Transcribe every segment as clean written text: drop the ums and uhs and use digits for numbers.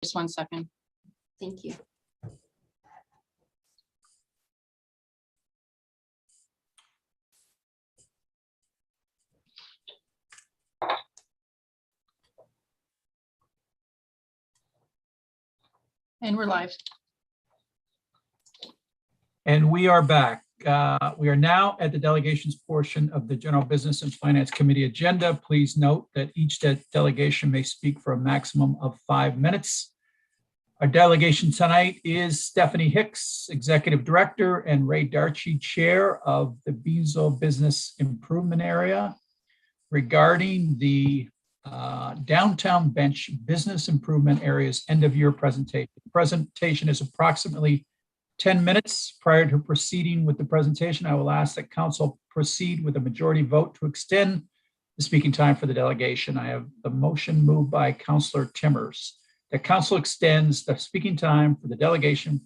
Just 1 second. Thank you. And we're live. And we are back. We are now at the delegations portion of the General Business and Finance Committee agenda. Please note that each delegation may speak for a maximum of 5 minutes. Our delegation tonight is Stephanie Hicks, Executive Director, and Ray Darchie, Chair of the Beansville Business Improvement Area, regarding the Downtown Bench Business Improvement Area's end-of-year presentation. The presentation is approximately 10 minutes. Prior to proceeding with the presentation, I will ask that council proceed with a majority vote to extend the speaking time for the delegation. I have the motion moved by Councillor Timmers that council extends the speaking time for the delegation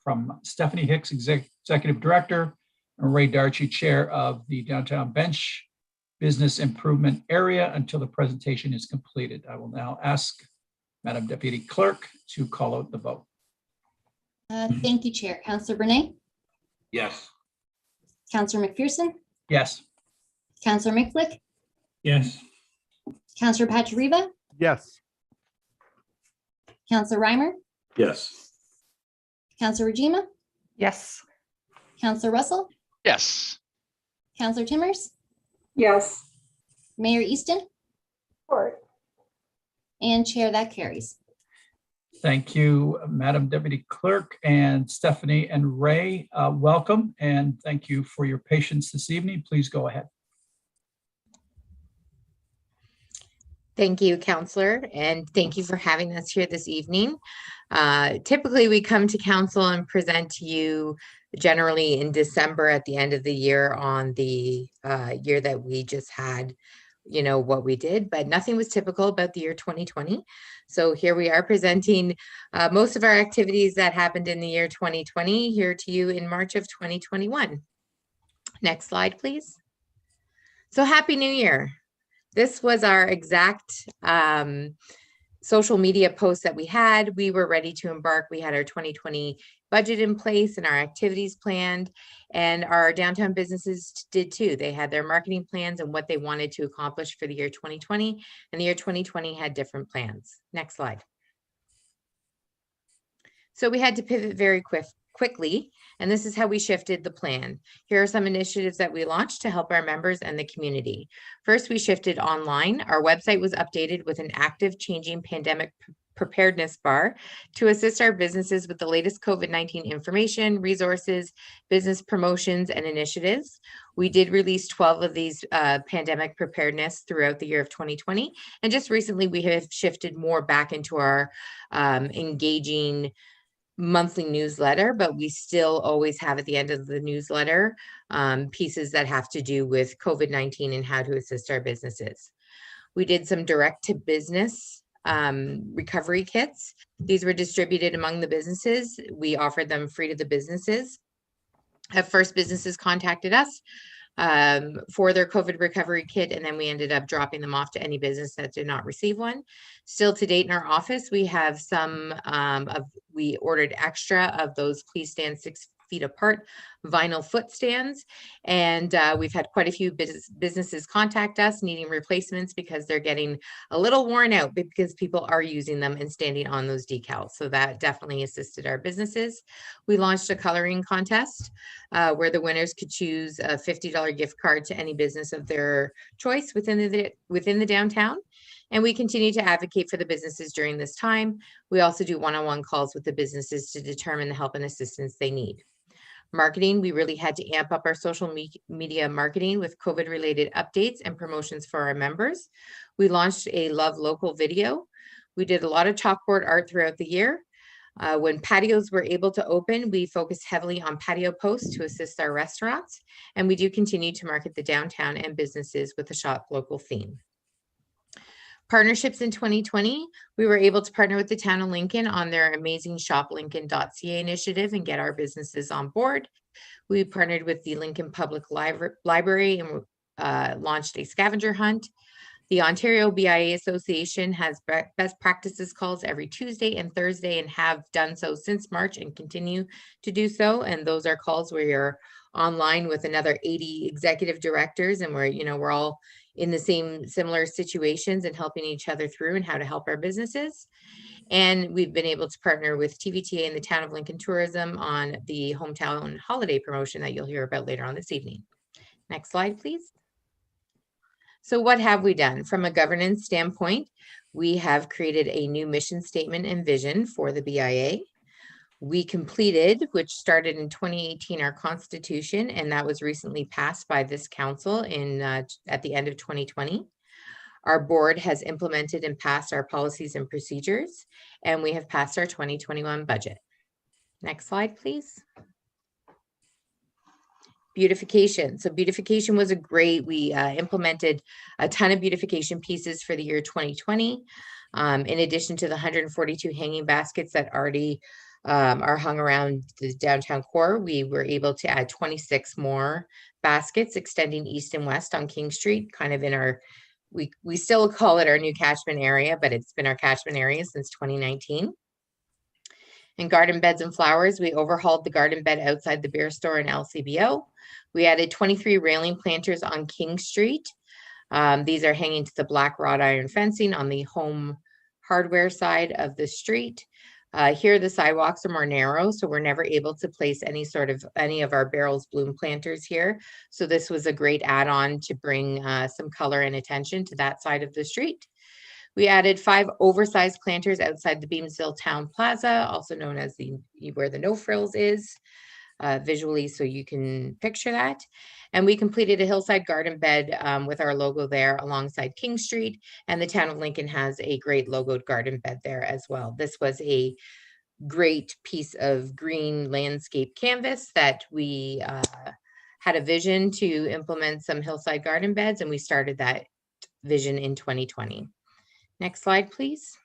from Stephanie Hicks, Executive Director, and Ray Darchie, Chair of the Downtown Bench Business Improvement Area, until the presentation is completed. I will now ask Madam Deputy Clerk to call out the vote. Thank you, Chair. Councillor Bernay, Yes. Councillor McPherson, Yes. Councillor McFlick, Yes. Councillor Pachariva, Yes. Councillor Reimer, Yes. Councillor Rajima, Yes. Councillor Russell, Yes. Councillor Timmers, Yes. Mayor Easton, Support. and Chair, that carries. Thank you, Madam Deputy Clerk, and Stephanie and Ray. Welcome, and thank you for your patience this evening. Please go ahead. Thank you, Counselor, and thank you for having us here this evening. Typically, we come to council and present to you generally in December at the end of the year on the year that we just had, you know, what we did, but nothing was typical about the year 2020. So here we are presenting most of our activities that happened in the year 2020 here to you in March of 2021. Next slide, please. So Happy New Year. This was our exact social media post that we had. We were ready to embark. We had our 2020 budget in place and our activities planned, and our downtown businesses did too. They had their marketing plans and what they wanted to accomplish for the year 2020, and the year 2020 had different plans. Next slide. So we had to pivot very quickly, and this is how we shifted the plan. Here are some initiatives that we launched to help our members and the community. First, we shifted online. Our website was updated with an active changing pandemic preparedness bar to assist our businesses with the latest COVID-19 information, resources, business promotions, and initiatives. We did release 12 of these pandemic preparedness throughout the year of 2020. And just recently, we have shifted more back into our engaging monthly newsletter, but we still always have at the end of the newsletter pieces that have to do with COVID-19 and how to assist our businesses. We did some direct to business recovery kits. These were distributed among the businesses. We offered them free to the businesses. At first, businesses contacted us for their COVID recovery kit, and then we ended up dropping them off to any business that did not receive one. Still to date in our office, we have some we ordered extra of those Please Stand 6 feet apart vinyl foot stands, and we've had quite a few businesses contact us needing replacements because they're getting a little worn out because people are using them and standing on those decals. So that definitely assisted our businesses. We launched a coloring contest where the winners could choose a $50 gift card to any business of their choice within the downtown. And we continue to advocate for the businesses during this time. We also do one-on-one calls with the businesses to determine the help and assistance they need. Marketing, we really had to amp up our social media marketing with COVID-related updates and promotions for our members. We launched a Love Local video. We did a lot of chalkboard art throughout the year. When patios were able to open, we focused heavily on patio posts to assist our restaurants. And we do continue to market the downtown and businesses with a Shop Local theme. Partnerships in 2020, we were able to partner with the town of Lincoln on their amazing shoplincoln.ca initiative and get our businesses on board. We partnered with the Lincoln Public Library and launched a scavenger hunt. The Ontario BIA Association has best practices calls every Tuesday and Thursday and have done so since March and continue to do so. And those are calls where you're online with another 80 executive directors, and we're all in the same similar situations and helping each other through and how to help our businesses. And we've been able to partner with TVTA and the Town of Lincoln Tourism on the hometown holiday promotion that you'll hear about later on this evening. Next slide, please. So what have we done? From a governance standpoint, we have created a new mission statement and vision for the BIA. We completed, which started in 2018, our constitution, and that was recently passed by this council at the end of 2020. Our board has implemented and passed our policies and procedures, and we have passed our 2021 budget. Next slide, please. Beautification. So beautification was we implemented a ton of beautification pieces for the year 2020. In addition to the 142 hanging baskets that already are hung around the downtown core, we were able to add 26 more baskets extending east and west on King Street, kind of in our, we still call it our new catchment area, but it's been our catchment area since 2019. In garden beds and flowers, we overhauled the garden bed outside the beer store in LCBO. We added 23 railing planters on King Street. These are hanging to the black wrought iron fencing on the home hardware side of the street. Here, the sidewalks are more narrow, so we're never able to place any of our barrels bloom planters here. So this was a great add-on to bring some color and attention to that side of the street. We added 5 oversized planters outside the Beamsville Town Plaza, also known as where the No Frills is, visually, so you can picture that. And we completed a hillside garden bed with our logo there alongside King Street, and the Town of Lincoln has a great logoed garden bed there as well. This was a great piece of green landscape canvas that we had a vision to implement some hillside garden beds, and we started that vision in 2020. Next slide, please.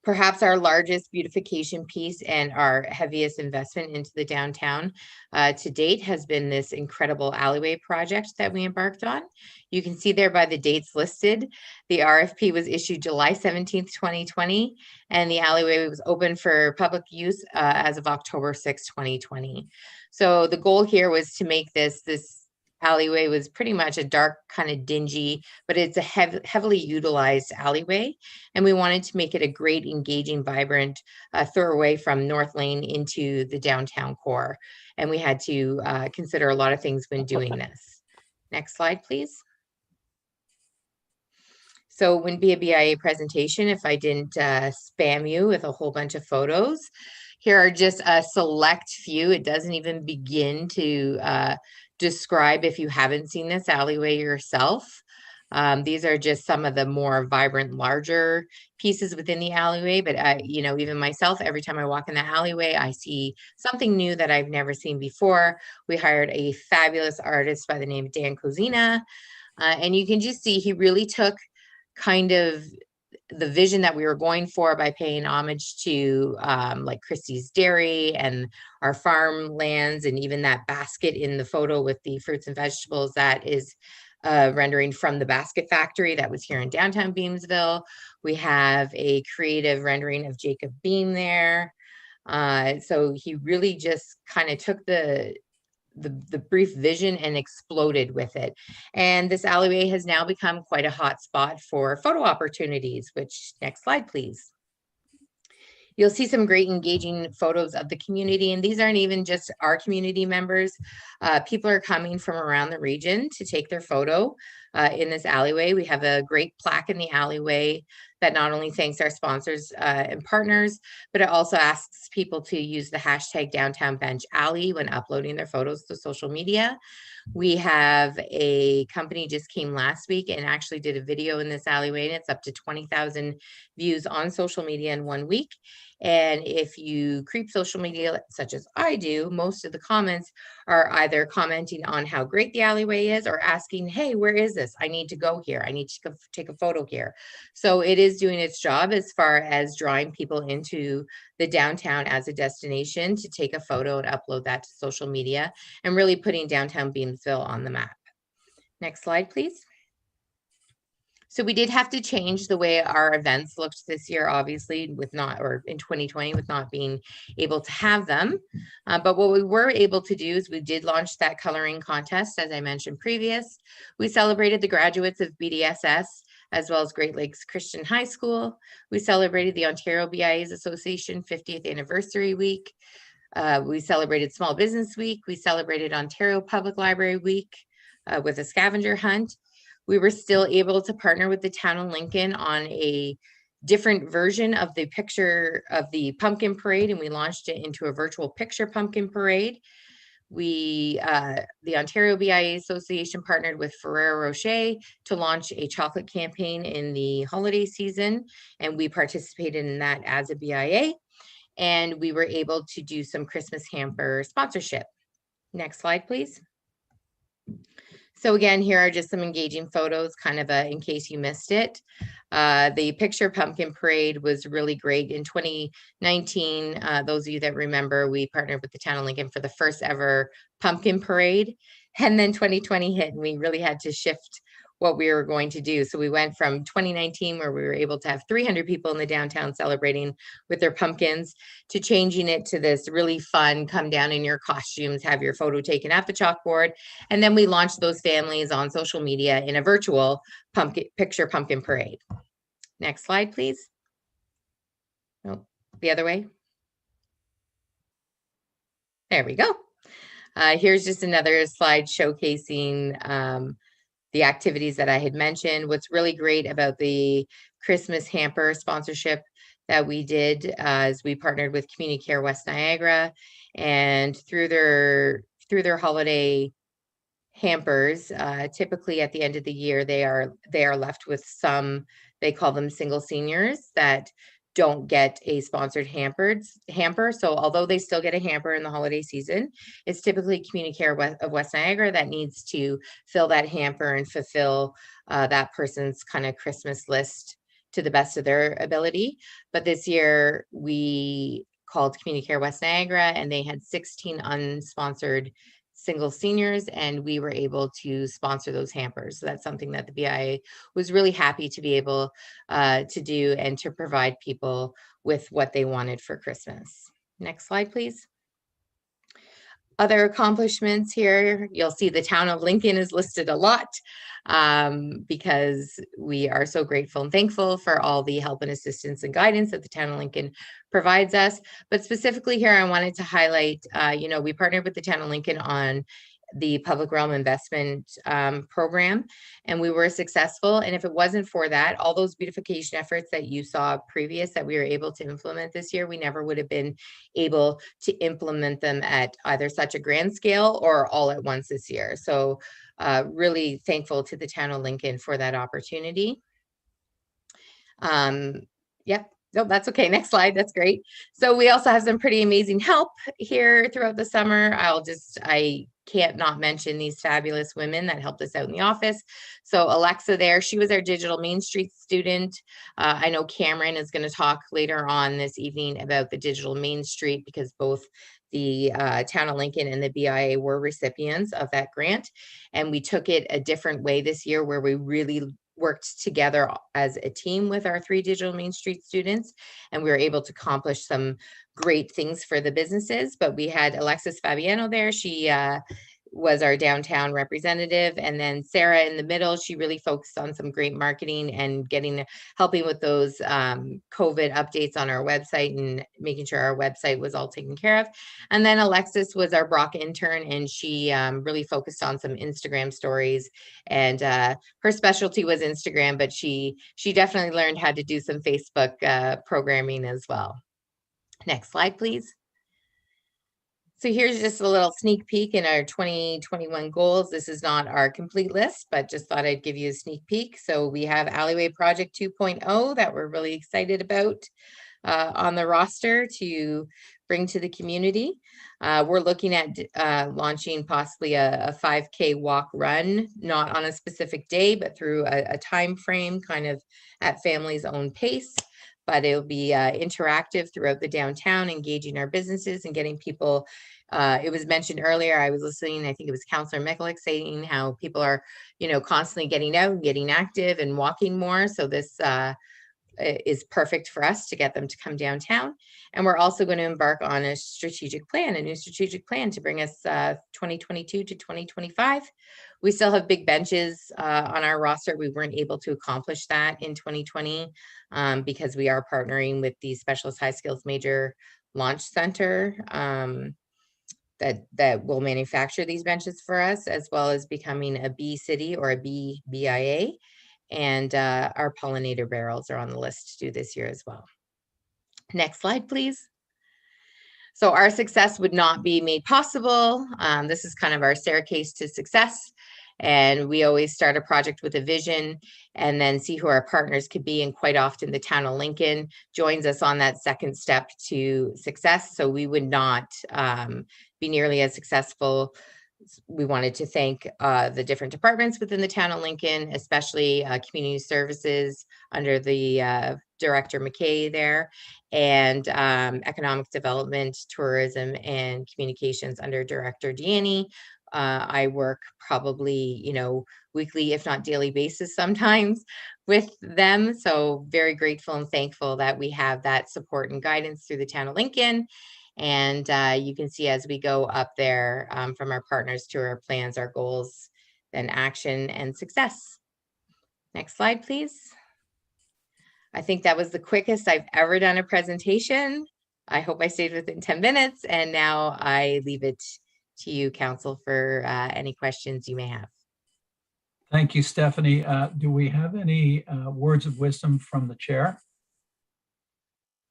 Perhaps our largest beautification piece and our heaviest investment into the downtown to date has been this incredible alleyway project that we embarked on. You can see there by the dates listed, the RFP was issued July 17th, 2020, and the alleyway was open for public use as of October 6th, 2020. So the goal here was to make this alleyway was pretty much a dark, kind of dingy, but it's a heavily utilized alleyway. And we wanted to make it a great, engaging, vibrant thoroughway from North Lane into the downtown core. And we had to consider a lot of things when doing this. Next slide, please. So it wouldn't be a BIA presentation if I didn't spam you with a whole bunch of photos. Here are just a select few. It doesn't even begin to describe if you haven't seen this alleyway yourself. These are just some of the more vibrant, larger pieces within the alleyway. But even myself, every time I walk in the alleyway, I see something new that I've never seen before. We hired a fabulous artist by the name of Dan Kozina. And you can just see he really took kind of the vision that we were going for by paying homage to like Christie's Dairy and our farmlands, and even that basket in the photo with the fruits and vegetables that is rendering from the basket factory that was here in downtown Beamsville. We have a creative rendering of Jacob Beam there. So he really just kind of took the brief vision and exploded with it. And this alleyway has now become quite a hot spot for photo opportunities, which next slide, please. You'll see some great engaging photos of the community, and these aren't even just our community members. People are coming from around the region to take their photo in this alleyway. We have a great plaque in the alleyway that not only thanks our sponsors and partners, but it also asks people to use the hashtag Downtown Bench Alley when uploading their photos to social media. We have a company just came last week and actually did a video in this alleyway, and it's up to 20,000 views on social media in 1 week. And if you creep social media, such as I do, most of the comments are either commenting on how great the alleyway is or asking, hey, where is this? I need to go here. I need to take a photo here. So it is doing its job as far as drawing people into the downtown as a destination to take a photo and upload that to social media and really putting downtown Beamsville on the map. Next slide, please. So we did have to change the way our events looked this year, obviously, with not, or in 2020 with not being able to have them. But what we were able to do is we did launch that coloring contest, as I mentioned previous. We celebrated the graduates of BDSS, as well as Great Lakes Christian High School. We celebrated the Ontario BIA's Association 50th Anniversary Week. We celebrated Small Business Week. We celebrated Ontario Public Library Week with a scavenger hunt. We were still able to partner with the town of Lincoln on a different version of the picture of the pumpkin parade, and we launched it into a virtual picture pumpkin parade. We, the Ontario BIA Association partnered with Ferrero Rocher to launch a chocolate campaign in the holiday season, and we participated in that as a BIA. And we were able to do some Christmas hamper sponsorship. Next slide, please. So again, here are just some engaging photos, kind of in case you missed it. The picture pumpkin parade was really great. In 2019, those of you that remember, we partnered with the town of Lincoln for the first ever pumpkin parade. And then 2020 hit and we really had to shift what we were going to do. So we went from 2019, where we were able to have 300 people in the downtown celebrating with their pumpkins, to changing it to this really fun, come down in your costumes, have your photo taken at the chalkboard. And then we launched those families on social media in a virtual picture pumpkin parade. Next slide, please. Oh, the other way. There we go. Here's just another slide showcasing the activities that I had mentioned. What's really great about the Christmas hamper sponsorship that we did is we partnered with Community Care West Niagara, and through their holiday hampers, typically at the end of the year, they are left with some, they call them single seniors, that don't get a sponsored hamper. So although they still get a hamper in the holiday season, it's typically Community Care of West Niagara that needs to fill that hamper and fulfill that person's kind of Christmas list to the best of their ability. But this year we called Community Care West Niagara, and they had 16 unsponsored single seniors, and we were able to sponsor those hampers. So that's something that the BIA was really happy to be able to do, and to provide people with what they wanted for Christmas. Next slide, please. Other accomplishments here, you'll see the town of Lincoln is listed a lot because we are so grateful and thankful for all the help and assistance and guidance that the town of Lincoln provides us. But specifically here, I wanted to highlight, we partnered with the town of Lincoln on the public realm investment program, and we were successful. And if it wasn't for that, all those beautification efforts that you saw previous that we were able to implement this year, we never would have been able to implement them at either such a grand scale or all at once this year. So really thankful to the town of Lincoln for that opportunity. Yep. No, that's okay. Next slide. That's great. So we also have some pretty amazing help here throughout the summer. I can't not mention these fabulous women that helped us out in the office. So Alexa there, she was our digital Main Street student. I know Cameron is going to talk later on this evening about the digital Main Street, because both the town of Lincoln and the BIA were recipients of that grant. And we took it a different way this year, where we really worked together as a team with our 3 digital Main Street students, and we were able to accomplish some great things for the businesses. But we had Alexis Fabiano there. She was our downtown representative, and then Sarah in the middle. She really focused on some great marketing and helping with those COVID updates on our website and making sure our website was all taken care of. And then Alexis was our Brock intern, and she really focused on some Instagram stories, and her specialty was Instagram, but she definitely learned how to do some Facebook programming as well. Next slide, please. So here's just a little sneak peek in our 2021 goals. This is not our complete list, but just thought I'd give you a sneak peek. So we have Alleyway Project 2.0 that we're really excited about on the roster to bring to the community. We're looking at launching possibly a 5K walk run, not on a specific day, but through a time frame, kind of at family's own pace. but it'll be interactive throughout the downtown, engaging our businesses and getting people. It was mentioned earlier, I was listening, I think it was Councillor Mikulik saying how people are, constantly getting out and getting active and walking more. So this is perfect for us to get them to come downtown. And we're also going to embark on a new strategic plan to bring us 2022 to 2025. We still have big benches on our roster. We weren't able to accomplish that in 2020 because we are partnering with the Specialist High Skills Major Launch Center that will manufacture these benches for us, as well as becoming a B City or a BIA. And our pollinator barrels are on the list to do this year as well. Next slide, please. So our success would not be made possible. This is kind of our staircase to success. And we always start a project with a vision and then see who our partners could be. And quite often the town of Lincoln joins us on that second step to success. So we would not be nearly as successful. We wanted to thank the different departments within the town of Lincoln, especially community services under the Director McKay there, and economic development, tourism, and communications under Director Deaney. I work probably, weekly, if not daily basis sometimes with them. So very grateful and thankful that we have that support and guidance through the town of Lincoln. And you can see as we go up there from our partners to our plans, our goals, then action and success. Next slide, please. I think that was the quickest I've ever done a presentation. I hope I stayed within 10 minutes. And now I leave it to you, Council, for any questions you may have. Thank you, Stephanie. Do we have any words of wisdom from the chair?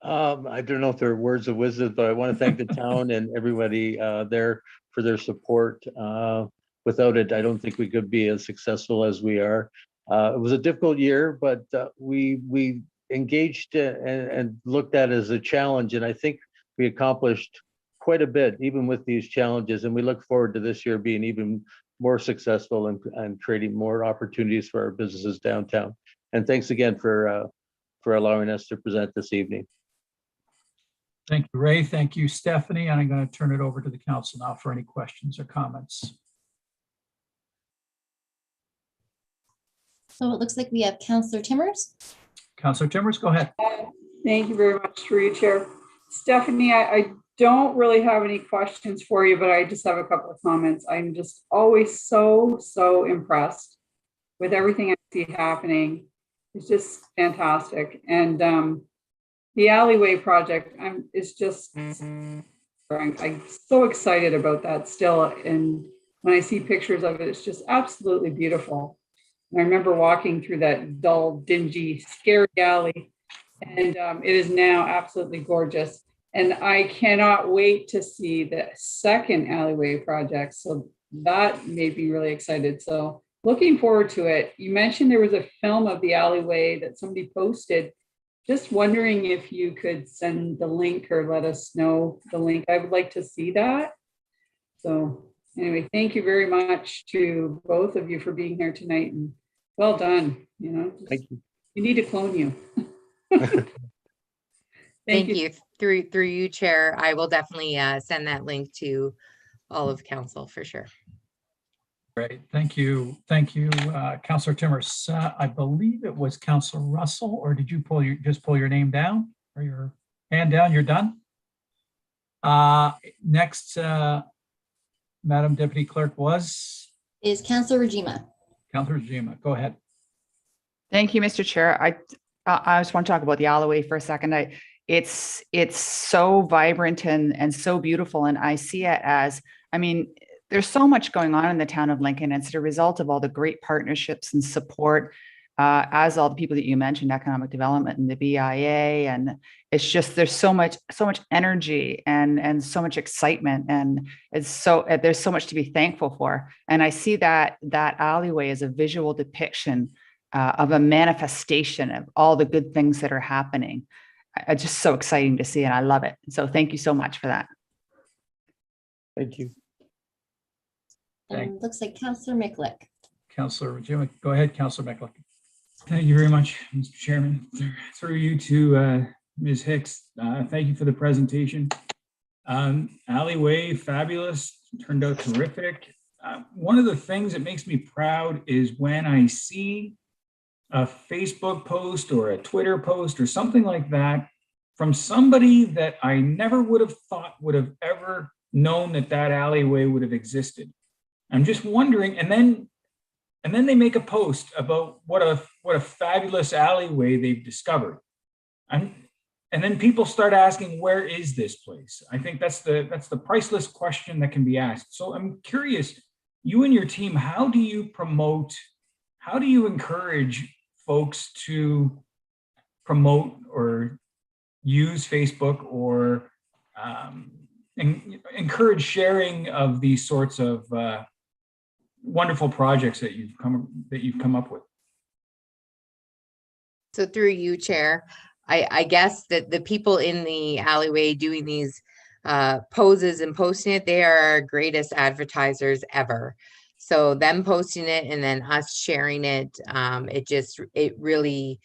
I don't know if there are words of wisdom, but I want to thank the town and everybody there for their support. Without it, I don't think we could be as successful as we are. It was a difficult year, but we engaged and looked at it as a challenge, and I think we accomplished quite a bit, even with these challenges. And we look forward to this year being even more successful and creating more opportunities for our businesses downtown. And thanks again for allowing us to present this evening. Thank you, Ray. Thank you, Stephanie. And I'm going to turn it over to the council now for any questions or comments. So it looks like we have Councillor Timmers. Councillor Timmers, go ahead. Thank you very much, through you, Chair. Stephanie, I don't really have any questions for you, but I just have a couple of comments. I'm just always so impressed with everything I see happening. It's just fantastic. And the alleyway project is just, I'm so excited about that still. And when I see pictures of it, it's just absolutely beautiful. And I remember walking through that dull, dingy, scary alley, and it is now absolutely gorgeous. And I cannot wait to see the second alleyway project. So that made me really excited. So looking forward to it. You mentioned there was a film of the alleyway that somebody posted. Just wondering if you could send the link or let us know the link. I would like to see that. So anyway, thank you very much to both of you for being here tonight, and well done. Thank you. You need to clone you. Thank you. Through you, Chair. I will definitely send that link to all of council for sure. Great. Thank you. Thank you, Councillor Timmers. I believe it was Councillor Russell, or did you just pull your name down or your hand down? You're done. Next, Madam Deputy Clerk Is Councillor Rajima. Councillor Rajima. Go ahead. Thank you, Mr. Chair. I just want to talk about the alleyway for a second. It's so vibrant and so beautiful, and I see it as, there's so much going on in the town of Lincoln. It's a result of all the great partnerships and support, as all the people that you mentioned, economic development and the BIA, and it's just there's so much energy and so much excitement, and there's so much to be thankful for. And I see that alleyway as a visual depiction of a manifestation of all the good things that are happening. It's just so exciting to see, and I love it. So thank you so much for that. Thank you. Looks like Councillor Mikulik. Councillor Rajima. Go ahead, Councillor Mikulik. Thank you very much, Mr. Chairman. Through you to Ms. Hicks. Thank you for the presentation. Alleyway, fabulous, turned out terrific. One of the things that makes me proud is when I see a Facebook post or a Twitter post or something like that from somebody that I never would have thought would have ever known that that alleyway would have existed. I'm just wondering, and then they make a post about what a fabulous alleyway they've discovered. And then people start asking, where is this place? I think that's the priceless question that can be asked. So I'm curious, you and your team, how do you encourage folks to promote or use Facebook or encourage sharing of these sorts of wonderful projects that you've come up with? So through you, Chair, I guess that the people in the alleyway doing these poses and posting it, they are our greatest advertisers ever. So them posting it and then us sharing it, it really,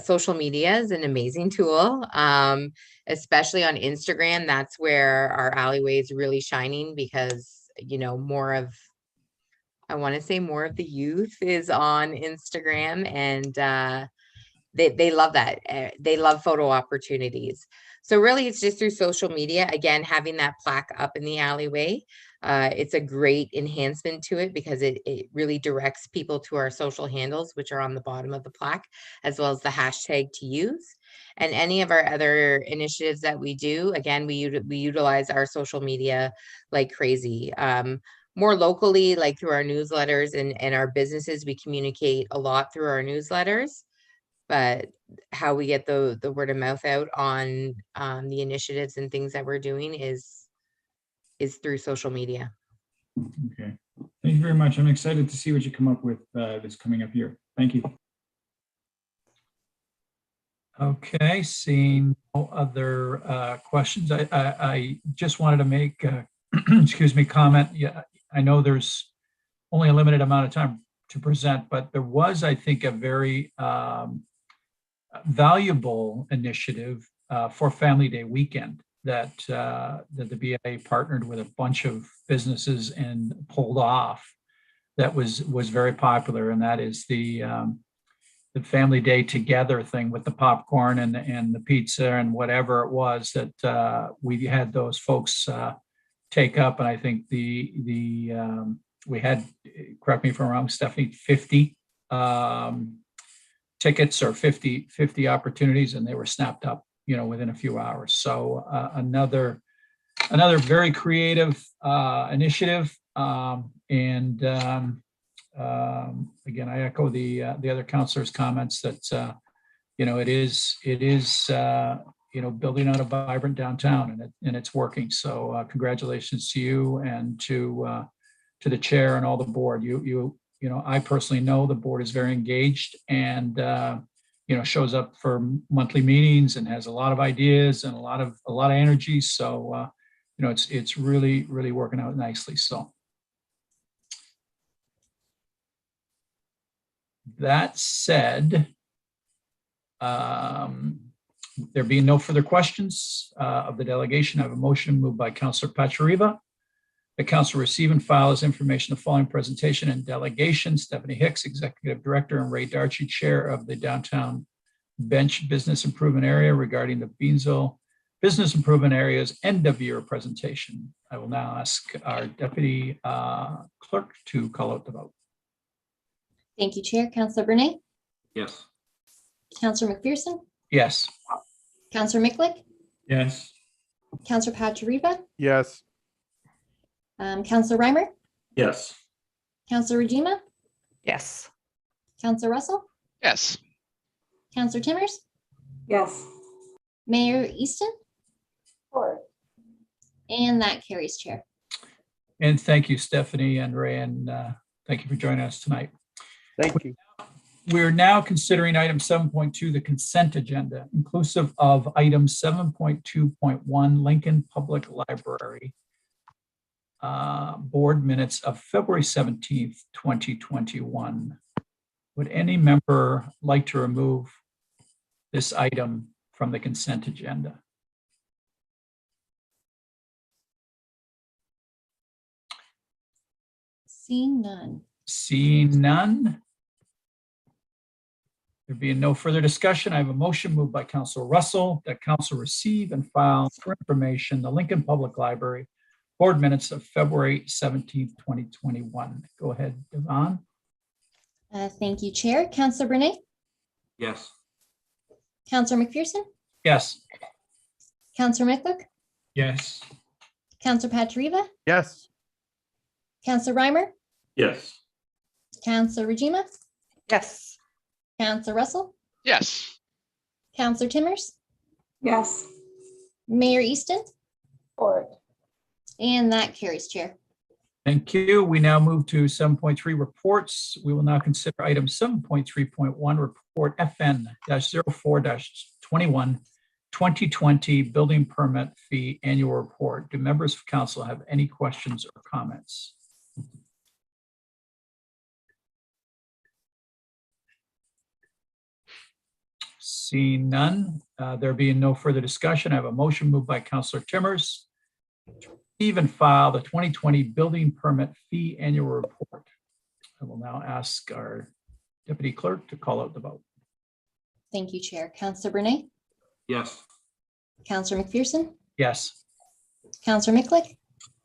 social media is an amazing tool, especially on Instagram. That's where our alleyway is really shining because, you know, I want to say more of the youth is on Instagram, and they love that. They love photo opportunities. So really it's just through social media. Again, having that plaque up in the alleyway, it's a great enhancement to it because it really directs people to our social handles, which are on the bottom of the plaque, as well as the hashtag to use. And any of our other initiatives that we do, again, we utilize our social media like crazy. More locally, like through our newsletters and our businesses, we communicate a lot through our newsletters. But how we get the word of mouth out on the initiatives and things that we're doing is through social media. Okay, thank you very much. I'm excited to see what you come up with this coming up year. Thank you. Okay, seeing no other questions, I just wanted to make excuse me, comment. Yeah, I know there's only a limited amount of time to present, but there was, I think, a very valuable initiative for Family Day weekend that the BIA partnered with a bunch of businesses and pulled off. That was very popular, and that is the Family Day together thing with the popcorn and the pizza and whatever it was that we had those folks take up. And I think we had, correct me if I'm wrong, Stephanie, 50 tickets or 50 opportunities, and they were snapped up, you know, within a few hours. So another very creative initiative. Again, I echo the other councilors' comments that you know, it is you know, building out a vibrant downtown, and it's working. So congratulations to you and to the chair and all the board. You know, I personally know the board is very engaged and you know, shows up for monthly meetings and has a lot of ideas and a lot of energy. So you know, it's really working out nicely. So that said, there being no further questions of the delegation, I have a motion moved by Councillor Pachariva. The council receive and file as information the following presentation and delegation: Stephanie Hicks, Executive Director, and Ray Darchie, Chair of the Downtown Bench Business Improvement Area, regarding the Beansville Business Improvement Area's end of year presentation. I will now ask our Deputy Clerk to call out the vote. Thank you, Chair. Councillor Bernay, Yes. Councillor McPherson, Yes. Councillor Micklick, Yes. Councillor Pachariva, Yes. Councillor Reimer, Yes. Councillor Rajima, Yes. Councillor Russell, Yes. Councillor Timmers, Yes. Mayor Easton, and that carries, Chair. And thank you, Stephanie and Ray, and thank you for joining us tonight. Thank you. We're now considering item 7.2, the consent agenda, inclusive of item 7.2.1, Lincoln Public Library board minutes of February 17th, 2021. Would any member like to remove this item from the consent agenda? Seeing none. Seeing none. There being no further discussion, I have a motion moved by Councilor Russell that council receive and file for information the Lincoln Public Library board minutes of February 17th, 2021. Go ahead, Devon. Thank you, Chair. Counselor Brunei, Yes. Counselor McPherson, Yes. Counselor Micklick, Yes. Counselor Patriva, Yes. Counselor Reimer, Yes. Counselor Regima, Yes. Counselor Russell, Yes. Counselor Timmers, Yes. Mayor Easton. And that carries, Chair. Thank you. We now move to 7.3 reports. We will now consider item 7.3.1 report FN-04-21 2020 building permit fee annual report. Do members of council have any questions or comments? Seeing none, there being no further discussion, I have a motion moved by Councilor Timmers to receive and file the 2020 building permit fee annual report. I will now ask our deputy clerk to call out the vote. Thank you, Chair. Counselor Brunei, Yes. Counselor McPherson, Yes. Counselor Micklick,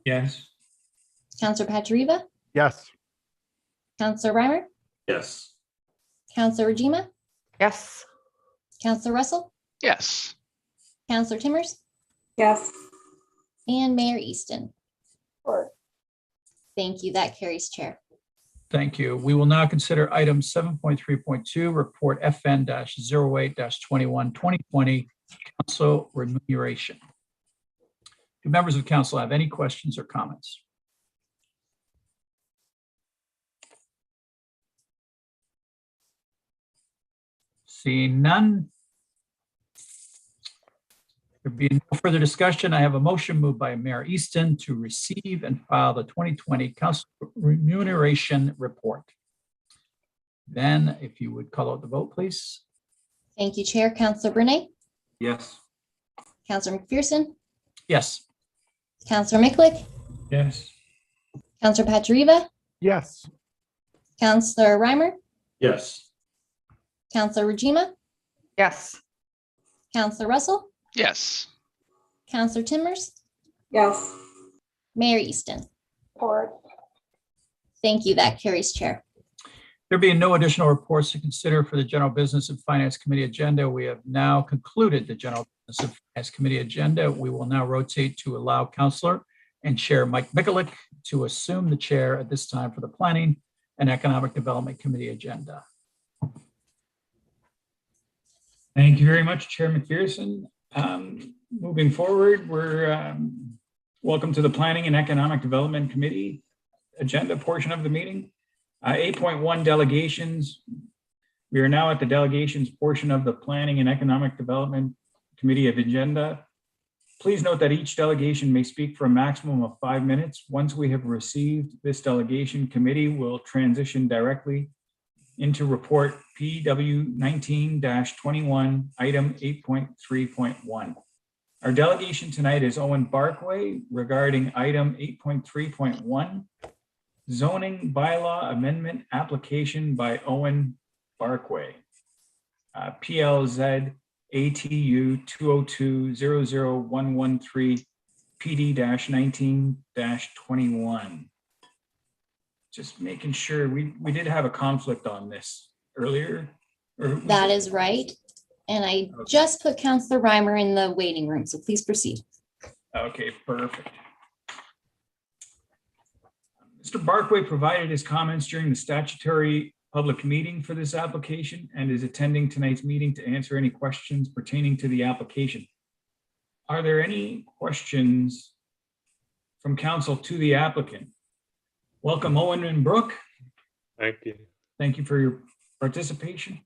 Yes. Counselor Patriva, Yes. Counselor Reimer, Yes. Counselor Regima, Yes. Counselor Russell, Yes. Counselor Timmers, Yes. and Mayor Easton. Thank you. That carries, Chair. Thank you. We will now consider item 7.3.2, report FN-08-21 2020 council remuneration. Do members of council have any questions or comments? Seeing none. There being no further discussion, I have a motion moved by Mayor Easton to receive and file the 2020 council remuneration report. Then if you would call out the vote, please. Thank you, Chair. Counselor Brunei, Yes. Counselor McPherson, Yes. Counselor Micklick, Yes. Counselor Patriva, Yes. Counselor Reimer, Yes. Counselor Regima, Yes. Counselor Russell, Yes. Counselor Timmers, Yes. Mayor Easton. Thank you. That carries, Chair. There being no additional reports to consider for the General Business and Finance Committee agenda, we have now concluded the General Business and Finance Committee agenda. We will now rotate to allow Councilor and Chair Mike Mikulik to assume the chair at this time for the Planning and Economic Development Committee agenda. Thank you very much, Chair McPherson. Moving forward, we're welcome to the Planning and Economic Development Committee agenda portion of the meeting. 8.1 delegations. We are now at the delegations portion of the Planning and Economic Development Committee of agenda. Please note that each delegation may speak for a maximum of 5 minutes. Once we have received this delegation, committee will transition directly into report PW 19-21, item 8.3.1. Our delegation tonight is Owen Barkway regarding item 8.3.1, zoning bylaw amendment application by Owen Barkway, PLZ ATU 202-00113 PD-19-21. Just making sure, we did have a conflict on this earlier. That is right. And I just put Counselor Reimer in the waiting room, so please proceed. Okay, perfect. Mr. Barkway provided his comments during the statutory public meeting for this application and is attending tonight's meeting to answer any questions pertaining to the application. Are there any questions from council to the applicant? Welcome, Owen and Brooke. Thank you. Thank you for your participation.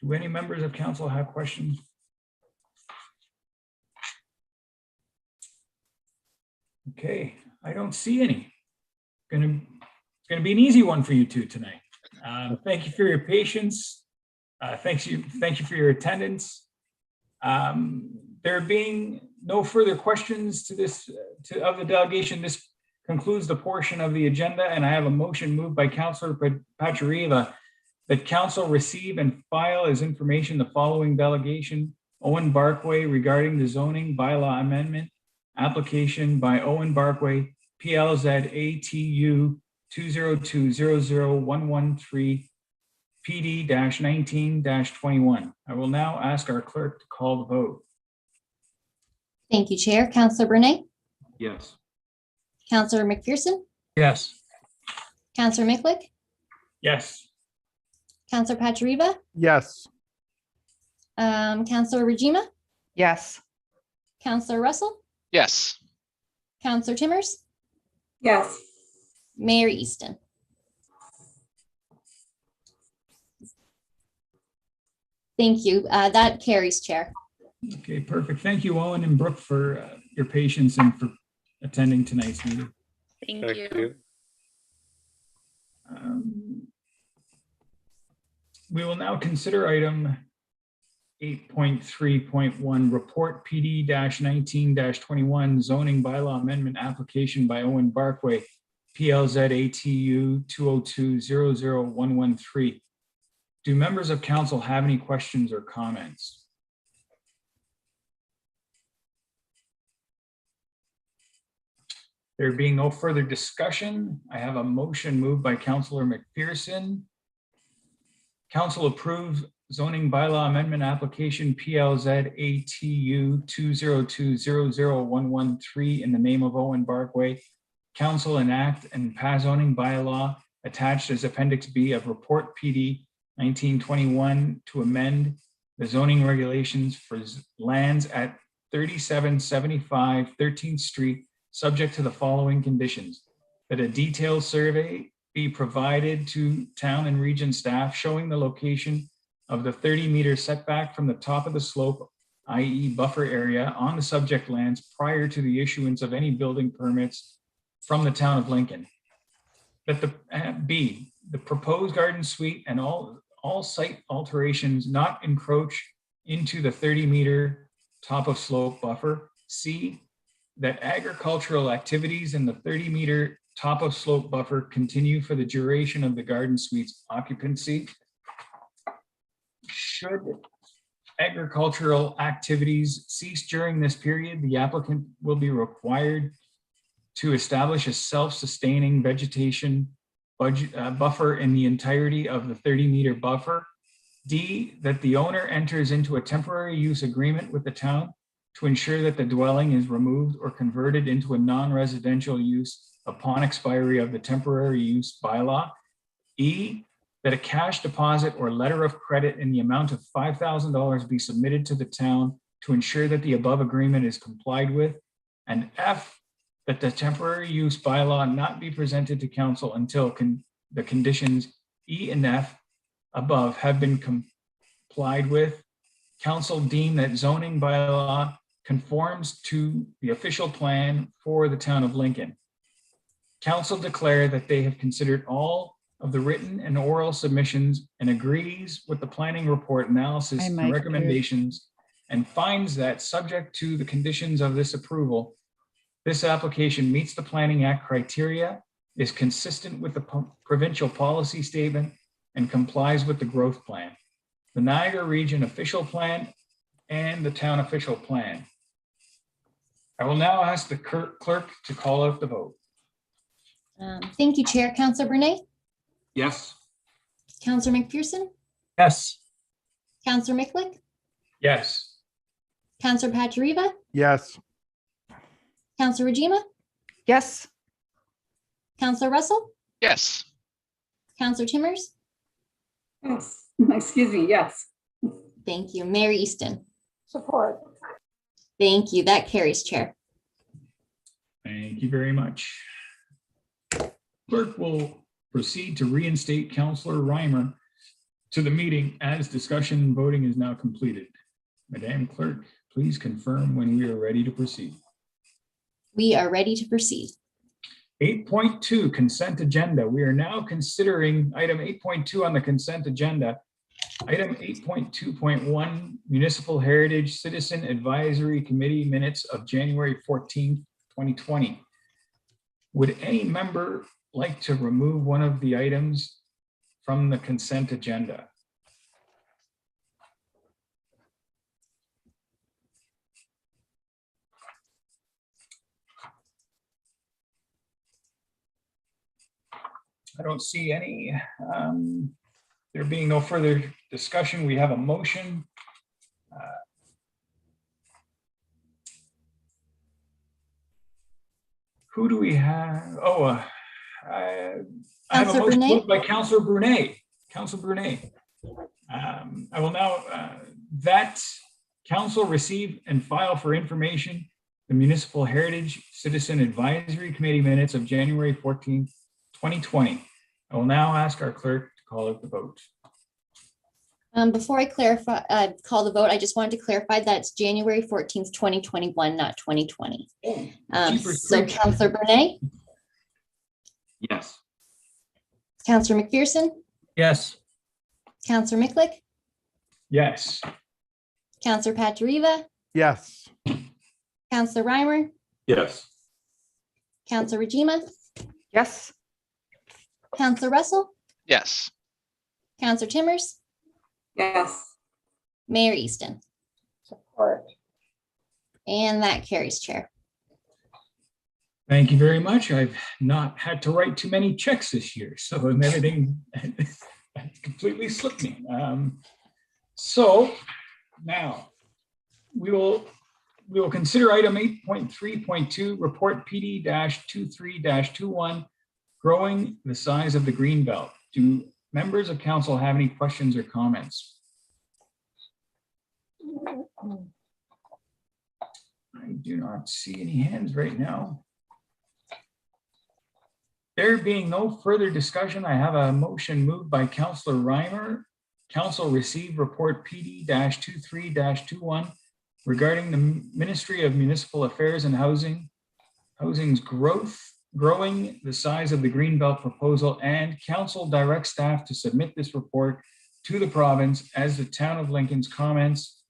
Do any members of council have questions? Okay, I don't see any. Going to It's going to be an easy one for you two tonight. Thank you for your patience. Thank you for your attendance. There being no further questions to this of the delegation, this concludes the portion of the agenda, and I have a motion moved by Councillor Pachariva that council receive and file as information the following delegation: Owen Barkway regarding the zoning bylaw amendment application by Owen Barkway, PLZ ATU 202-00113 PD-19-21. I will now ask our clerk to call the vote. Thank you, Chair. Councillor Bernay, Yes. Councillor McPherson, Yes. Councillor Miklick, Yes. Councillor Pachariva, Yes. Councillor Regina, Yes. Councillor Russell, Yes. Councillor Timmers, Yes. Mayor Easton. Thank you. That carries, Chair. Okay, perfect. Thank you, Owen and Brooke, for your patience and for attending tonight's meeting. Thank you. We will now consider item 8.3.1, report PD-19-21 zoning bylaw amendment application by Owen Barkway, PLZ ATU 202-00113. Do members of council have any questions or comments? There being no further discussion, I have a motion moved by Councillor McPherson. Council approves zoning bylaw amendment application PLZ ATU 202-00113 in the name of Owen Barkway. Council enact and pass zoning bylaw attached as Appendix B of Report PD 1921 to amend the zoning regulations for lands at 3775 13th Street, subject to the following conditions: that a detailed survey be provided to town and region staff showing the location of the 30-meter setback from the top of the slope, i.e. buffer area, on the subject lands prior to the issuance of any building permits from the town of Lincoln. That the B, the proposed garden suite and all site alterations not encroach into the 30-meter top of slope buffer. C, that agricultural activities in the 30-meter top of slope buffer continue for the duration of the garden suite's occupancy. Should agricultural activities cease during this period, the applicant will be required to establish a self-sustaining vegetation buffer in the entirety of the 30-meter buffer. D, that the owner enters into a temporary use agreement with the town to ensure that the dwelling is removed or converted into a non-residential use upon expiry of the temporary use bylaw. E, that a cash deposit or letter of credit in the amount of $5,000 be submitted to the town to ensure that the above agreement is complied with. And F, that the temporary use bylaw not be presented to council until the conditions E and F above have been complied with. Council deem that zoning bylaw conforms to the official plan for the town of Lincoln. Council declare that they have considered all of the written and oral submissions and agrees with the planning report analysis Hi, and Mike. recommendations, and finds that, subject to the conditions of this approval, this application meets the Planning Act criteria, is consistent with the provincial policy statement, and complies with the growth plan, the Niagara Region official plan, and the town official plan. I will now ask the clerk to call out the vote. Thank you, Chair. Councillor Bernay, Yes. Councillor McPherson, Yes. Councillor Miklick, Yes. Councillor Pachariva, Yes. Councillor Regina, Yes. Councillor Russell, Yes. Councillor Timmers. Yes. Excuse me. Yes. Thank you. Mayor Easton. Support. Thank you. That carries, Chair. Thank you very much. Clerk will proceed to reinstate Councillor Reimer to the meeting as discussion and voting is now completed. Madam Clerk, please confirm when we are ready to proceed. We are ready to proceed. 8.2 consent agenda. We are now considering item 8.2 on the consent agenda. Item 8.2.1 Municipal Heritage Citizen Advisory Committee minutes of January 14th, 2020. Would any member like to remove one of the items from the consent agenda? I don't see any. There being no further discussion, we have a motion. Who do we have? Oh, I have a Councillor motion Brunet? moved by Councillor Brunet. Councillor Brunet. I will now, that council receive and file for information the Municipal Heritage Citizen Advisory Committee minutes of January 14th, 2020. I will now ask our clerk to call out the vote. Before I clarify, call the vote, I just wanted to clarify that it's January 14th, 2021, not 2020. Jeepers So creepers. Councillor Brunet, Yes. Councillor McPherson, Yes. Councillor Micklick, Yes. Councillor Patriva, Yes. Councillor Reimer, Yes. Councillor Rajima, Yes. Councillor Russell, Yes. Councillor Timmers, Yes. Mayor Easton. Support. And that carries, Chair. Thank you very much. I've not had to write too many checks this year, so everything completely slipped me. So now we will consider item 8.3.2, report PD-23-21, growing the size of the green belt. Do members of council have any questions or comments? I do not see any hands right now. There being no further discussion, I have a motion moved by Councillor Reimer. Council received report PD-23-21 regarding the Ministry of Municipal Affairs and Housing's growing the size of the Greenbelt proposal, and council directs staff to submit this report to the province as the Town of Lincoln's comments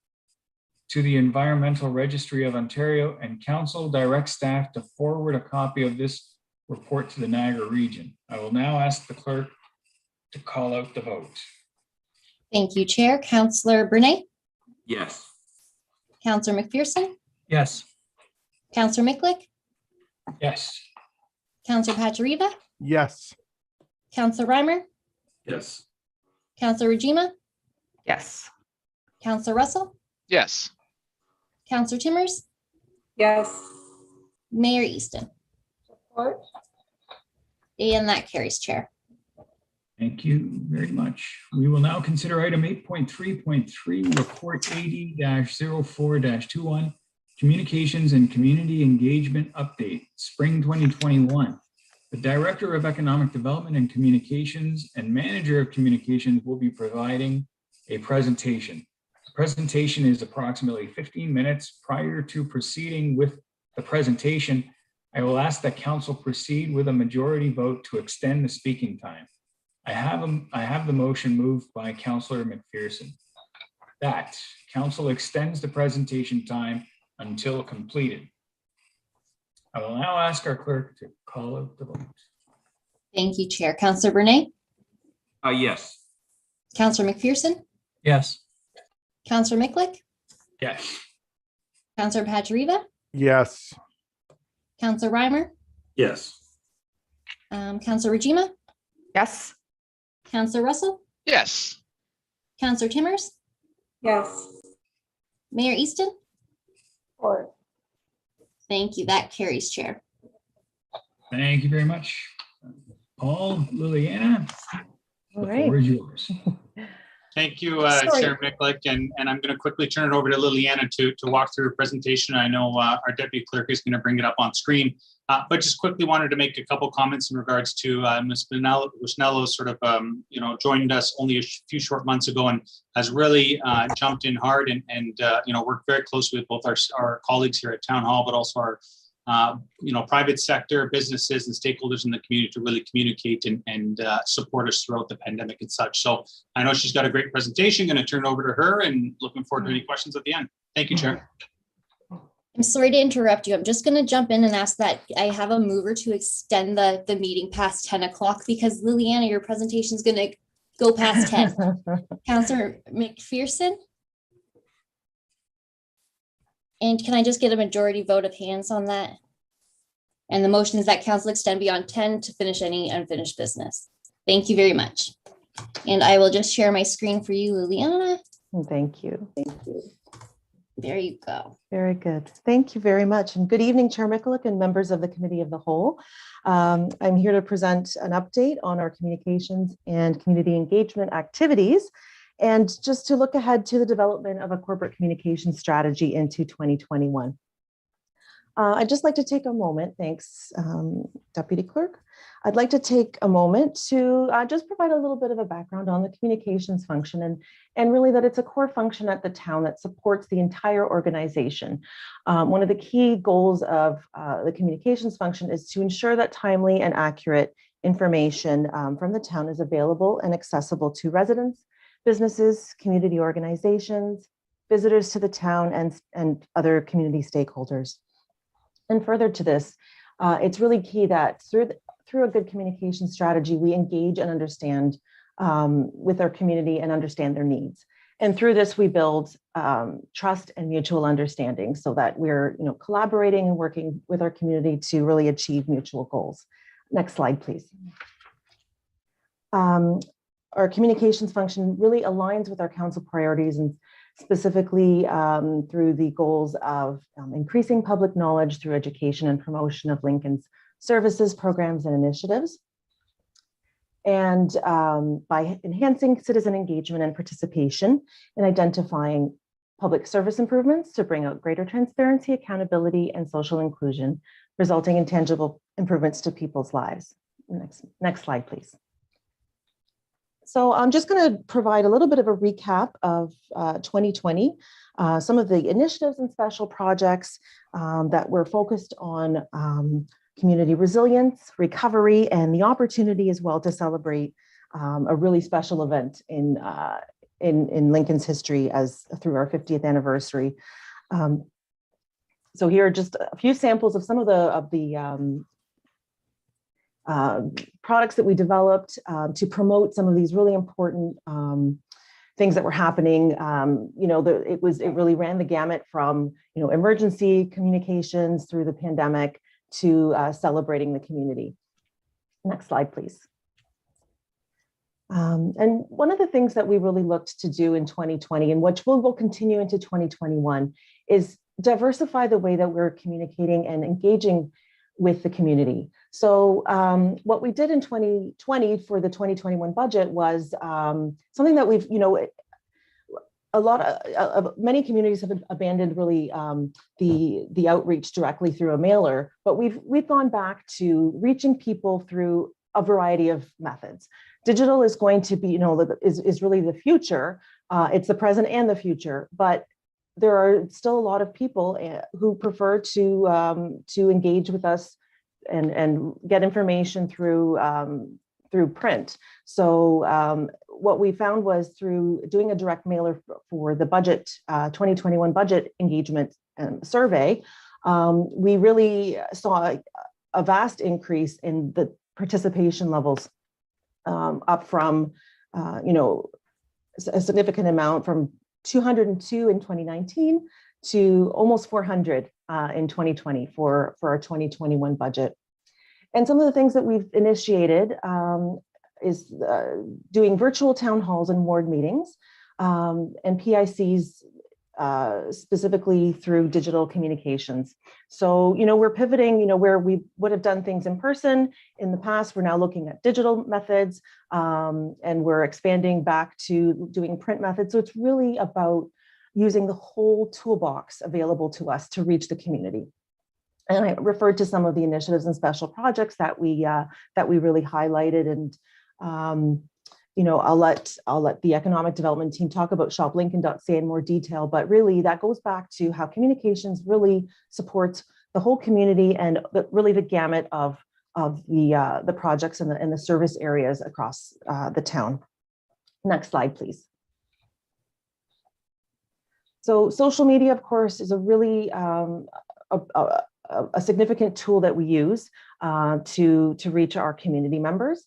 to the Environmental Registry of Ontario, and council directs staff to forward a copy of this report to the Niagara region. I will now ask the clerk to call out the vote. Thank you, Chair. Councillor Brunet, Yes. Councillor McPherson, Yes. Councillor Micklick, Yes. Councillor Patriva, Yes. Councillor Reimer, Yes. Councillor Rajima, Yes. Councillor Russell, Yes. Councillor Timmers, Yes. Mayor Easton. Support. And that carries, Chair. Thank you very much. We will now consider item 8.3.3, report 80-04-21, communications and community engagement update, spring 2021. The Director of Economic Development and Communications and Manager of Communications will be providing a presentation. The presentation is approximately 15 minutes. Prior to proceeding with the presentation, I will ask that council proceed with a majority vote to extend the speaking time. I have the motion moved by Councillor McPherson that council extends the presentation time until completed. I will now ask our clerk to call out the vote. Thank you, Chair. Councillor Brunet, Yes. Councillor McPherson, Yes. Councillor Micklick, Yes. Councillor Patriva, Yes. Councillor Reimer, Yes. Councillor Rajima, Yes. Councillor Russell, Yes. Councillor Timmers, Yes. Mayor Easton. Support. Thank you. That carries, Chair. Thank you very much. Paul, Liliana, All the right. floor is yours. Thank you, Sorry. Chair Micklick, and I'm going to quickly turn it over to Liliana to walk through her presentation. I know our Deputy Clerk is going to bring it up on screen, but just quickly wanted to make a couple comments in regards to Ms. Busnello sort of, joined us only a few short months ago and has really jumped in hard and worked very closely with both our colleagues here at Town Hall, but also our private sector, businesses, and stakeholders in the community to really communicate and support us throughout the pandemic and such. So I know she's got a great presentation. Going to turn it over to her and looking forward to any questions at the end. Thank you, Chair. I'm sorry to interrupt you. I'm just going to jump in and ask that I have a mover to extend the meeting past 10 o'clock because Liliana, your presentation is going to go past 10. Councillor McPherson? And can I just get a majority vote of hands on that? And the motion is that council extend beyond 10 to finish any unfinished business. Thank you very much. And I will just share my screen for you, Liliana. Thank you. Thank you. There you go. Very good. Thank you very much. And good evening, Chair Mikulik and members of the Committee of the Whole. I'm here to present an update on our communications and community engagement activities, and just to look ahead to the development of a corporate communications strategy into 2021. I'd just like to take a moment, thanks, Deputy Clerk. I'd like to take a moment to just provide a little bit of a background on the communications function and really that it's a core function at the town that supports the entire organization. One of the key goals of the communications function is to ensure that timely and accurate information from the town is available and accessible to residents, businesses, community organizations, visitors to the town, and other community stakeholders. And further to this, it's really key that through a good communication strategy, we engage and understand with our community and understand their needs. And through this, we build trust and mutual understanding so that we're collaborating and working with our community to really achieve mutual goals. Next slide, please. Our communications function really aligns with our council priorities, and specifically through the goals of increasing public knowledge through education and promotion of Lincoln's services, programs, and initiatives, and by enhancing citizen engagement and participation in identifying public service improvements to bring out greater transparency, accountability, and social inclusion, resulting in tangible improvements to people's lives. Next slide, please. So I'm just going to provide a little bit of a recap of 2020, some of the initiatives and special projects that were focused on community resilience, recovery, and the opportunity as well to celebrate a really special event in Lincoln's history through our 50th anniversary. So here are just a few samples of some of the products that we developed to promote some of these really important things that were happening. It really ran the gamut from emergency communications through the pandemic to celebrating the community. Next slide, please. And one of the things that we really looked to do in 2020, and which will continue into 2021, is diversify the way that we're communicating and engaging with the community. So what we did in 2020 for the 2021 budget was something that we've, many communities have abandoned really the outreach directly through a mailer, but we've gone back to reaching people through a variety of methods. Digital is going to be, is really the future. It's the present and the future, but there are still a lot of people who prefer to engage with us and get information through print. So what we found was through doing a direct mailer for the budget 2021 budget engagement survey, we really saw a vast increase in the participation levels, up from a significant amount from 202 in 2019 to almost 400 in 2020 for our 2021 budget. And some of the things that we've initiated is doing virtual town halls and ward meetings and PICs specifically through digital communications. So, we're pivoting, where we would have done things in person in the past, we're now looking at digital methods, and we're expanding back to doing print methods. So it's really about using the whole toolbox available to us to reach the community. And I referred to some of the initiatives and special projects that we really highlighted, and I'll let the economic development team talk about shoplincoln.ca in more detail, but really that goes back to how communications really supports the whole community and really the gamut of the projects and the service areas across the town. Next slide, please. So social media, of course, is a really a significant tool that we use to reach our community members.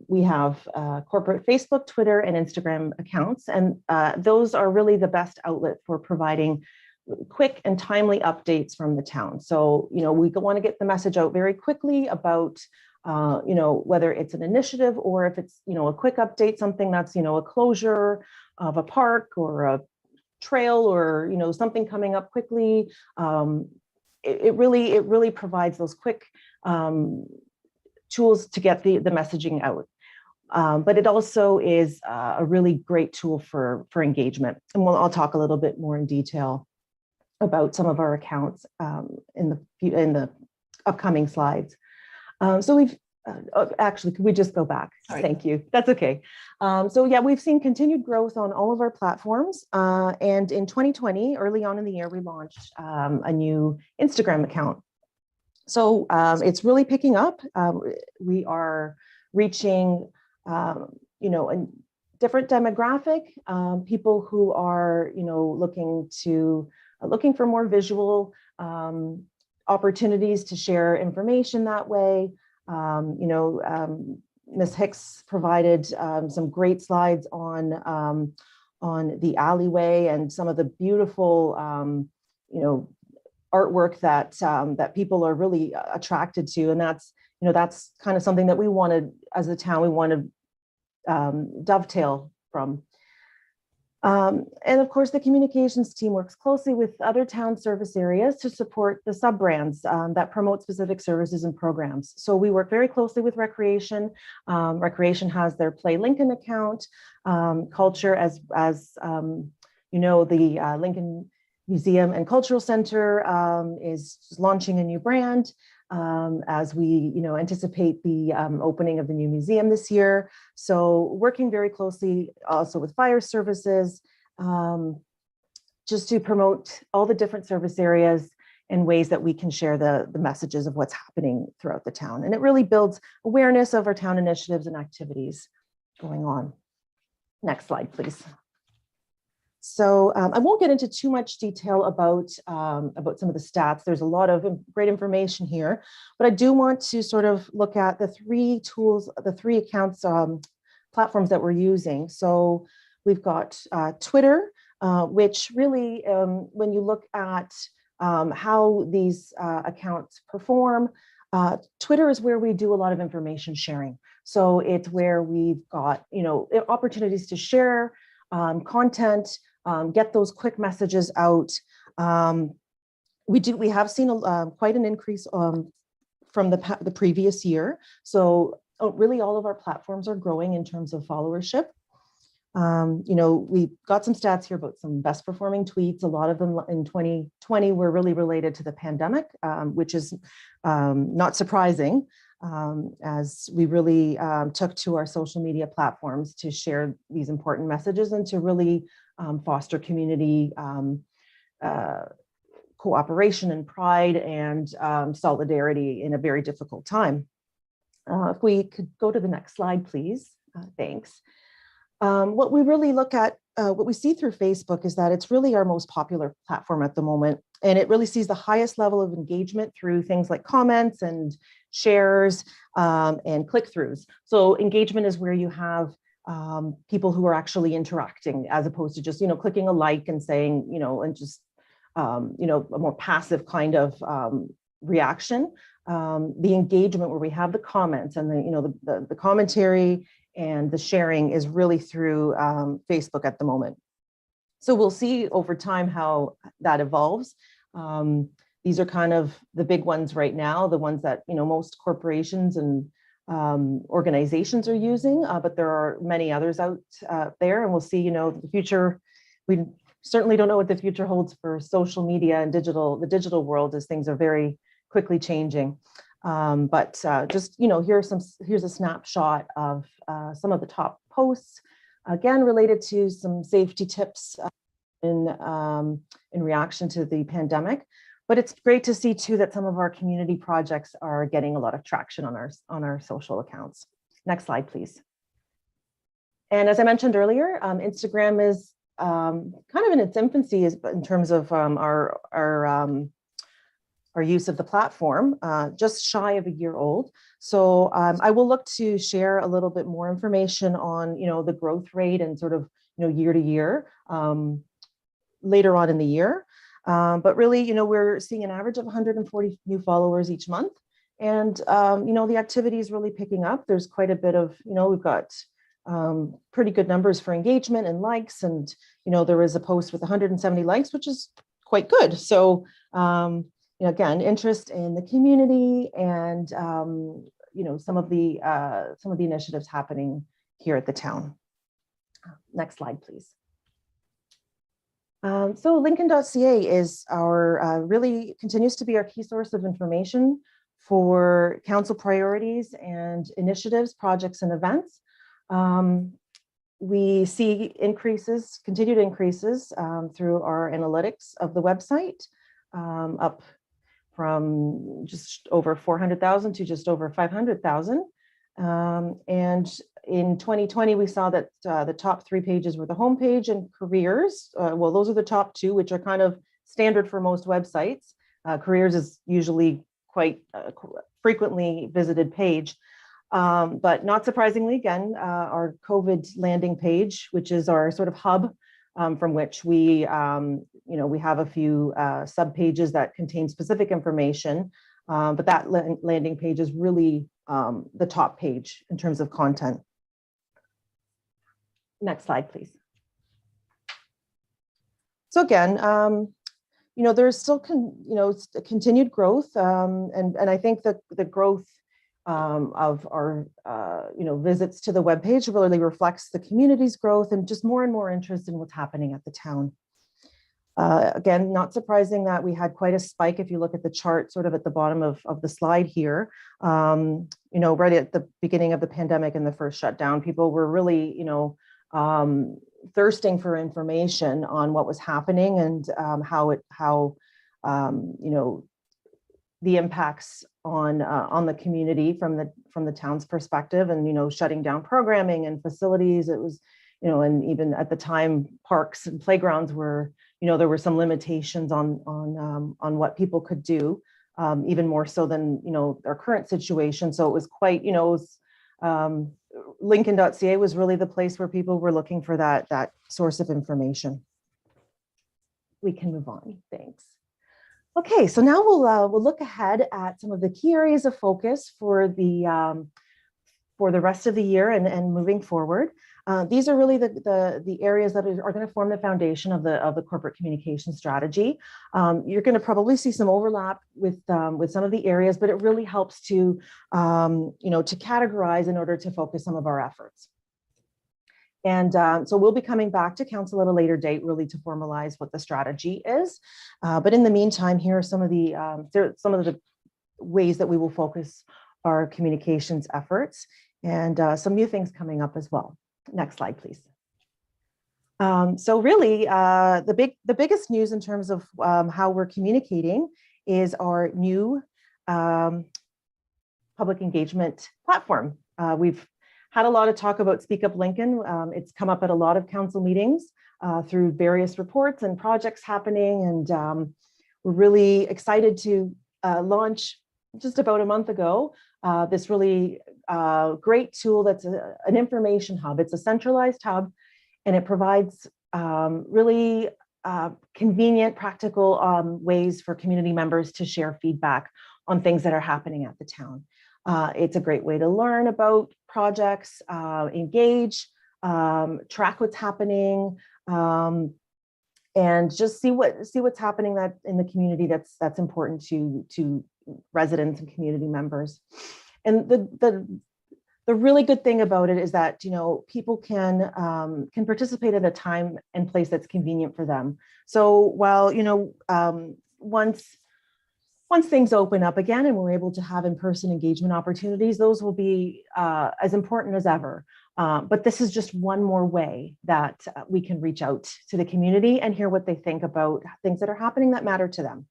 We have corporate Facebook, Twitter, and Instagram accounts, and those are really the best outlet for providing quick and timely updates from the town. So, we want to get the message out very quickly about, whether it's an initiative or if it's, a quick update, something that's, a closure of a park or a trail or, something coming up quickly. It really provides those quick tools to get the messaging out. But it also is a really great tool for engagement. And I'll talk a little bit more in detail about some of our accounts in the upcoming slides. So we've actually, could we just go back? Sorry. Thank you. That's okay. So yeah, we've seen continued growth on all of our platforms. And in 2020, early on in the year, we launched a new Instagram account. So it's really picking up. We are reaching, a different demographic, people who are, looking for more visual opportunities to share information that way. Ms. Hicks provided some great slides on the alleyway and some of the beautiful, artwork that people are really attracted to, and that's kind of something that we wanted as a town. We want to dovetail from. And of course, the communications team works closely with other town service areas to support the sub-brands that promote specific services and programs. So we work very closely with Recreation. Recreation has their Play Lincoln account. Culture, as the Lincoln Museum and Cultural Center is launching a new brand. As we, anticipate the opening of the new museum this year. So working very closely also with fire services, just to promote all the different service areas and ways that we can share the messages of what's happening throughout the town. And it really builds awareness of our town initiatives and activities going on. Next slide, please. So I won't get into too much detail about some of the stats. There's a lot of great information here, but I do want to sort of look at the three tools, the three accounts, platforms that we're using. So we've got Twitter, which really, when you look at how these accounts perform, Twitter is where we do a lot of information sharing. So it's where we've got, opportunities to share content, get those quick messages out. We have seen quite an increase from the previous year. So really all of our platforms are growing in terms of followership. We've got some stats here about some best performing tweets. A lot of them in 2020 were really related to the pandemic, which is not surprising, as we really took to our social media platforms to share these important messages and to really foster community cooperation and pride and solidarity in a very difficult time. If we could go to the next slide, please. Thanks. What we really look at, what we see through Facebook is that it's really our most popular platform at the moment. And it really sees the highest level of engagement through things like comments and shares and click-throughs. So engagement is where you have people who are actually interacting as opposed to just, clicking a like and saying, and just, a more passive kind of reaction. The engagement where we have the comments and the commentary and the sharing is really through Facebook at the moment. So we'll see over time how that evolves. These are kind of the big ones right now, the ones that, most corporations and organizations are using, but there are many others out there, and we'll see, the future. We certainly don't know what the future holds for social media and the digital world, as things are very quickly changing. But just, here's a snapshot of some of the top posts, again, related to some safety tips in reaction to the pandemic. But it's great to see too that some of our community projects are getting a lot of traction on our social accounts. Next slide, please. And as I mentioned earlier, Instagram is kind of in its infancy in terms of our use of the platform, just shy of a year old. So I will look to share a little bit more information on, the growth rate and sort of, year to year later on in the year. But really, we're seeing an average of 140 new followers each month. And, the activity is really picking up. There's quite a bit of, we've got pretty good numbers for engagement and likes. And, there was a post with 170 likes, which is quite good. So, again, interest in the community and, some of the initiatives happening here at the town. Next slide, please. So Lincoln.ca is our really continues to be our key source of information for council priorities and initiatives, projects, and events. We see continued increases through our analytics of the website, up from just over 400,000 to just over 500,000. And in 2020, we saw that the top 3 pages were the homepage and careers. Well, those are the top 2, which are kind of standard for most websites. Careers is usually quite frequently visited page. But not surprisingly, again, our COVID landing page, which is our sort of hub from which we have a few sub pages that contain specific information. But that landing page is really the top page in terms of content. Next slide, please. So again, there's still continued growth, and I think that the growth of our visits to the webpage really reflects the community's growth and just more and more interest in what's happening at the town. Again, not surprising that we had quite a spike if you look at the chart sort of at the bottom of the slide here. Right at the beginning of the pandemic and the first shutdown, people were really, thirsting for information on what was happening and how the impacts on the community from the town's perspective, and shutting down programming and facilities. It was, and even at the time, parks and playgrounds were, there were some limitations on what people could do, even more so than our current situation. So it was quite, Lincoln.ca was really the place where people were looking for that source of information. We can move on. Thanks. Okay, so now we'll look ahead at some of the key areas of focus for the rest of the year and moving forward. These are really the areas that are going to form the foundation of the corporate communication strategy. You're going to probably see some overlap with some of the areas, but it really helps to to categorize in order to focus some of our efforts. And so we'll be coming back to council at a later date, really to formalize what the strategy is. But in the meantime, here are some of the ways that we will focus our communications efforts, and some new things coming up as well. Next slide, please. So really, the biggest news in terms of how we're communicating is our new public engagement platform. We've had a lot of talk about Speak Up Lincoln. It's come up at a lot of council meetings through various reports and projects happening, and we're really excited to launch just about a month ago this really great tool that's an information hub. It's a centralized hub, and it provides really convenient, practical ways for community members to share feedback on things that are happening at the town. It's a great way to learn about projects, engage, track what's happening, and just see what's happening in the community that's important to residents and community members. And the really good thing about it is that people can participate at a time and place that's convenient for them. So while once things open up again and we're able to have in-person engagement opportunities, those will be as important as ever. But this is just one more way that we can reach out to the community and hear what they think about things that are happening that matter to them.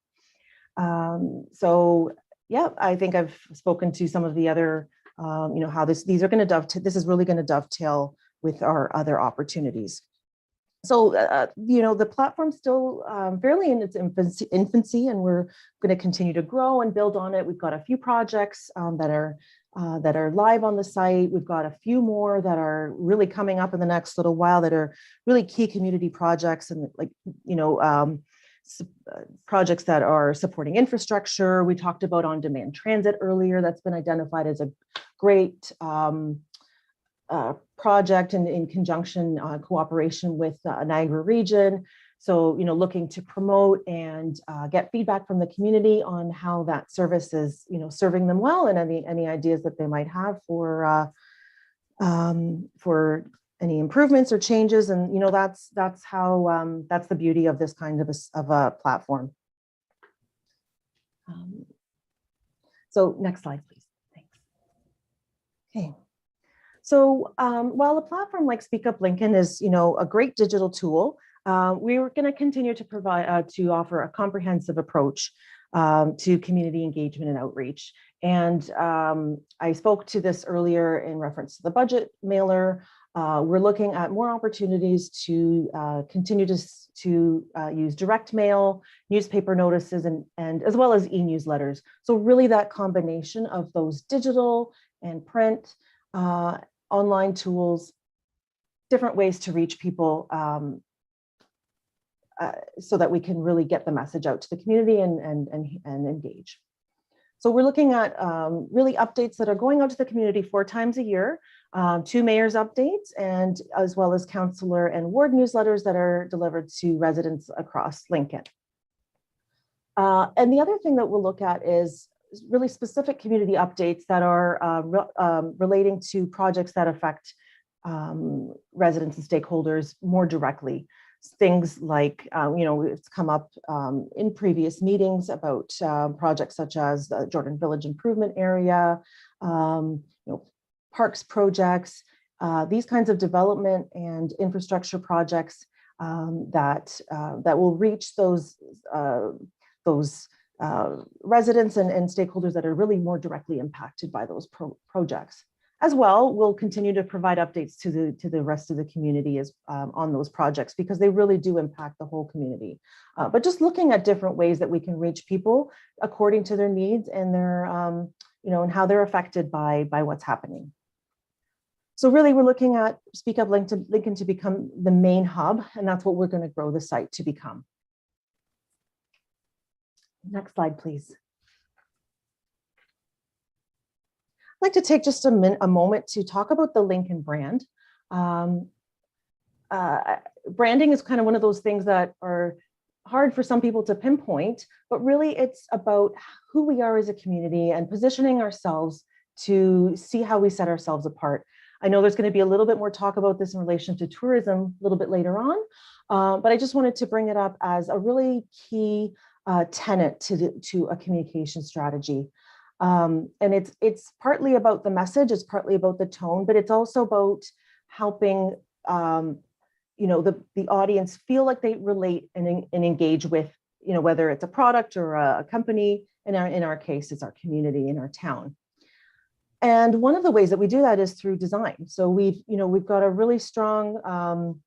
So yeah, I think I've spoken to some of the other, how these are going to dovetail. This is really going to dovetail with our other opportunities. So, the platform's still fairly in its infancy, and we're going to continue to grow and build on it. We've got a few projects that are live on the site. We've got a few more that are really coming up in the next little while that are really key community projects, and projects that are supporting infrastructure. We talked about on-demand transit earlier. That's been identified as a great project in conjunction, cooperation with Niagara region. So, looking to promote and get feedback from the community on how that service is, serving them well, and any ideas that they might have for any improvements or changes. And, that's how, that's the beauty of this kind of a platform. So next slide, please. Thanks. Okay. So while a platform like Speak Up Lincoln is, a great digital tool, we were going to continue to provide to offer a comprehensive approach to community engagement and outreach. And I spoke to this earlier in reference to the budget mailer. We're looking at more opportunities to continue to use direct mail, newspaper notices, and as well as e-newsletters. So really that combination of those digital and print, online tools, different ways to reach people so that we can really get the message out to the community and engage. So we're looking at really updates that are going out to the community 4 times a year, 2 mayor's updates, and as well as councillor and ward newsletters that are delivered to residents across Lincoln. And the other thing that we'll look at is really specific community updates that are relating to projects that affect residents and stakeholders more directly. Things like, it's come up in previous meetings about projects such as the Jordan Village Improvement Area, parks projects, these kinds of development and infrastructure projects that will reach those residents and stakeholders that are really more directly impacted by those projects. As well, we'll continue to provide updates to the rest of the community on those projects, because they really do impact the whole community. But just looking at different ways that we can reach people according to their needs and their, and how they're affected by what's happening. So really, we're looking at Speak Up Lincoln to become the main hub, and that's what we're going to grow the site to become. Next slide, please. I'd like to take just a moment to talk about the Lincoln brand. Branding is kind of one of those things that are hard for some people to pinpoint, but really it's about who we are as a community and positioning ourselves to see how we set ourselves apart. I know there's going to be a little bit more talk about this in relation to tourism a little bit later on, but I just wanted to bring it up as a really key tenet to a communication strategy. And it's partly about the message, it's partly about the tone, but it's also about helping the audience feel like they relate and engage with, whether it's a product or a company. In our case, it's our community in our town. And one of the ways that we do that is through design. So we've got a really strong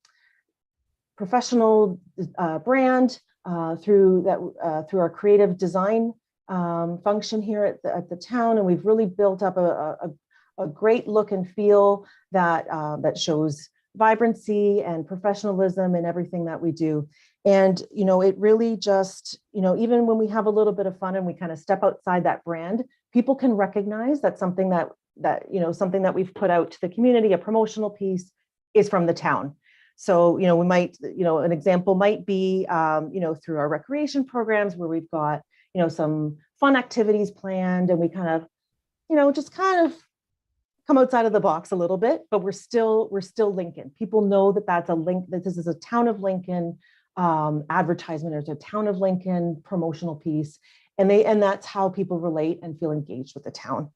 professional brand through our creative design function here at the town, and we've really built up a great look and feel that shows vibrancy and professionalism in everything that we do. And it really just even when we have a little bit of fun and we kind of step outside that brand, people can recognize that something that we've put out to the community, a promotional piece, is from the town. So, we might, an example might be, through our recreation programs where we've got, some fun activities planned, and we kind of, just kind of come outside of the box a little bit, but we're still Lincoln. People know that that's a link, that this is a Town of Lincoln advertisement, or it's a Town of Lincoln promotional piece. And that's how people relate and feel engaged with the town.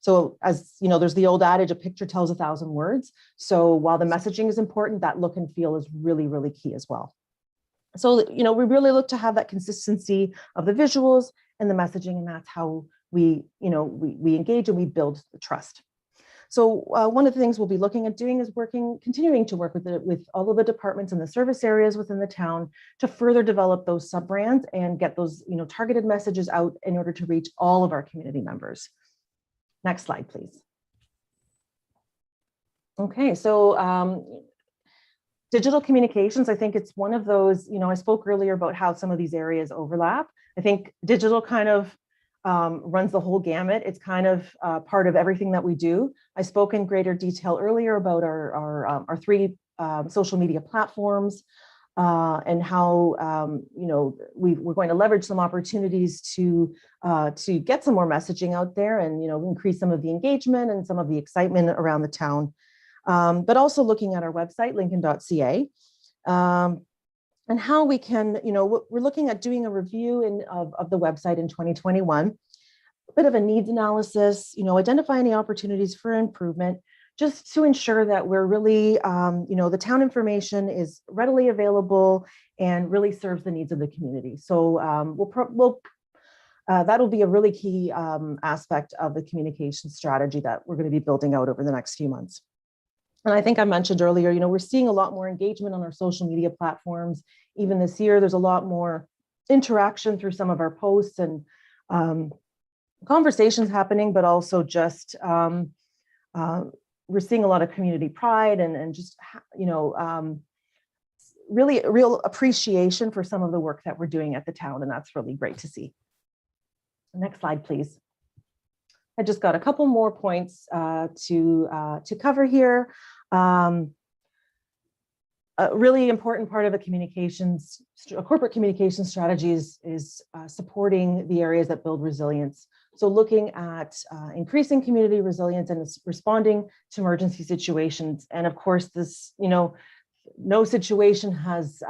So as there's the old adage, a picture tells 1,000 words. So while the messaging is important, that look and feel is really, really key as well. So, we really look to have that consistency of the visuals and the messaging, and that's how we engage and we build the trust. So one of the things we'll be looking at doing is continuing to work with all of the departments and the service areas within the town to further develop those sub-brands and get those targeted messages out in order to reach all of our community members. Next slide, please. Okay, so digital communications, I think it's one of those, I spoke earlier about how some of these areas overlap. I think digital kind of runs the whole gamut. It's kind of part of everything that we do. I spoke in greater detail earlier about our three social media platforms and how we're going to leverage some opportunities to get some more messaging out there and increase some of the engagement and some of the excitement around the town. But also looking at our website, lincoln.ca. And how we can, we're looking at doing a review of the website in 2021, a bit of a needs analysis, identify any opportunities for improvement, just to ensure that we're really, the town information is readily available and really serves the needs of the community. So that'll be a really key aspect of the communication strategy that we're going to be building out over the next few months. And I think I mentioned earlier, we're seeing a lot more engagement on our social media platforms. Even this year, there's a lot more interaction through some of our posts and conversations happening, but also just we're seeing a lot of community pride and just, really real appreciation for some of the work that we're doing at the town. And that's really great to see. Next slide, please. I just got a couple more points to cover here. A really important part of a corporate communications strategy is supporting the areas that build resilience. So looking at increasing community resilience and responding to emergency situations. And of course, this, no situation has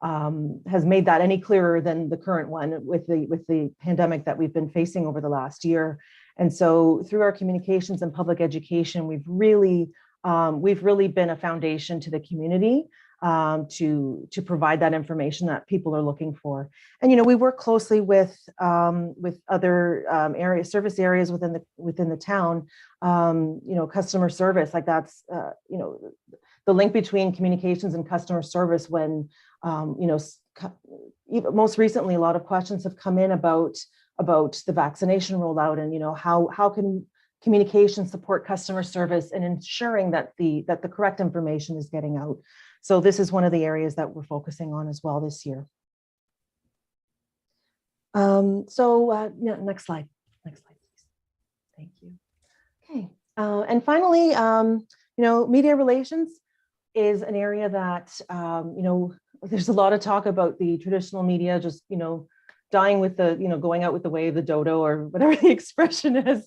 made that any clearer than the current one with the pandemic that we've been facing over the last year. And so through our communications and public education, we've really been a foundation to the community to provide that information that people are looking for. And we work closely with other service areas within the town. Customer service, like that's the link between communications and customer service. When most recently, a lot of questions have come in about the vaccination rollout and how can communication support customer service and ensuring that the correct information is getting out. So this is one of the areas that we're focusing on as well this year. Next slide. Next slide, please. Thank you. Okay. And finally, media relations is an area that, there's a lot of talk about the traditional media just, dying with the, going out with the way of the dodo or whatever the expression is.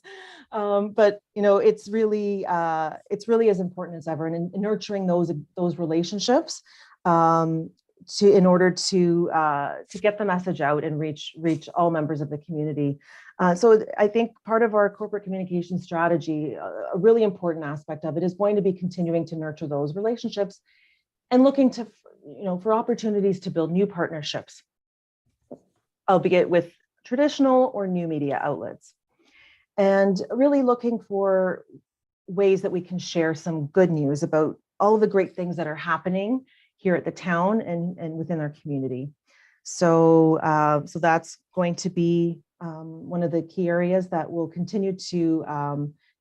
But, it's really as important as ever. And in nurturing those relationships in order to get the message out and reach all members of the community. So I think part of our corporate communication strategy, a really important aspect of it is going to be continuing to nurture those relationships and looking to, for opportunities to build new partnerships, albeit with traditional or new media outlets, and really looking for ways that we can share some good news about all of the great things that are happening here at the town and within our community. So that's going to be one of the key areas that will continue to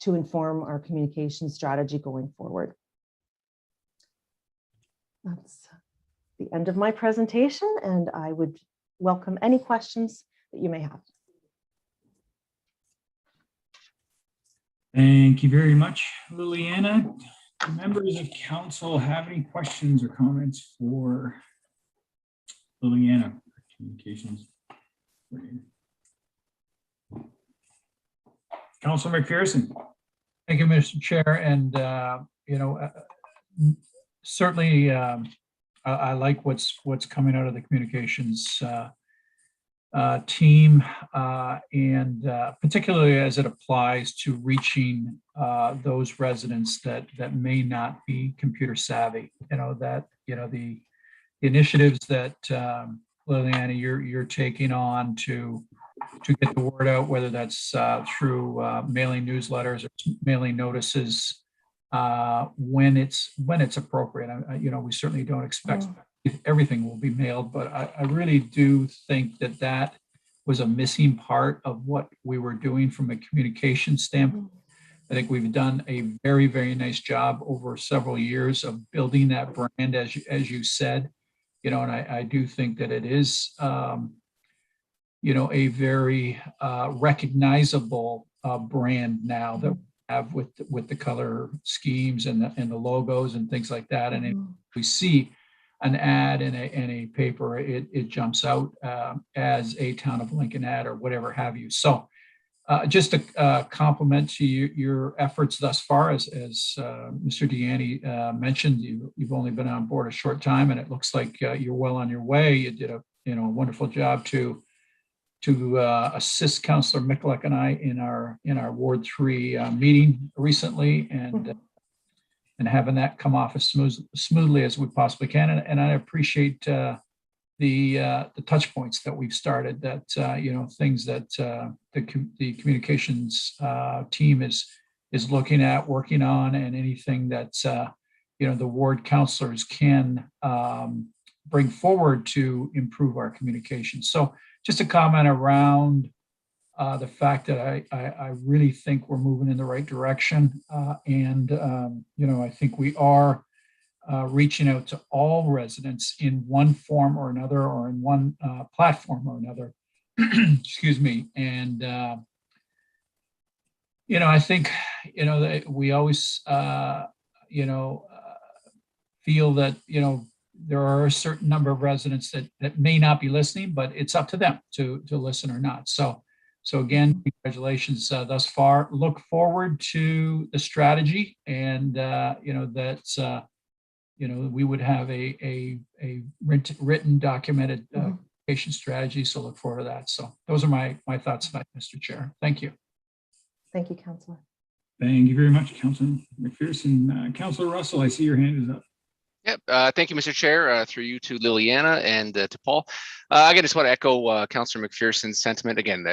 inform our communication strategy going forward. That's the end of my presentation, and I would welcome any questions that you may have. Thank you very much, Liliana. Do members of council have any questions or comments for Liliana, communications? Councilor McPherson. Thank you, Mr. Chair. And, certainly I like what's coming out of the communications team, and particularly as it applies to reaching those residents that may not be computer savvy. The initiatives that Liliana you're taking on to get the word out, whether that's through mailing newsletters or mailing notices when it's appropriate. We certainly don't expect everything will be mailed, but I really do think that was a missing part of what we were doing from a communication standpoint. I think we've done a very, very nice job over several years of building that brand, as you said, and I do think that it is, a very recognizable brand now that we have with the color schemes and the logos and things like that. And if we see an ad in a paper, it jumps out as a Town of Lincoln ad or whatever have you. So just a compliment to your efforts thus far. As Mr. Deanne mentioned, you've only been on board a short time, and it looks like you're well on your way. You did a wonderful job to assist Councillor Mikulik and I in our Ward 3 meeting recently, and having that come off as smoothly as we possibly can. And I appreciate the touch points that we've started, that things that the communications team is looking at, working on, and anything that the ward councilors can bring forward to improve our communication. So just a comment around the fact that I really think we're moving in the right direction, and I think we are reaching out to all residents in one form or another, or in one platform or another. Excuse me. And I think that we always feel that there are a certain number of residents that may not be listening, but it's up to them to listen or not. So again, congratulations thus far. Look forward to the strategy, and we would have a written documented patient strategy. So look forward to that. So those are my thoughts tonight, Mr. Chair. Thank you. Thank you, Councillor. Thank you very much, Councillor McPherson. Councillor Russell, I see your hand is up. Yep. Thank you, Mr. Chair, through you to Liliana and to Paul. Again, just want to echo Councillor McPherson's sentiment. Again,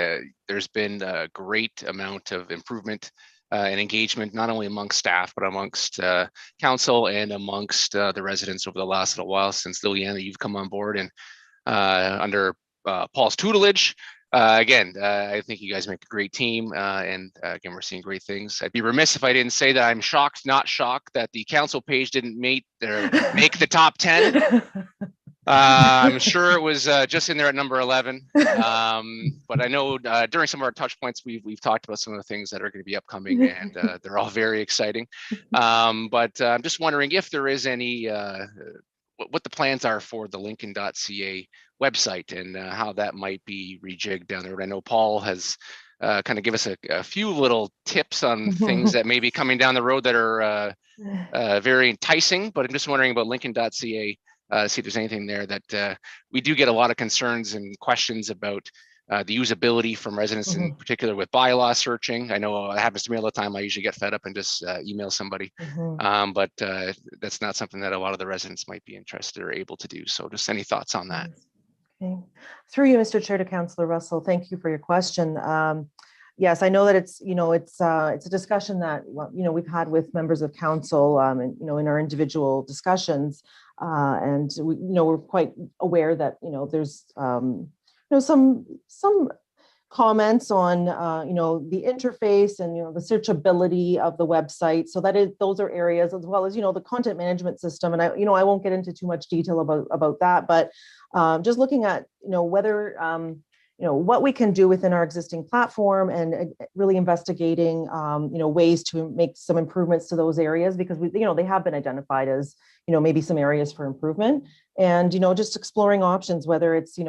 there's been a great amount of improvement and engagement, not only amongst staff, but amongst council and amongst the residents over the last little while since Liliana, you've come on board, and under Paul's tutelage. Again, I think you guys make a great team, and again, we're seeing great things. I'd be remiss if I didn't say that I'm shocked, not shocked, that the council page didn't make the top 10. I'm sure it was just in there at number 11. But I know during some of our touch points, we've talked about some of the things that are going to be upcoming, and they're all very exciting. But I'm just wondering if there is any, what the plans are for the Lincoln.ca website, and how that might be rejigged down the road. I know Paul has kind of give us a few little tips on things that may be coming down the road that are very enticing, but I'm just wondering about Lincoln.ca, see if there's anything there that we do get a lot of concerns and questions about the usability from residents, in particular with bylaw searching. I know it happens to me all the time. I usually get fed up and just email somebody, but that's not something that a lot of the residents might be interested or able to do. So just any thoughts on that? Okay. Through you, Mr. Chair, to Councillor Russell, thank you for your question. Yes, I know that it's a discussion that we've had with members of council, and in our individual discussions, and we're quite aware that there's some comments on the interface and the searchability of the website. So those are areas, as well as the content management system. And I won't get into too much detail about that, but just looking at whether what we can do within our existing platform, and really investigating ways to make some improvements to those areas, because they have been identified as maybe some areas for improvement, and just exploring options, whether it's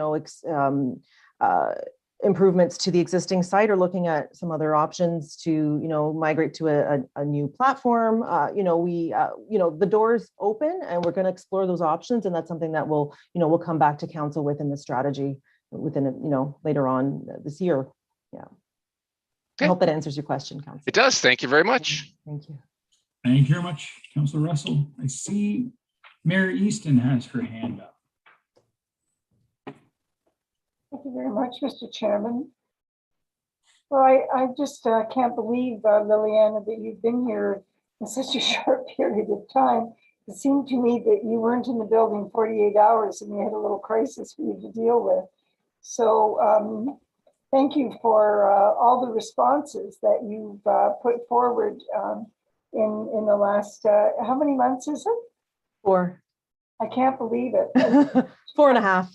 improvements to the existing site, or looking at some other options to migrate to a new platform. The door's open, and we're going to explore those options, and that's something that we'll come back to council within the strategy within later on this year. Yeah. Okay. I hope that answers your question, Councillor. It does. Thank you very much. Thank you. Thank you very much, Councillor Russell. I see Mayor Easton has her hand up. Thank you very much, Mr. Chairman. Well, I just can't believe, Liliana, that you've been here in such a short period of time. It seemed to me that you weren't in the building 48 hours and you had a little crisis for you to deal with. So thank you for all the responses that you've put forward in the last, how many months is it? 4. I can't believe it. 4.5.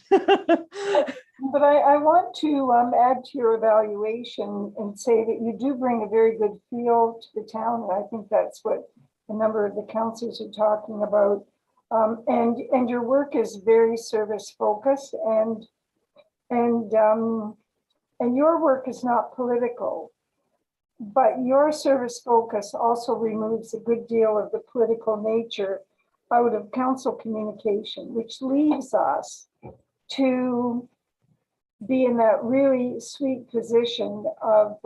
But I want to add to your evaluation and say that you do bring a very good feel to the town. And I think that's what a number of the councillors are talking about. And your work is very service focused and your work is not political. But your service focus also removes a good deal of the political nature out of council communication, which leaves us to be in that really sweet position of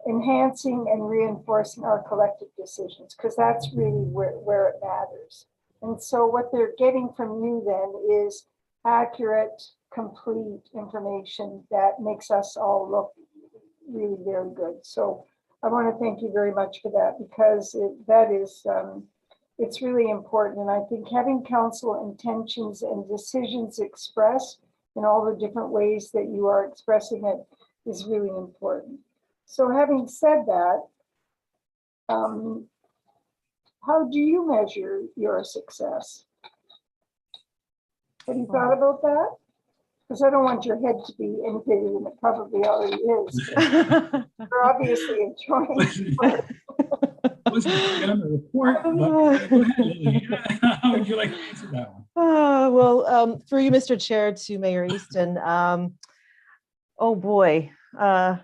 enhancing and reinforcing our collective decisions, because that's really where it matters. And so what they're getting from you then is accurate, complete information that makes us all look really very good. So I want to thank you very much for that, because it's really important. And I think having council intentions and decisions expressed in all the different ways that you are expressing it is really important. So having said that, how do you measure your success? Have you thought about that? Because I don't want your head to be any bigger than it probably already is. You're obviously enjoying it. Wasn't on the report, but go ahead, Lily. How would you like to answer that one? Well, through you, Mr. Chair, to Mayor Easton. Oh boy, my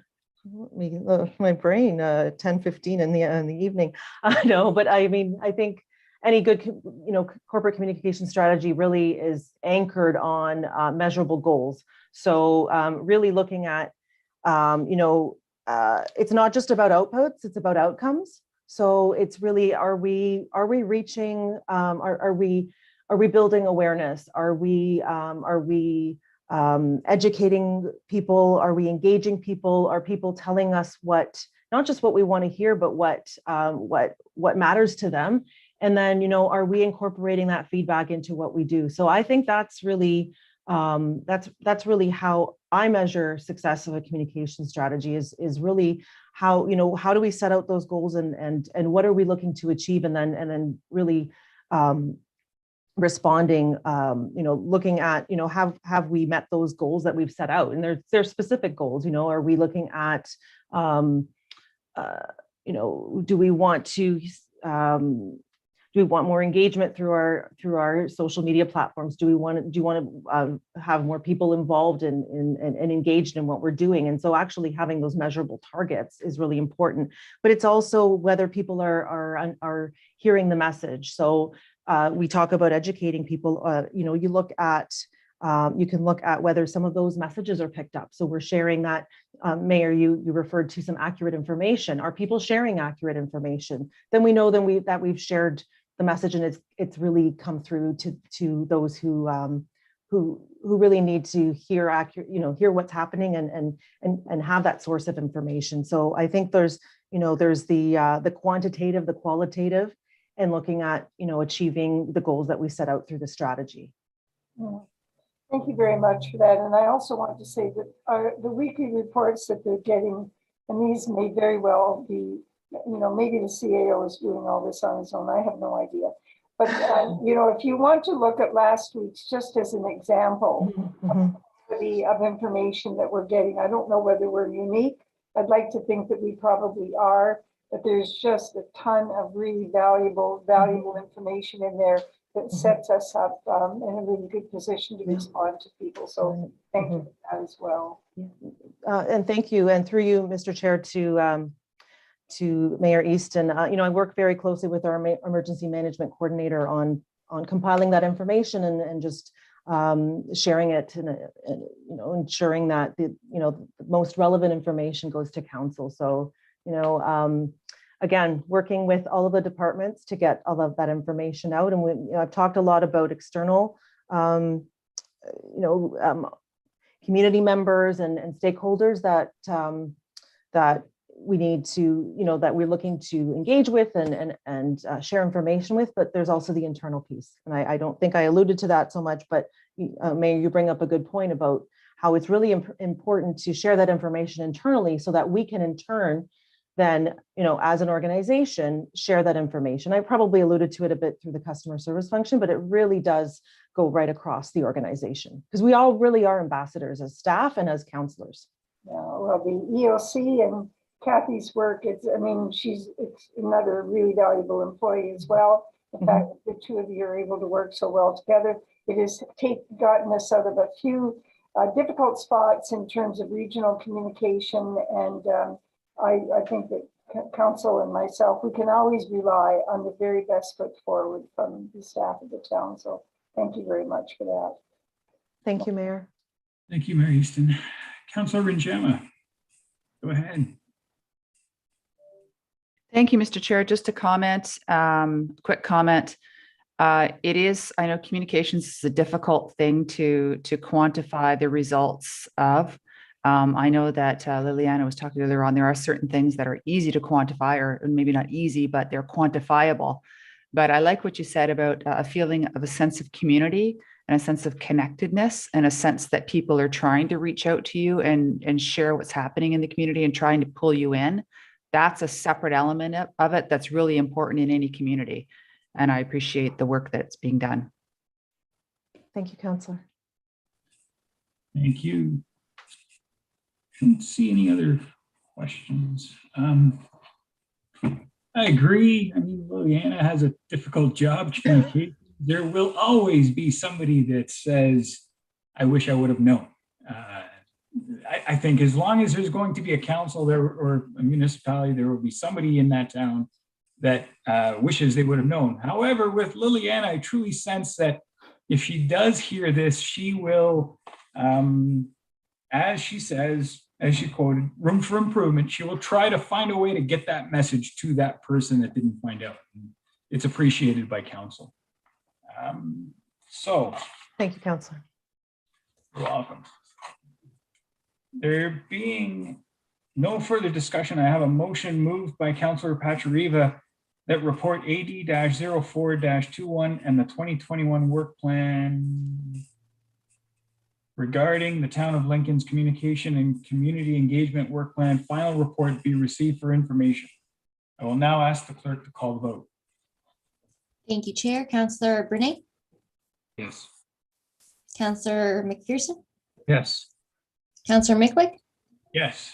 brain, 10:15 in the evening. I know, but I mean, I think any good, corporate communication strategy really is anchored on measurable goals. So really looking at, it's not just about outputs; it's about outcomes. So it's really, are we reaching? Are we building awareness? Are we educating people? Are we engaging people? Are people telling us not just what we want to hear, but what matters to them? And then, are we incorporating that feedback into what we do? So I think that's really how I measure success of a communication strategy is really how do we set out those goals and what are we looking to achieve, and then really responding, looking at, have we met those goals that we've set out? And there's specific goals, are we looking at, do we want more engagement through our social media platforms? Do you want to have more people involved and engaged in what we're doing? And so actually having those measurable targets is really important, but it's also whether people are hearing the message. So we talk about educating people, you can look at whether some of those messages are picked up. So we're sharing that, Mayor, you referred to some accurate information. Are people sharing accurate information? Then we know that we've shared the message and it's really come through to those who really need to hear hear what's happening and have that source of information. So I think there's the quantitative, the qualitative, and looking at, achieving the goals that we set out through the strategy. Thank you very much for that. And I also want to say that the weekly reports that they're getting, and these may very well be, maybe the CAO is doing all this on his own. I have no idea. But, if you want to look at last week's, just as an example of information that we're getting, I don't know whether we're unique. I'd like to think that we probably are, but there's just a ton of really valuable information in there that sets us up in a really good position to respond to people. So thank you for that as well. And thank you. And through you, Mr. Chair, to Mayor Easton, I work very closely with our emergency management coordinator on compiling that information and just sharing it and ensuring that the most relevant information goes to council. So again, working with all of the departments to get all of that information out. And I've talked a lot about external, community members and stakeholders that that we need to, that we're looking to engage with and share information with, but there's also the internal piece. And I don't think I alluded to that so much, but Mayor, you bring up a good point about how it's really important to share that information internally so that we can in turn then, as an organization, share that information. I probably alluded to it a bit through the customer service function, but it really does go right across the organization because we all really are ambassadors as staff and as counselors. Yeah, well, the EOC and Kathy's work, it's another really valuable employee as well. The fact that the two of you are able to work so well together, it has gotten us out of a few difficult spots in terms of regional communication. And I think that council and myself, we can always rely on the very best foot forward from the staff of the town. So thank you very much for that. Thank you, Mayor. Thank you, Mayor Easton. Councilor Rinjema, go ahead. Thank you, Mr. Chair. Just a comment, quick comment. It is, I know communications is a difficult thing to quantify the results of. I know that Liliana was talking earlier on, there are certain things that are easy to quantify, or maybe not easy, but they're quantifiable. But I like what you said about a feeling of a sense of community and a sense of connectedness and a sense that people are trying to reach out to you and share what's happening in the community and trying to pull you in. That's a separate element of it that's really important in any community. And I appreciate the work that's being done. Thank you, Councillor. Thank you. I don't see any other questions. I agree. I mean, Liliana has a difficult job communicating. There will always be somebody that says, I wish I would have known. I think as long as there's going to be a council there or a municipality, there will be somebody in that town that wishes they would have known. However, with Liliana, I truly sense that if she does hear this, she will, as she says, as she quoted, room for improvement. She will try to find a way to get that message to that person that didn't find out. It's appreciated by council. So. Thank you, Councillor. You're welcome. There being no further discussion, I have a motion moved by Councillor Pachariva that report AD-04-21 and the 2021 work plan regarding the Town of Lincoln's communication and community engagement work plan final report be received for information. I will now ask the clerk to call the vote. Thank you, Chair. Councillor Brunei, Yes. Councillor McPherson, Yes. Councillor Mickwick, Yes.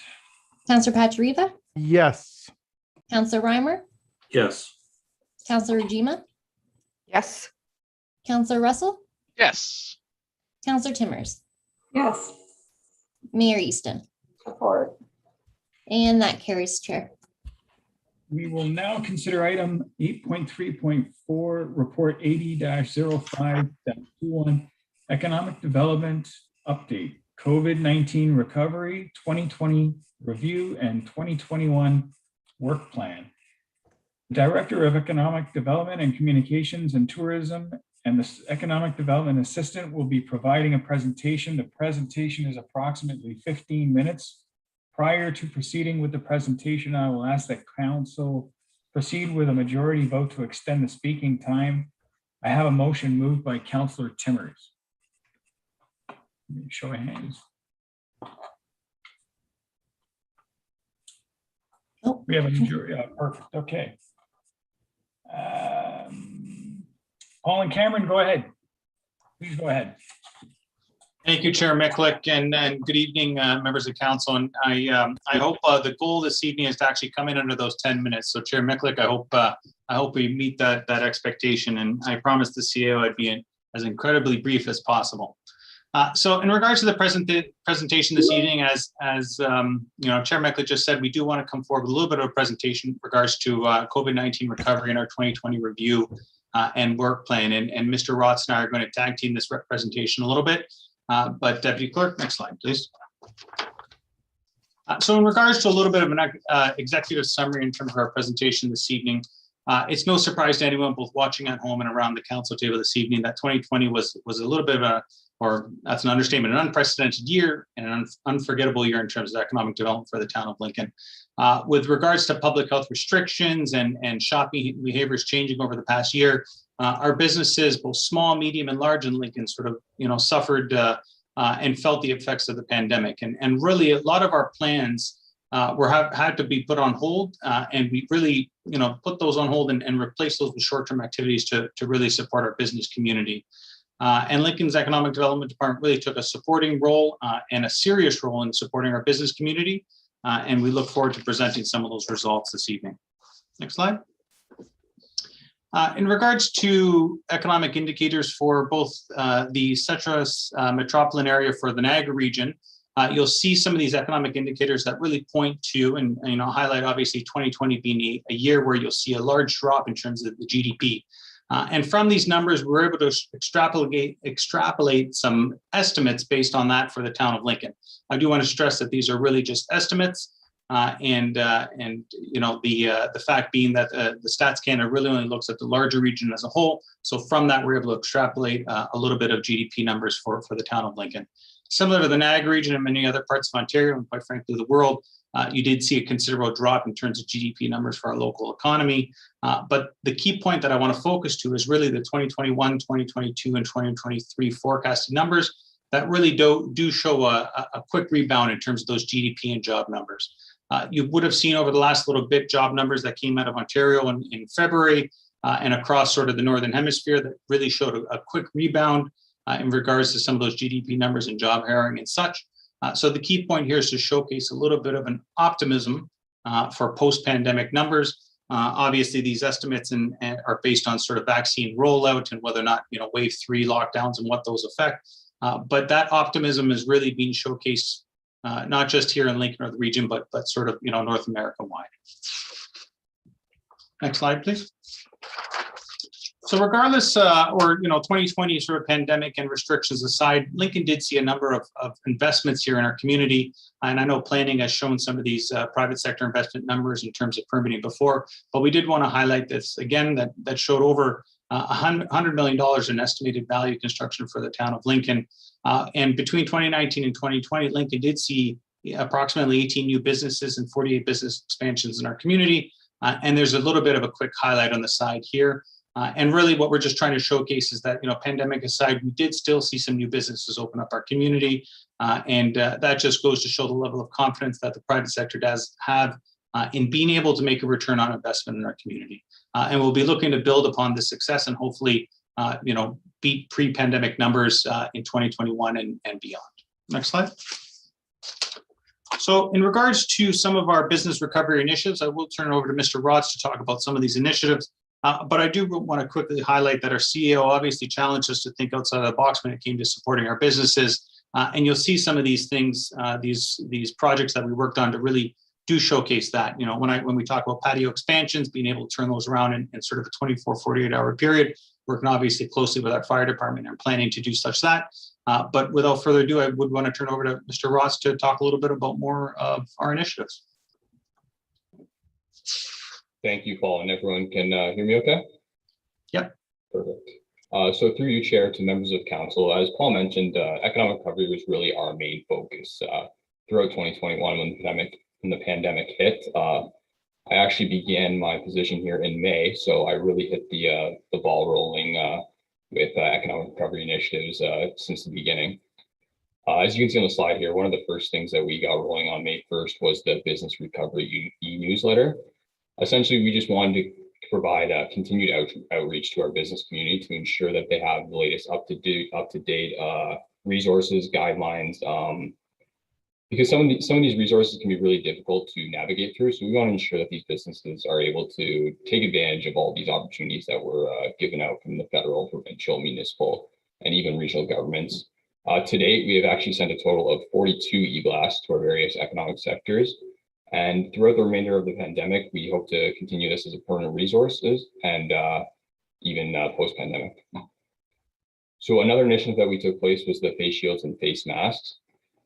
Councillor Pachariva, Yes. Councillor Reimer, Yes. Councillor Ujima, Yes. Councillor Russell, Yes. Councillor Timmers, Yes, Mayor Easton, support. and that carries, Chair. We will now consider item 8.3.4, report 80-05-21, economic development update, COVID-19 recovery, 2020 review, and 2021 work plan. Director of Economic Development and Communications and Tourism and the Economic Development Assistant will be providing a presentation. The presentation is approximately 15 minutes. Prior to proceeding with the presentation, I will ask that council proceed with a majority vote to extend the speaking time. I have a motion moved by Councillor Timmers. Show of hands. Oh. We have a majority. Perfect. Okay. Paul and Cameron, go ahead. Please go ahead. Thank you, Chair Micklick, and good evening, members of council. And I hope the goal this evening is to actually come in under those 10 minutes. So Chair Micklick, I hope we meet that expectation. And I promised the CEO I'd be as incredibly brief as possible. So in regards to the presentation this evening, as you know, Chair Micklick just said, we do want to come forward with a little bit of a presentation in regards to COVID-19 recovery and our 2020 review and work plan. And Mr. Rotz and I are going to tag team this presentation a little bit. But Deputy Clerk, next slide, please. So in regards to a little bit of an executive summary in terms of our presentation this evening, it's no surprise to anyone both watching at home and around the council table this evening that 2020 was a little bit of or that's an understatement, an unprecedented year and an unforgettable year in terms of economic development for the town of Lincoln. With regards to public health restrictions and shopping behaviors changing over the past year, our businesses, both small, medium, and large in Lincoln, sort of, suffered and felt the effects of the pandemic. And really, a lot of our plans had to be put on hold, and we really, put those on hold and replace those with short-term activities to really support our business community. And Lincoln's Economic Development Department really took a supporting role and a serious role in supporting our business community. And we look forward to presenting some of those results this evening. Next slide. In regards to economic indicators for both the Cetra metropolitan area for the Niagara region, you'll see some of these economic indicators that really point to and highlight obviously 2020 being a year where you'll see a large drop in terms of the GDP. And from these numbers, we're able to extrapolate some estimates based on that for the town of Lincoln. I do want to stress that these are really just estimates, and the fact being that the Stats Canada really only looks at the larger region as a whole. So from that, we're able to extrapolate a little bit of GDP numbers for the town of Lincoln. Similar to the Niagara region and many other parts of Ontario and quite frankly the world, you did see a considerable drop in terms of GDP numbers for our local economy. But the key point that I want to focus to is really the 2021, 2022, and 2023 forecasted numbers that really do show a quick rebound in terms of those GDP and job numbers. You would have seen over the last little bit job numbers that came out of Ontario in February and across sort of the Northern Hemisphere that really showed a quick rebound in regards to some of those GDP numbers and job hiring and such. So the key point here is to showcase a little bit of an optimism for post-pandemic numbers. Obviously, these estimates are based on sort of vaccine rollout and whether or not, wave 3 lockdowns and what those affect. But that optimism is really being showcased not just here in Lincoln or the region, but sort of, North America wide. Next slide, please. So regardless, 2020 sort of pandemic and restrictions aside, Lincoln did see a number of investments here in our community. And I know planning has shown some of these private sector investment numbers in terms of permitting before, but we did want to highlight this again, that showed over $100 million in estimated value construction for the town of Lincoln. And between 2019 and 2020, Lincoln did see approximately 18 new businesses and 48 business expansions in our community. And there's a little bit of a quick highlight on the side here. And really what we're just trying to showcase is that, pandemic aside, we did still see some new businesses open up our community. And that just goes to show the level of confidence that the private sector does have in being able to make a return on investment in our community. And we'll be looking to build upon this success and hopefully, beat pre-pandemic numbers in 2021 and beyond. Next slide. So in regards to some of our business recovery initiatives, I will turn it over to Mr. Rotz to talk about some of these initiatives. But I do want to quickly highlight that our CEO obviously challenged us to think outside of the box when it came to supporting our businesses. And you'll see some of these things, these projects that we worked on to really do showcase that. When we talk about patio expansions, being able to turn those around in sort of a 24, 48-hour period, working obviously closely with our fire department and planning to do such that. But without further ado, I would want to turn over to Mr. Ross to talk a little bit about more of our initiatives. Thank you, Paul, and everyone can hear me okay? Yep. Perfect. So through you, Chair, to members of council, as Paul mentioned, economic recovery was really our main focus throughout 2021 when the pandemic hit. I actually began my position here in May, so I really hit the ball rolling with economic recovery initiatives since the beginning. As you can see on the slide here, one of the first things that we got rolling on May 1st was the Business Recovery e-newsletter. Essentially, we just wanted to provide continued outreach to our business community to ensure that they have the latest up-to-date resources, guidelines, because some of these resources can be really difficult to navigate through. So we want to ensure that these businesses are able to take advantage of all these opportunities that were given out from the federal, provincial, municipal, and even regional governments. To date, we have actually sent a total of 42 e-blasts to our various economic sectors. And throughout the remainder of the pandemic, we hope to continue this as a permanent resources and even post-pandemic. So another initiative that we took place was the face shields and face masks.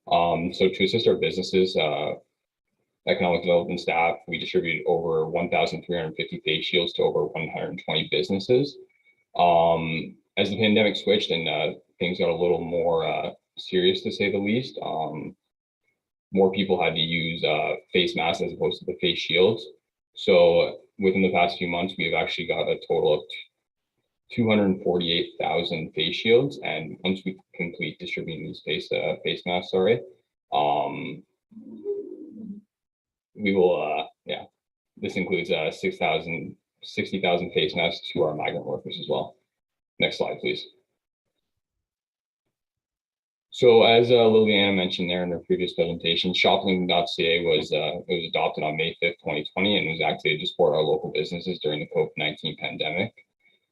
So to assist our businesses, economic development staff, we distributed over 1,350 face shields to over 120 businesses. As the pandemic switched and things got a little more serious, to say the least. More people had to use face masks as opposed to the face shields. So within the past few months, we've actually got a total of 248,000 face shields. And once we complete distributing these face masks, we will, this includes 60,000 face masks to our migrant workers as well. Next slide, please. So as Liliana mentioned there in her previous presentation, shoplink.ca was adopted on May 5th, 2020, and was activated to support our local businesses during the COVID-19 pandemic.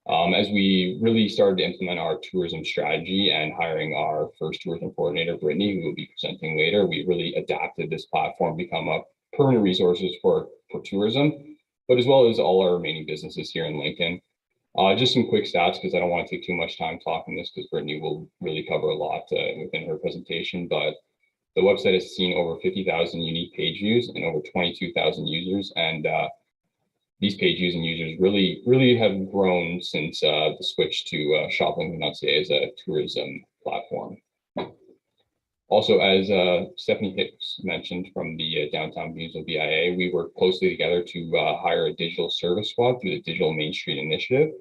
As we really started to implement our tourism strategy and hiring our first tourism coordinator, Brittany, who will be presenting later, we really adapted this platform to become a permanent resources for tourism, but as well as all our remaining businesses here in Lincoln. Just some quick stats, because I don't want to take too much time talking this, because Brittany will really cover a lot within her presentation, but the website has seen over 50,000 unique page views and over 22,000 users. And these page views and users really have grown since the switch to shoplink.ca as a tourism platform. Also, as Stephanie Hicks mentioned from the Downtown Beautiful BIA, we work closely together to hire a digital service squad through the Digital Main Street Initiative.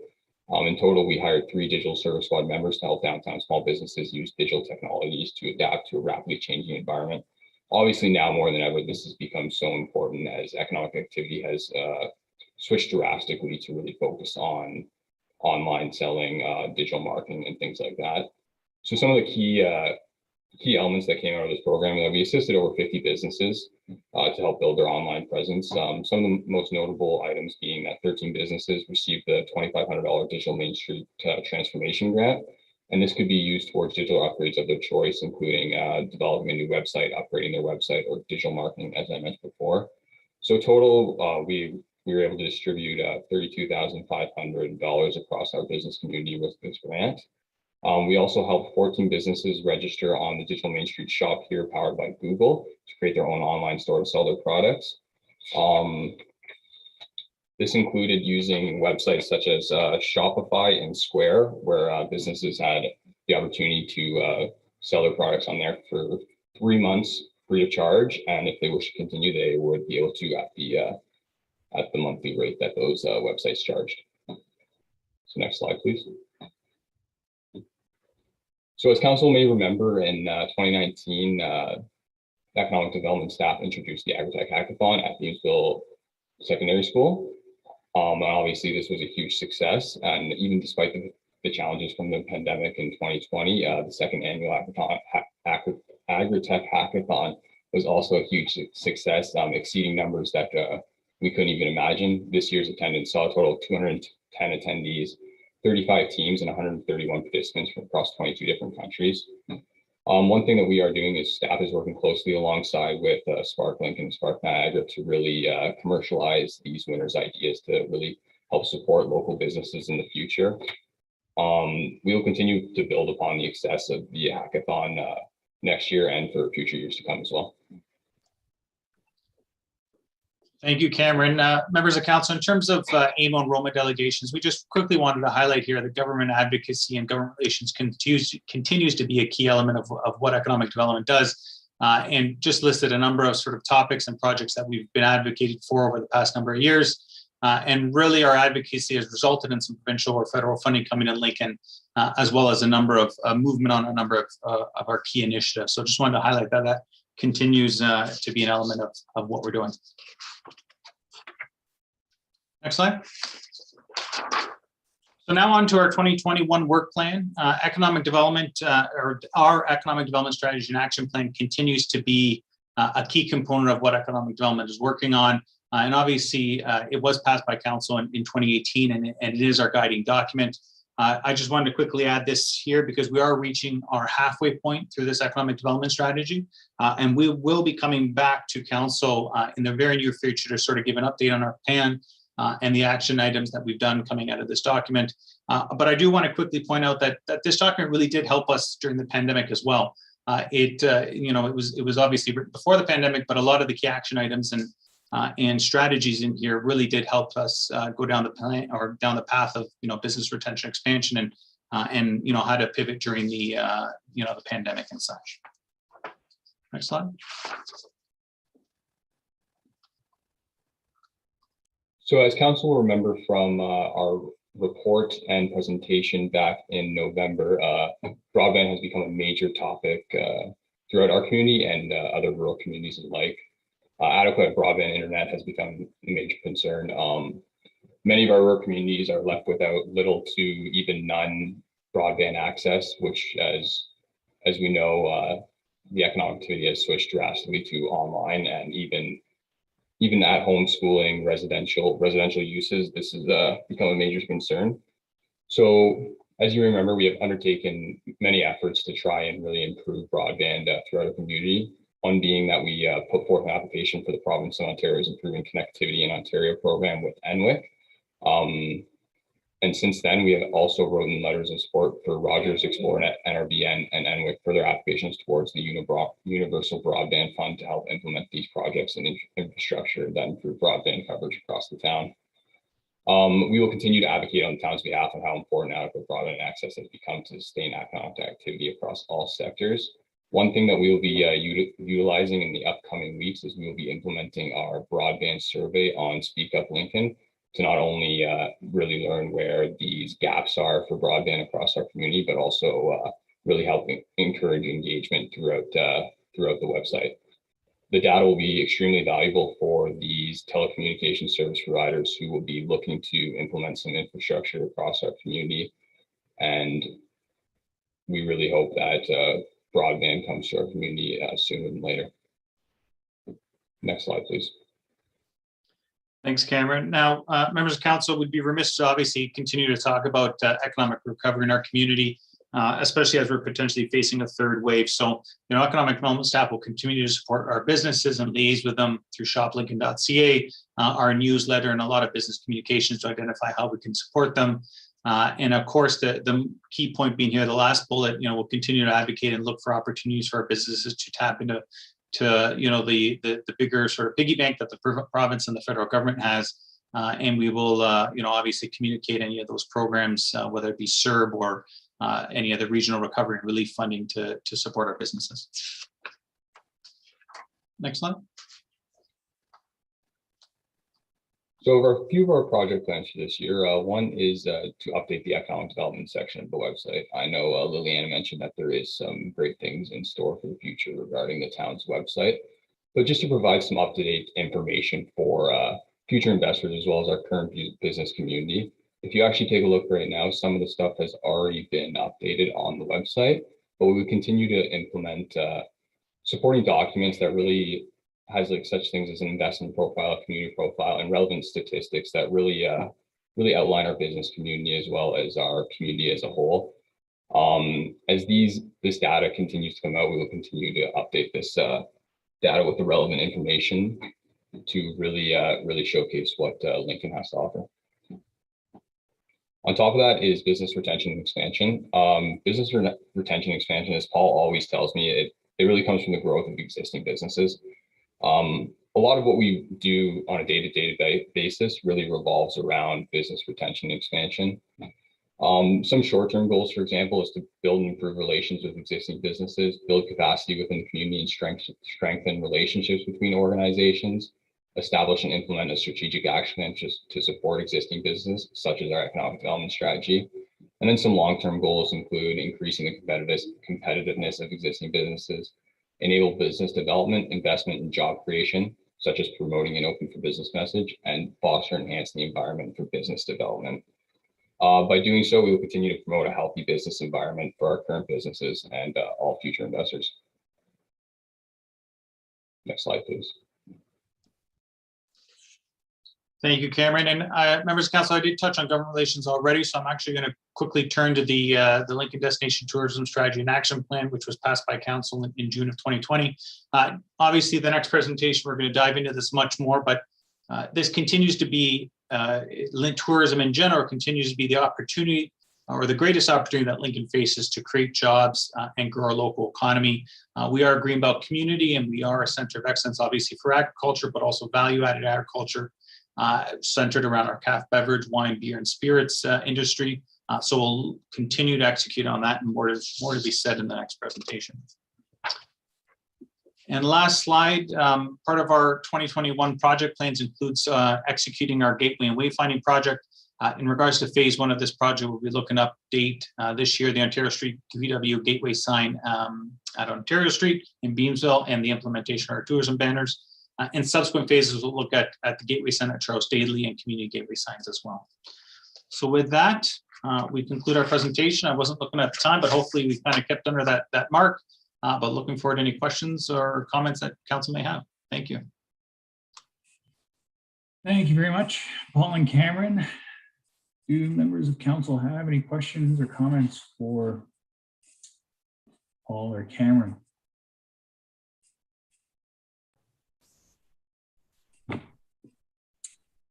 In total, we hired 3 digital service squad members to help downtown small businesses use digital technologies to adapt to a rapidly changing environment. Obviously, now more than ever, this has become so important as economic activity has switched drastically to really focus on online selling, digital marketing, and things like that. So some of the key elements that came out of this program, we assisted over 50 businesses to help build their online presence. Some of the most notable items being that 13 businesses received the $2,500 Digital Main Street Transformation Grant. And this could be used towards digital upgrades of their choice, including developing a new website, upgrading their website, or digital marketing, as I mentioned before. So total, we were able to distribute $32,500 across our business community with this grant. We also helped 14 businesses register on the Digital Main Street Shop here, powered by Google, to create their own online store to sell their products. This included using websites such as Shopify and Square, where businesses had the opportunity to sell their products on there for 3 months free of charge. And if they wish to continue, they would be able to at the monthly rate that those websites charged. So next slide, please. So as council may remember, in 2019, economic development staff introduced the Agritech Hackathon at Beamsville Secondary School. And obviously this was a huge success. And even despite the challenges from the pandemic in 2020, the second annual Agritech Hackathon was also a huge success, exceeding numbers that we couldn't even imagine. This year's attendance saw a total of 210 attendees, 35 teams, and 131 participants from across 22 different countries. One thing that we are doing is staff is working closely alongside with SparkLink and Spark Niagara to really commercialize these winners' ideas to really help support local businesses in the future. We will continue to build upon the success of the hackathon next year and for future years to come as well. Thank you, Cameron. Members of council, in terms of AMO and Roma delegations, we just quickly wanted to highlight here that government advocacy and government relations continues to be a key element of what economic development does, and just listed a number of sort of topics and projects that we've been advocating for over the past number of years. And really our advocacy has resulted in some provincial or federal funding coming in Lincoln, as well as a number of movement on a number of our key initiatives. So just wanted to highlight that that continues to be an element of what we're doing. Next slide. So now on to our 2021 work plan. Economic development, or our economic development strategy and action plan continues to be a key component of what economic development is working on. And obviously it was passed by council in 2018 and it is our guiding document. I just wanted to quickly add this here because we are reaching our halfway point through this economic development strategy. And we will be coming back to council in the very near future to sort of give an update on our plan and the action items that we've done coming out of this document. But I do want to quickly point out that this document really did help us during the pandemic as well. It was obviously written before the pandemic, but a lot of the key action items and strategies in here really did help us go down the plan or down the path of business retention expansion and how to pivot during the the pandemic and such. Next slide. So as council will remember from our report and presentation back in November, broadband has become a major topic throughout our community and other rural communities alike. Adequate broadband internet has become a major concern. Many of our rural communities are left without little to even none broadband access, which as we know, the economic activity has switched drastically to online, and even at home schooling, residential uses, this has become a major concern. So as you remember, we have undertaken many efforts to try and really improve broadband throughout our community. One being that we put forth an application for the province of Ontario's Improving Connectivity in Ontario program with NWIC. And since then, we have also written letters of support for Rogers, Xplornet, NRBN, and NWIC for their applications towards the Universal Broadband Fund to help implement these projects and infrastructure that improve broadband coverage across the town. We will continue to advocate on the town's behalf on how important adequate broadband access has become to sustain economic activity across all sectors. One thing that we will be utilizing in the upcoming weeks is we will be implementing our broadband survey on Speak Up Lincoln to not only really learn where these gaps are for broadband across our community, but also really helping encourage engagement throughout the website. The data will be extremely valuable for these telecommunication service providers who will be looking to implement some infrastructure across our community. And we really hope that broadband comes to our community sooner than later. Next slide, please. Thanks, Cameron. Now, members of council would be remiss to obviously continue to talk about economic recovery in our community, especially as we're potentially facing a third wave. So, economic development staff will continue to support our businesses and liaise with them through shoplincoln.ca, our newsletter, and a lot of business communications to identify how we can support them. And of course, the key point being here, the last bullet, we'll continue to advocate and look for opportunities for our businesses to tap into the bigger sort of piggy bank that the province and the federal government has, and we will obviously communicate any of those programs, whether it be CERB or any other regional recovery and relief funding to support our businesses. Next slide. So a few of our project plans for this year, one is to update the economic development section of the website. I know Liliana mentioned that there is some great things in store for the future regarding the town's website, but just to provide some up-to-date information for future investors as well as our current business community. If you actually take a look right now, some of the stuff has already been updated on the website, but we will continue to implement supporting documents that really has like such things as an investment profile, a community profile, and relevant statistics that really outline our business community as well as our community as a whole. As this data continues to come out, we will continue to update this data with the relevant information to really showcase what Lincoln has to offer. On top of that is business retention and expansion. Business retention and expansion, as Paul always tells me, it really comes from the growth of existing businesses. A lot of what we do on a day-to-day basis really revolves around business retention and expansion. Some short-term goals, for example, is to build and improve relations with existing businesses, build capacity within the community, and strengthen relationships between organizations, establish and implement a strategic action plan to support existing business, such as our economic development strategy. And then some long-term goals include increasing the competitiveness of existing businesses, enable business development, investment, and job creation, such as promoting an open for business message, and foster and enhance the environment for business development. By doing so, we will continue to promote a healthy business environment for our current businesses and all future investors. Next slide, please. Thank you, Cameron. And members of council, I did touch on government relations already, so I'm actually going to quickly turn to the Lincoln Destination Tourism Strategy and Action Plan, which was passed by council in June of 2020. Obviously, the next presentation, we're going to dive into this much more, but this continues to be, tourism in general continues to be the opportunity or the greatest opportunity that Lincoln faces to create jobs and grow our local economy. We are a Greenbelt community, and we are a center of excellence, obviously, for agriculture, but also value-added agriculture, centered around our craft beverage, wine, beer, and spirits industry. So we'll continue to execute on that, and more to be said in the next presentation. And last slide, part of our 2021 project plans includes executing our gateway and wayfinding project. In regards to phase 1 of this project, we'll be looking to update this year the Ontario Street VW gateway sign at Ontario Street in Beamsville and the implementation of our tourism banners. In subsequent phases, we'll look at the gateway sign at Charles Daly and community gateway signs as well. So with that, we conclude our presentation. I wasn't looking at the time, but hopefully we kind of kept under that mark. But looking forward to any questions or comments that council may have. Thank you. Thank you very much, Paul and Cameron. Do members of council have any questions or comments for Paul or Cameron?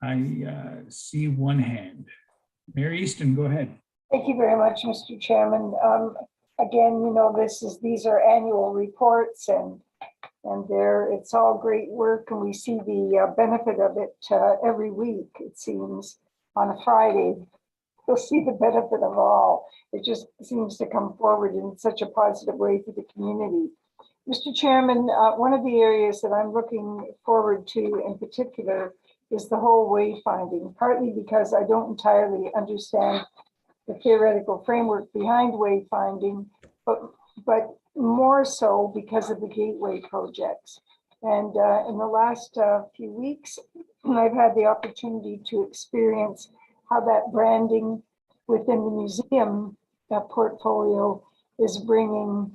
I see one hand. Mary Easton, go ahead. Thank you very much, Mr. Chairman. Again, you know, these are annual reports, and it's all great work, and we see the benefit of it every week. It seems on a Friday, you'll see the benefit of all. It just seems to come forward in such a positive way for the community. Mr. Chairman, one of the areas that I'm looking forward to in particular is the whole wayfinding, partly because I don't entirely understand the theoretical framework behind wayfinding, but more so because of the gateway projects. And in the last few weeks, I've had the opportunity to experience how that branding within the museum portfolio is bringing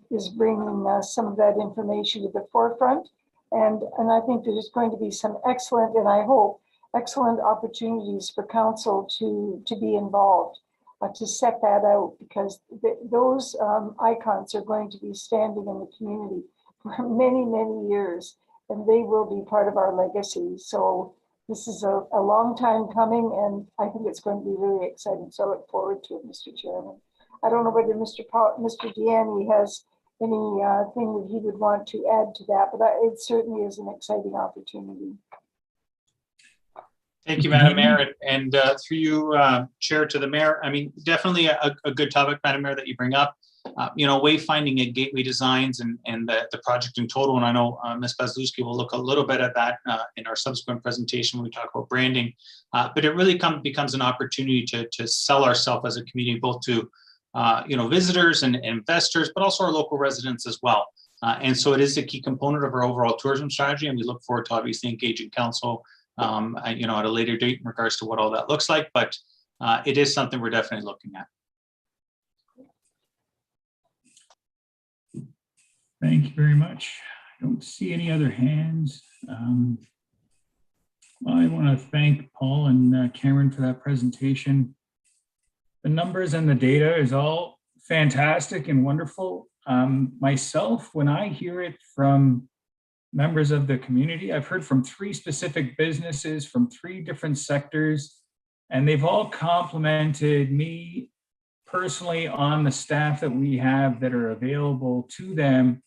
some of that information to the forefront. And I think there's going to be some excellent, and I hope, excellent opportunities for council to be involved. To set that out, because those icons are going to be standing in the community for many, many years, and they will be part of our legacy. So this is a long time coming, and I think it's going to be really exciting. So I look forward to it, Mr. Chairman. I don't know whether Mr. Deanne has anything that he would want to add to that, but it certainly is an exciting opportunity. Thank you, Madam Mayor, and through you, Chair, to the Mayor. I mean, definitely a good topic, Madam Mayor, that you bring up. You know, wayfinding at Gateway Designs and the project in total, and I know Ms. Bazlewski will look a little bit at that in our subsequent presentation when we talk about branding. But it really becomes an opportunity to sell ourselves as a community, both to you know, visitors and investors, but also our local residents as well. And so it is a key component of our overall tourism strategy, and we look forward to obviously engaging council you know, at a later date in regards to what all that looks like, but it is something we're definitely looking at. Thank you very much. I don't see any other hands. I want to thank Paul and Cameron for that presentation. The numbers and the data is all fantastic and wonderful. Myself, when I hear it from members of the community, I've heard from 3 specific businesses from 3 different sectors, and they've all complimented me personally on the staff that we have that are available to them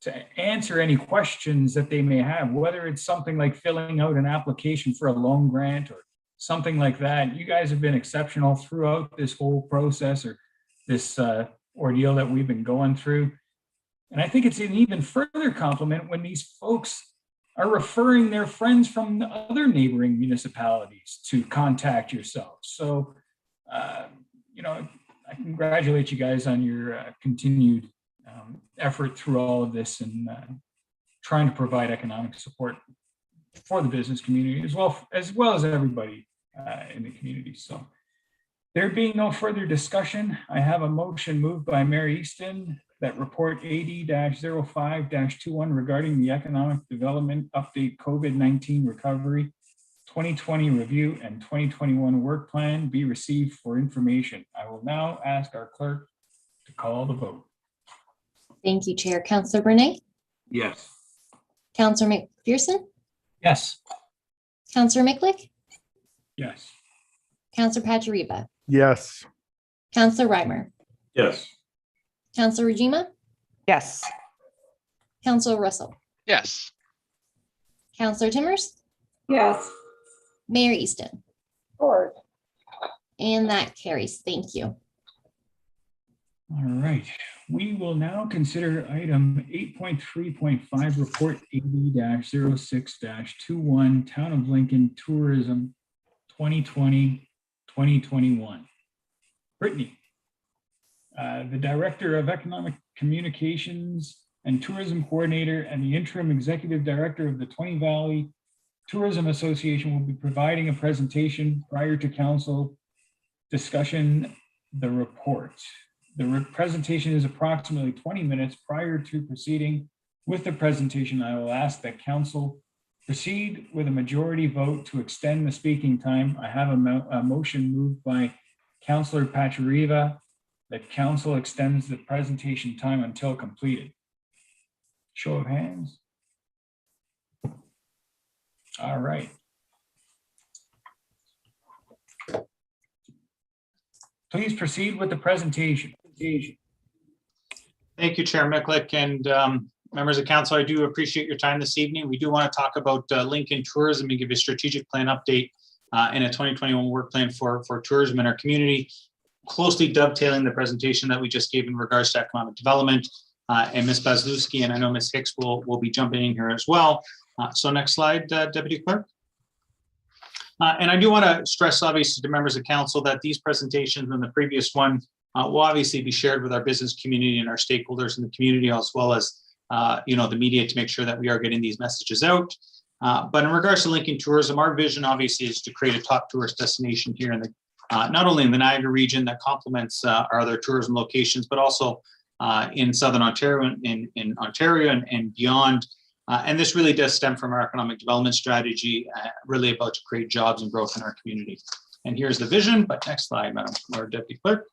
to answer any questions that they may have, whether it's something like filling out an application for a loan grant or something like that. You guys have been exceptional throughout this whole process, or this ordeal that we've been going through. And I think it's an even further compliment when these folks are referring their friends from the other neighboring municipalities to contact yourselves. So, you know, I congratulate you guys on your continued effort through all of this and trying to provide economic support for the business community as well as everybody in the community. So there being no further discussion, I have a motion moved by Mary Easton that report AD-05-21 regarding the Economic Development Update COVID-19 Recovery 2020 Review and 2021 Work Plan be received for information. I will now ask our clerk to call the vote. Thank you, Chair. Councillor Bernay, Yes. Councillor McPherson, Yes. Councillor Miklick, Yes. Councillor Pachariba, Yes. Councillor Reimer, Yes. Councillor Rajima, Yes. Councillor Russell, Yes. Councillor Timmers, Yes. Mayor Easton, Support. and that carries. Thank you. All right, we will now consider item 8.3.5 report 80-06-21 Town of Lincoln Tourism 2020-2021. Brittany, the Director of Economic Communications and Tourism Coordinator and the Interim Executive Director of the Twenty Valley Tourism Association will be providing a presentation prior to council discussion the report. The presentation is approximately 20 minutes. Prior to proceeding with the presentation, I will ask that council proceed with a majority vote to extend the speaking time. I have a motion moved by Councillor Pachariva that council extends the presentation time until completed. Show of hands. All right. Please proceed with the presentation. Thank you, Chair Micklick, and members of council. I do appreciate your time this evening. We do want to talk about Lincoln tourism and give you a strategic plan update and a 2021 work plan for tourism in our community, closely dovetailing the presentation that we just gave in regards to economic development. And Ms. Bazlewski and I know Ms. Hicks will be jumping in here as well. So next slide, Deputy Clerk. And I do want to stress, obviously, to members of council that these presentations and the previous one will obviously be shared with our business community and our stakeholders in the community, as well as the media, to make sure that we are getting these messages out. But in regards to Lincoln tourism, our vision obviously is to create a top tourist destination here in the not only in the Niagara region that complements our other tourism locations, but also in Southern Ontario, in Ontario and beyond. And this really does stem from our economic development strategy, really about to create jobs and growth in our community. And here's the vision, but next slide, Madam or Deputy Clerk.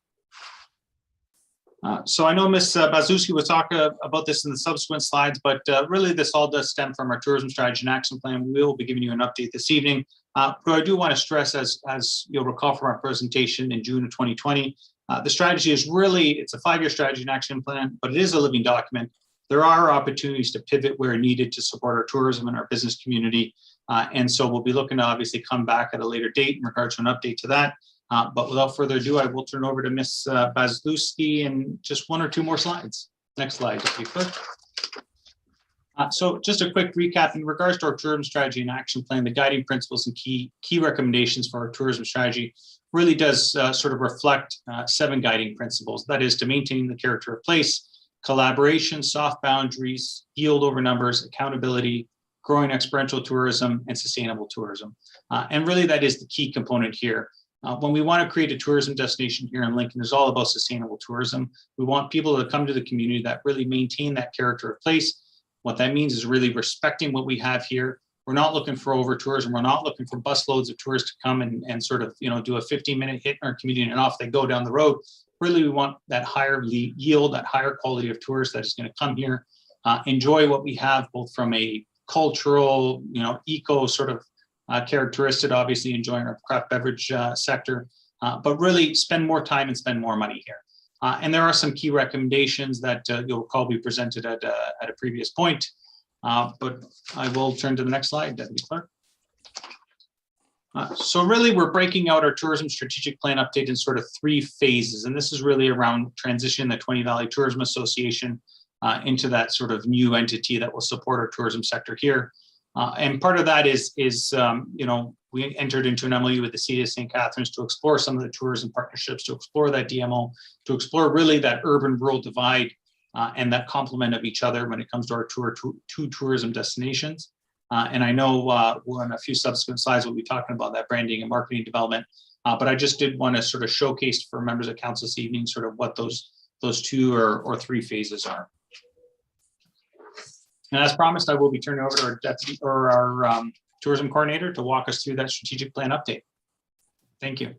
So I know Ms. Bazlewski will talk about this in the subsequent slides, but really this all does stem from our tourism strategy and action plan. We will be giving you an update this evening. But I do want to stress, as you'll recall from our presentation in June of 2020, the strategy is really, it's a 5-year strategy and action plan, but it is a living document. There are opportunities to pivot where needed to support our tourism and our business community. And so we'll be looking to obviously come back at a later date in regards to an update to that. But without further ado, I will turn over to Ms. Bazlewski and just 1 or 2 more slides. Next slide, Deputy Clerk. So just a quick recap in regards to our tourism strategy and action plan, the guiding principles and key recommendations for our tourism strategy really does sort of reflect 7 guiding principles. That is to maintain the character of place, collaboration, soft boundaries, yield over numbers, accountability, growing experiential tourism, and sustainable tourism. And really that is the key component here. When we want to create a tourism destination here in Lincoln, it's all about sustainable tourism. We want people to come to the community that really maintain that character of place. What that means is really respecting what we have here. We're not looking for over tourism. We're not looking for busloads of tourists to come and sort of, do a 15-minute hit in our community and off they go down the road. Really, we want that higher yield, that higher quality of tourists that is going to come here, enjoy what we have, both from a cultural, eco sort of characteristic, obviously enjoying our craft beverage sector, but really spend more time and spend more money here. And there are some key recommendations that you'll recall be presented at a previous point, but I will turn to the next slide, Deputy Clerk. So really, we're breaking out our tourism strategic plan update in sort of 3 phases, and this is really around transitioning the Twenty Valley Tourism Association into that sort of new entity that will support our tourism sector here. And part of that is we entered into an MOU with the City of St. Catharines to explore some of the tourism partnerships, to explore that DMO, to explore really that urban-rural divide and that complement of each other when it comes to our two tourism destinations. And I know we're on a few subsequent slides, we'll be talking about that branding and marketing development. But I just did want to sort of showcase for members of council this evening sort of what those 2 or 3 phases are. And as promised, I will be turning over to our deputy or our tourism coordinator to walk us through that strategic plan update. Thank you.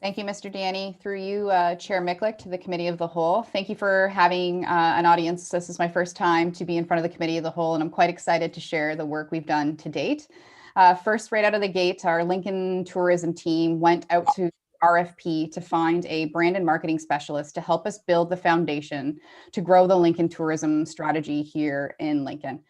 Thank you, Mr. Danny. Through you, Chair Micklick, to the Committee of the Whole. Thank you for having an audience. This is my first time to be in front of the Committee of the Whole, and I'm quite excited to share the work we've done to date. First, right out of the gate, our Lincoln tourism team went out to RFP to find a brand and marketing specialist to help us build the foundation to grow the Lincoln tourism strategy here in Lincoln.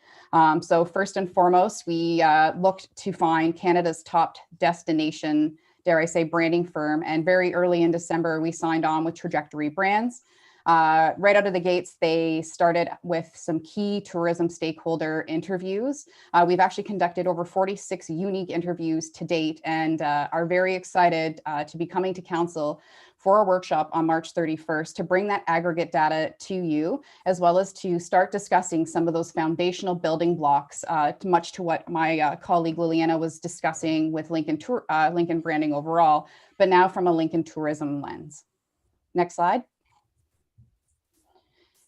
So first and foremost, we looked to find Canada's top destination, dare I say, branding firm. And very early in December, we signed on with Trajectory Brands. Right out of the gates, they started with some key tourism stakeholder interviews. We've actually conducted over 46 unique interviews to date and are very excited to be coming to council for a workshop on March 31st to bring that aggregate data to you, as well as to start discussing some of those foundational building blocks, much to what my colleague Liliana was discussing with Lincoln branding overall, but now from a Lincoln tourism lens. Next slide.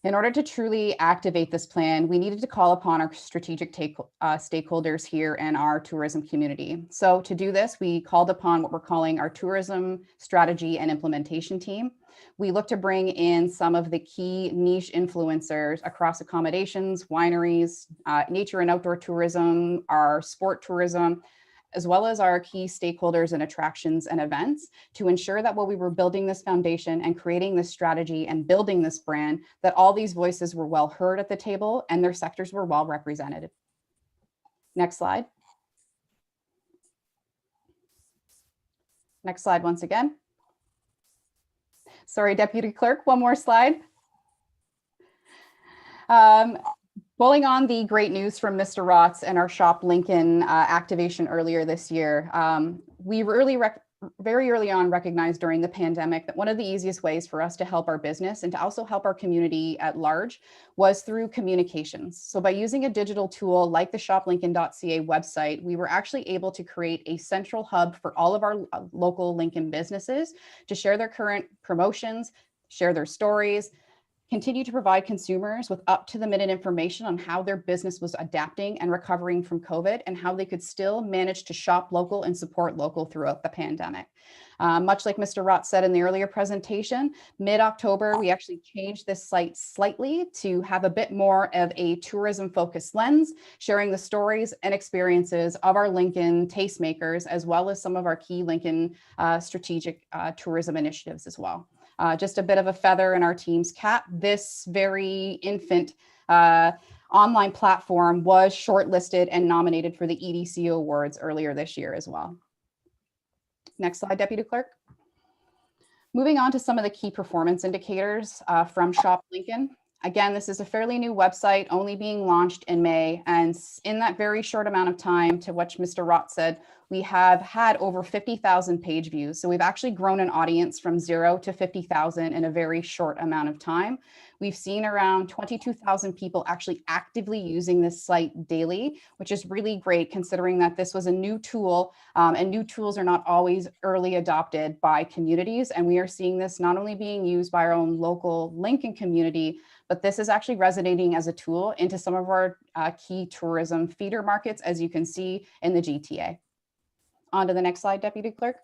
In order to truly activate this plan, we needed to call upon our strategic stakeholders here in our tourism community. So to do this, we called upon what we're calling our tourism strategy and implementation team. We look to bring in some of the key niche influencers across accommodations, wineries, nature and outdoor tourism, our sport tourism, as well as our key stakeholders and attractions and events to ensure that while we were building this foundation and creating this strategy and building this brand, that all these voices were well heard at the table and their sectors were well represented. Next slide. Next slide once again. Sorry, Deputy Clerk, one more slide. Pulling on the great news from Mr. Rotz and our Shop Lincoln activation earlier this year, we very early on recognized during the pandemic that one of the easiest ways for us to help our business and to also help our community at large was through communications. So by using a digital tool like the shoplincoln.ca website, we were actually able to create a central hub for all of our local Lincoln businesses to share their current promotions, share their stories, continue to provide consumers with up-to-the-minute information on how their business was adapting and recovering from COVID and how they could still manage to shop local and support local throughout the pandemic. Much like Mr. Rotz said in the earlier presentation, mid-October, we actually changed this site slightly to have a bit more of a tourism-focused lens, sharing the stories and experiences of our Lincoln tastemakers, as well as some of our key Lincoln strategic tourism initiatives as well. Just a bit of a feather in our team's cap. This very infant online platform was shortlisted and nominated for the EDCO Awards earlier this year as well. Next slide, Deputy Clerk. Moving on to some of the key performance indicators from Shop Lincoln. Again, this is a fairly new website, only being launched in May. And in that very short amount of time, to which Mr. Rotz said, we have had over 50,000 page views. So we've actually grown an audience from 0 to 50,000 in a very short amount of time. We've seen around 22,000 people actually actively using this site daily, which is really great considering that this was a new tool and new tools are not always early adopted by communities. And we are seeing this not only being used by our own local Lincoln community, but this is actually resonating as a tool into some of our key tourism feeder markets, as you can see in the GTA. On to the next slide, Deputy Clerk.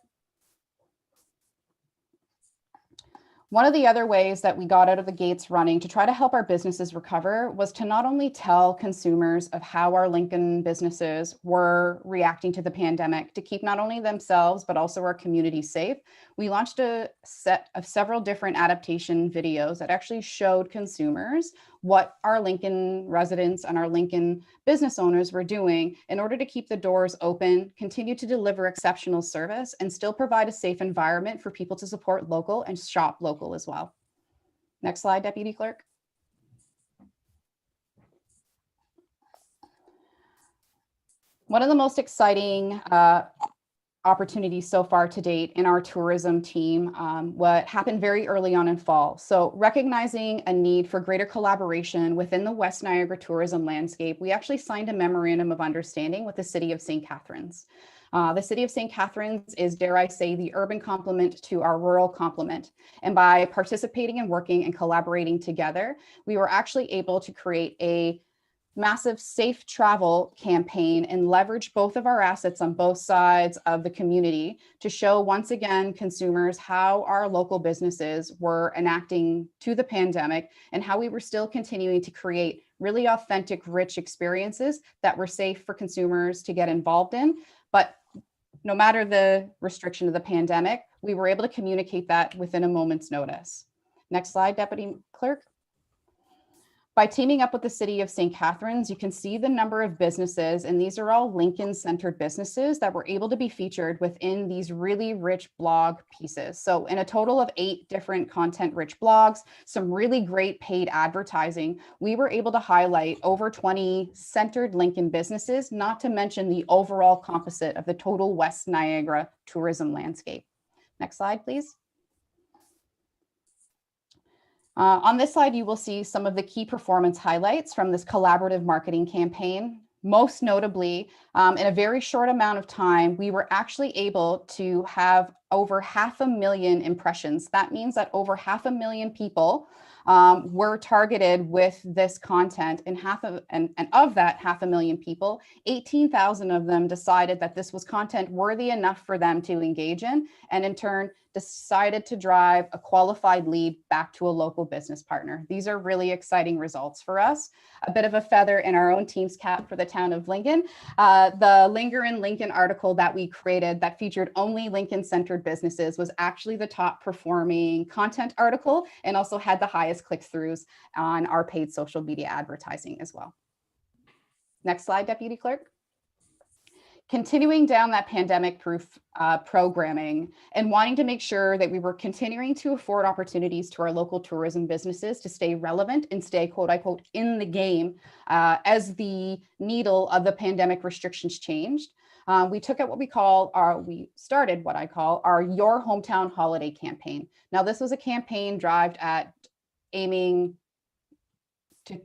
One of the other ways that we got out of the gates running to try to help our businesses recover was to not only tell consumers of how our Lincoln businesses were reacting to the pandemic to keep not only themselves, but also our community safe. We launched a set of several different adaptation videos that actually showed consumers what our Lincoln residents and our Lincoln business owners were doing in order to keep the doors open, continue to deliver exceptional service, and still provide a safe environment for people to support local and shop local as well. Next slide, Deputy Clerk. One of the most exciting opportunities so far to date in our tourism team, what happened very early on in fall. So recognizing a need for greater collaboration within the West Niagara tourism landscape, we actually signed a memorandum of understanding with the City of St. Catharines. The City of St. Catharines is, dare I say, the urban complement to our rural complement. And by participating and working and collaborating together, we were actually able to create a massive safe travel campaign and leverage both of our assets on both sides of the community to show once again consumers how our local businesses were enacting to the pandemic and how we were still continuing to create really authentic, rich experiences that were safe for consumers to get involved in. But no matter the restriction of the pandemic, we were able to communicate that within a moment's notice. Next slide, Deputy Clerk. By teaming up with the city of St. Catharines, you can see the number of businesses, and these are all Lincoln-centered businesses that were able to be featured within these really rich blog pieces. So in a total of 8 different content-rich blogs, some really great paid advertising, we were able to highlight over 20 centered Lincoln businesses, not to mention the overall composite of the total West Niagara tourism landscape. Next slide, please. On this slide, you will see some of the key performance highlights from this collaborative marketing campaign. Most notably, in a very short amount of time, we were actually able to have over 500,000 impressions. That means that over 500,000 people were targeted with this content, and of that 500,000 people, 18,000 of them decided that this was content worthy enough for them to engage in, and in turn decided to drive a qualified lead back to a local business partner. These are really exciting results for us. A bit of a feather in our own team's cap for the town of Lincoln. The Linger in Lincoln article that we created that featured only Lincoln-centered businesses was actually the top performing content article, and also had the highest click-throughs on our paid social media advertising as well. Next slide, Deputy Clerk. Continuing down that pandemic-proof programming and wanting to make sure that we were continuing to afford opportunities to our local tourism businesses to stay relevant and stay, quote unquote, in the game as the needle of the pandemic restrictions changed. We took out we started what I call our Your Hometown Holiday campaign. Now, this was a campaign driven at aiming to,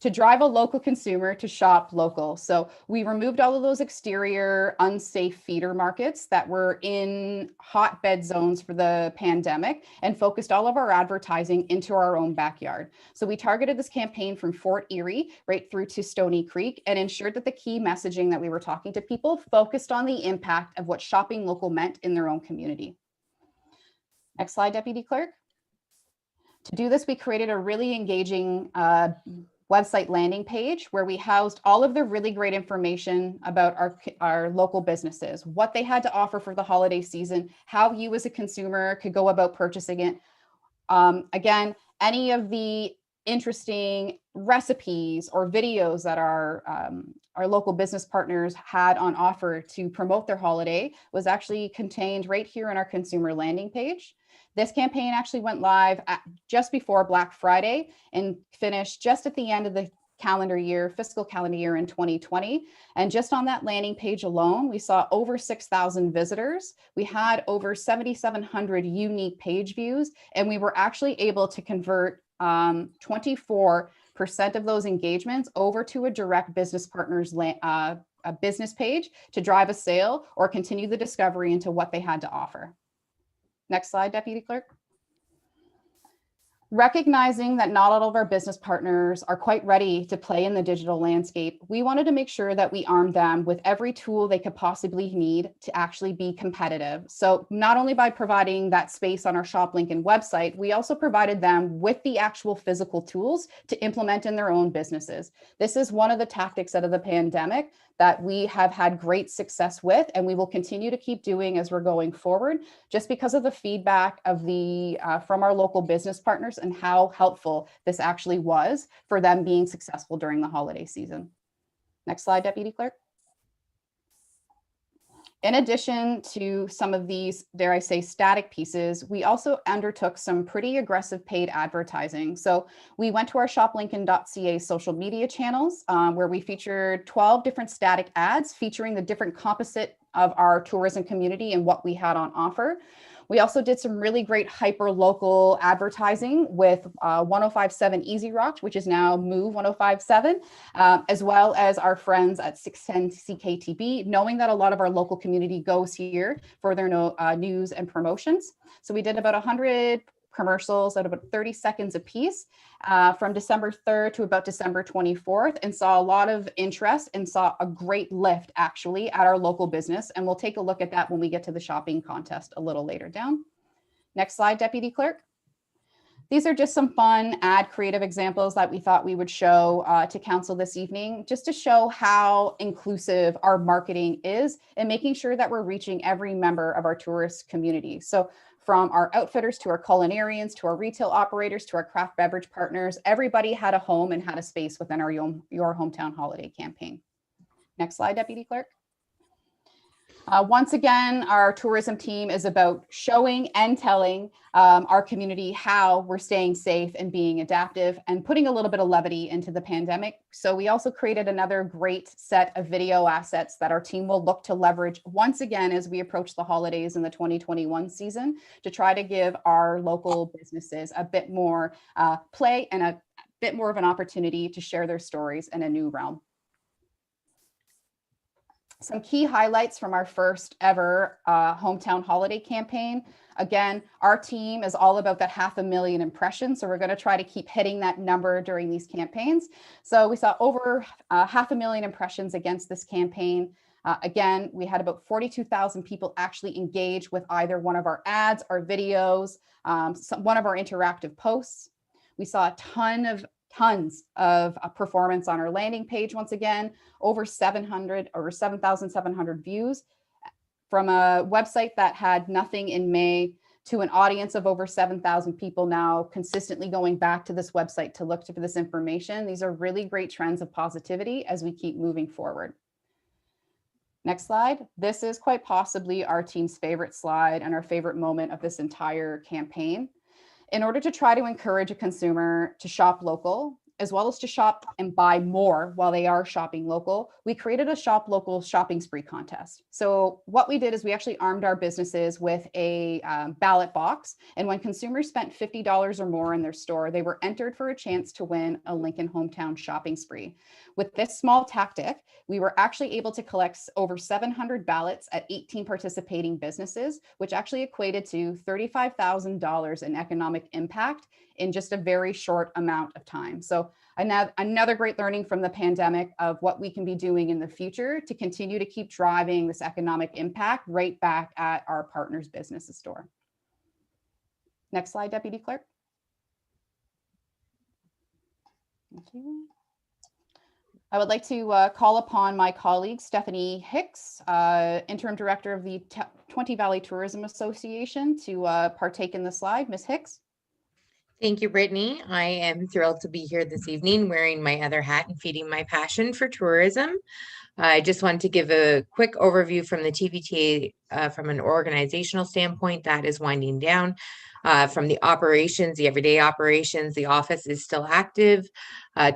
to drive a local consumer to shop local. So we removed all of those exterior unsafe feeder markets that were in hotbed zones for the pandemic and focused all of our advertising into our own backyard. So we targeted this campaign from Fort Erie right through to Stony Creek and ensured that the key messaging that we were talking to people focused on the impact of what shopping local meant in their own community. Next slide, Deputy Clerk. To do this, we created a really engaging website landing page where we housed all of the really great information about our local businesses, what they had to offer for the holiday season, how you as a consumer could go about purchasing it. Again, any of the interesting recipes or videos that our local business partners had on offer to promote their holiday was actually contained right here in our consumer landing page. This campaign actually went live just before Black Friday and finished just at the end of the fiscal calendar year in 2020. And just on that landing page alone, we saw over 6,000 visitors. We had over 7,700 unique page views, and we were actually able to convert 24% of those engagements over to a direct business partner's a business page to drive a sale or continue the discovery into what they had to offer. Next slide, Deputy Clerk. Recognizing that not all of our business partners are quite ready to play in the digital landscape, we wanted to make sure that we armed them with every tool they could possibly need to actually be competitive. So not only by providing that space on our Shop Lincoln website, we also provided them with the actual physical tools to implement in their own businesses. This is one of the tactics out of the pandemic that we have had great success with, and we will continue to keep doing as we're going forward, just because of the feedback of from our local business partners and how helpful this actually was for them being successful during the holiday season. Next slide, Deputy Clerk. In addition to some of these, dare I say, static pieces, we also undertook some pretty aggressive paid advertising. So we went to our shoplincoln.ca social media channels where we featured 12 different static ads featuring the different composite of our tourism community and what we had on offer. We also did some really great hyper-local advertising with 105.7 Easy Rock, which is now Move 105.7, as well as our friends at 610 CKTB, knowing that a lot of our local community goes here for their news and promotions. So we did about 100 commercials at about 30 seconds a piece from December 3rd to about December 24th, and saw a lot of interest and saw a great lift actually at our local business. And we'll take a look at that when we get to the shopping contest a little later down. Next slide, Deputy Clerk. These are just some fun ad creative examples that we thought we would show to council this evening, just to show how inclusive our marketing is and making sure that we're reaching every member of our tourist community. So from our outfitters to our culinarians, to our retail operators, to our craft beverage partners. Everybody had a home and had a space within our Your Hometown Holiday campaign. Next slide, Deputy Clerk. Once again, our tourism team is about showing and telling our community how we're staying safe and being adaptive and putting a little bit of levity into the pandemic. So we also created another great set of video assets that our team will look to leverage once again as we approach the holidays in the 2021 season to try to give our local businesses a bit more play and a bit more of an opportunity to share their stories in a new realm. Some key highlights from our first ever hometown holiday campaign. Again, our team is all about that 500,000 impressions. So we're going to try to keep hitting that number during these campaigns. So we saw over 500,000 impressions against this campaign. Again, we had about 42,000 people actually engage with either one of our ads, our videos, one of our interactive posts. We saw tons of performance on our landing page. Once again, over 7,700 views from a website that had nothing in May to an audience of over 7,000 people now consistently going back to this website to look for this information. These are really great trends of positivity as we keep moving forward. Next slide. This is quite possibly our team's favorite slide and our favorite moment of this entire campaign. In order to try to encourage a consumer to shop local, as well as to shop and buy more while they are shopping local, we created a shop local shopping spree contest. So what we did is we actually armed our businesses with a ballot box. And when consumers spent $50 or more in their store, they were entered for a chance to win a Lincoln Hometown shopping spree. With this small tactic, we were actually able to collect over 700 ballots at 18 participating businesses, which actually equated to $35,000 in economic impact in just a very short amount of time. So another great learning from the pandemic of what we can be doing in the future to continue to keep driving this economic impact right back at our partners' businesses store. Next slide, Deputy Clerk. Thank you. I would like to call upon my colleague, Stephanie Hicks, Interim Director of the 20 Valley Tourism Association, to partake in the slide. Ms. Hicks. Thank you, Brittany. I am thrilled to be here this evening wearing my other hat and feeding my passion for tourism. I just wanted to give a quick overview from the TVTA from an organizational standpoint that is winding down. From the operations, the everyday operations, the office is still active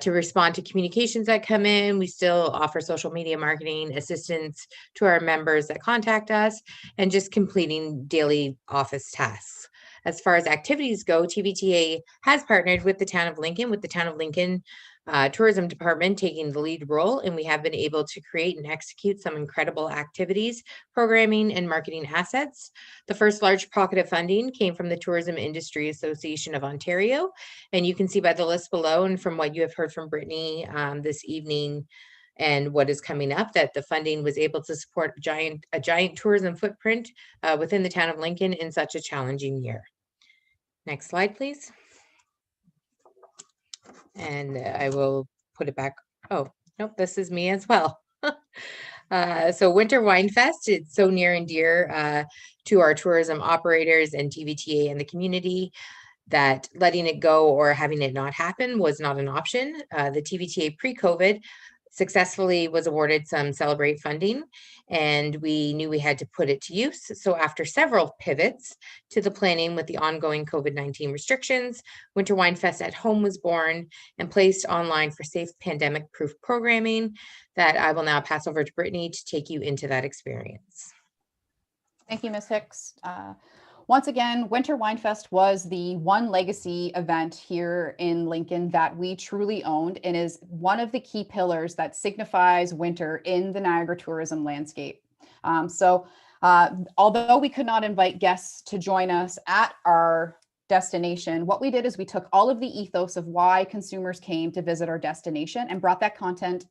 to respond to communications that come in. We still offer social media marketing assistance to our members that contact us and just completing daily office tasks. As far as activities go, TVTA has partnered with the Town of Lincoln Tourism Department taking the lead role, and we have been able to create and execute some incredible activities, programming, and marketing assets. The first large pocket of funding came from the Tourism Industry Association of Ontario, and you can see by the list below and from what you have heard from Brittany this evening and what is coming up, that the funding was able to support a giant tourism footprint within the Town of Lincoln in such a challenging year. Next slide, please. And I will put it back. Oh, nope, this is me as well. So Winter Wine Fest, it's so near and dear to our tourism operators and TVTA and the community that letting it go or having it not happen was not an option. The TVTA pre-COVID successfully was awarded some Celebrate funding, and we knew we had to put it to use. So after several pivots to the planning with the ongoing COVID-19 restrictions, Winter Wine Fest at Home was born and placed online for safe pandemic-proof programming that I will now pass over to Brittany to take you into that experience. Thank you, Ms. Hicks. Once again, Winter Wine Fest was the one legacy event here in Lincoln that we truly owned and is one of the key pillars that signifies winter in the Niagara tourism landscape. Although we could not invite guests to join us at our destination, what we did is we took all of the ethos of why consumers came to visit our destination and brought that content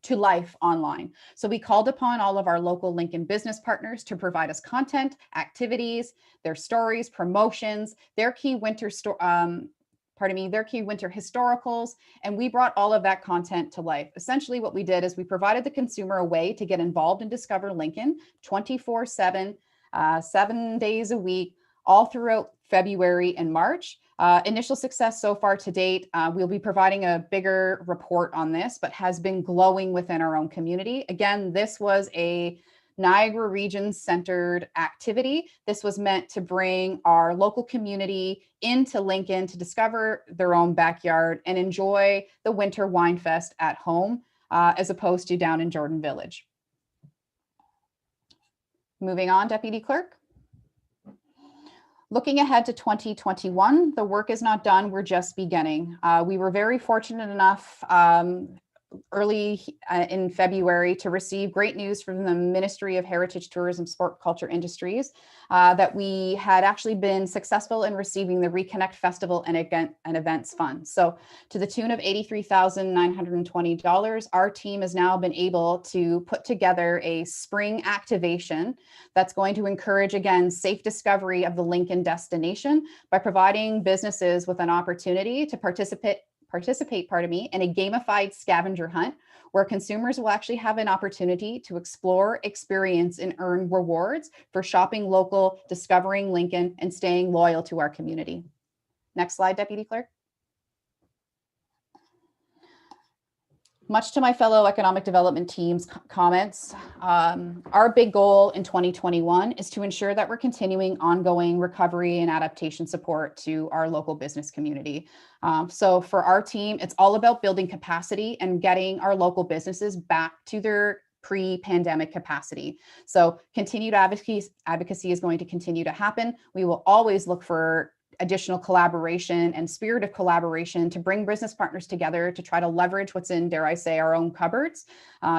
to life online. So we called upon all of our local Lincoln business partners to provide us content, activities, their stories, promotions, their key winter historicals, and we brought all of that content to life. Essentially what we did is we provided the consumer a way to get involved and discover Lincoln 24/7, 7 days a week, all throughout February and March. Initial success so far to date, we'll be providing a bigger report on this, but has been glowing within our own community. Again, this was a Niagara region centered activity. This was meant to bring our local community into Lincoln to discover their own backyard and enjoy the winter wine fest at home, as opposed to down in Jordan Village. Moving on, Deputy Clerk. Looking ahead to 2021, the work is not done, we're just beginning. We were very fortunate enough early in February to receive great news from the Ministry of Heritage, Tourism, Sport, Culture Industries that we had actually been successful in receiving the Reconnect Festival and Events Fund. So to the tune of $83,920, our team has now been able to put together a spring activation that's going to encourage, again, safe discovery of the Lincoln destination by providing businesses with an opportunity to participate, in a gamified scavenger hunt where consumers will actually have an opportunity to explore, experience, and earn rewards for shopping local, discovering Lincoln, and staying loyal to our community. Next slide, Deputy Clerk. Much to my fellow economic development team's comments, our big goal in 2021 is to ensure that we're continuing ongoing recovery and adaptation support to our local business community. So for our team, it's all about building capacity and getting our local businesses back to their pre-pandemic capacity. So continued advocacy is going to continue to happen. We will always look for additional collaboration and spirit of collaboration to bring business partners together to try to leverage what's in, dare I say, our own cupboards,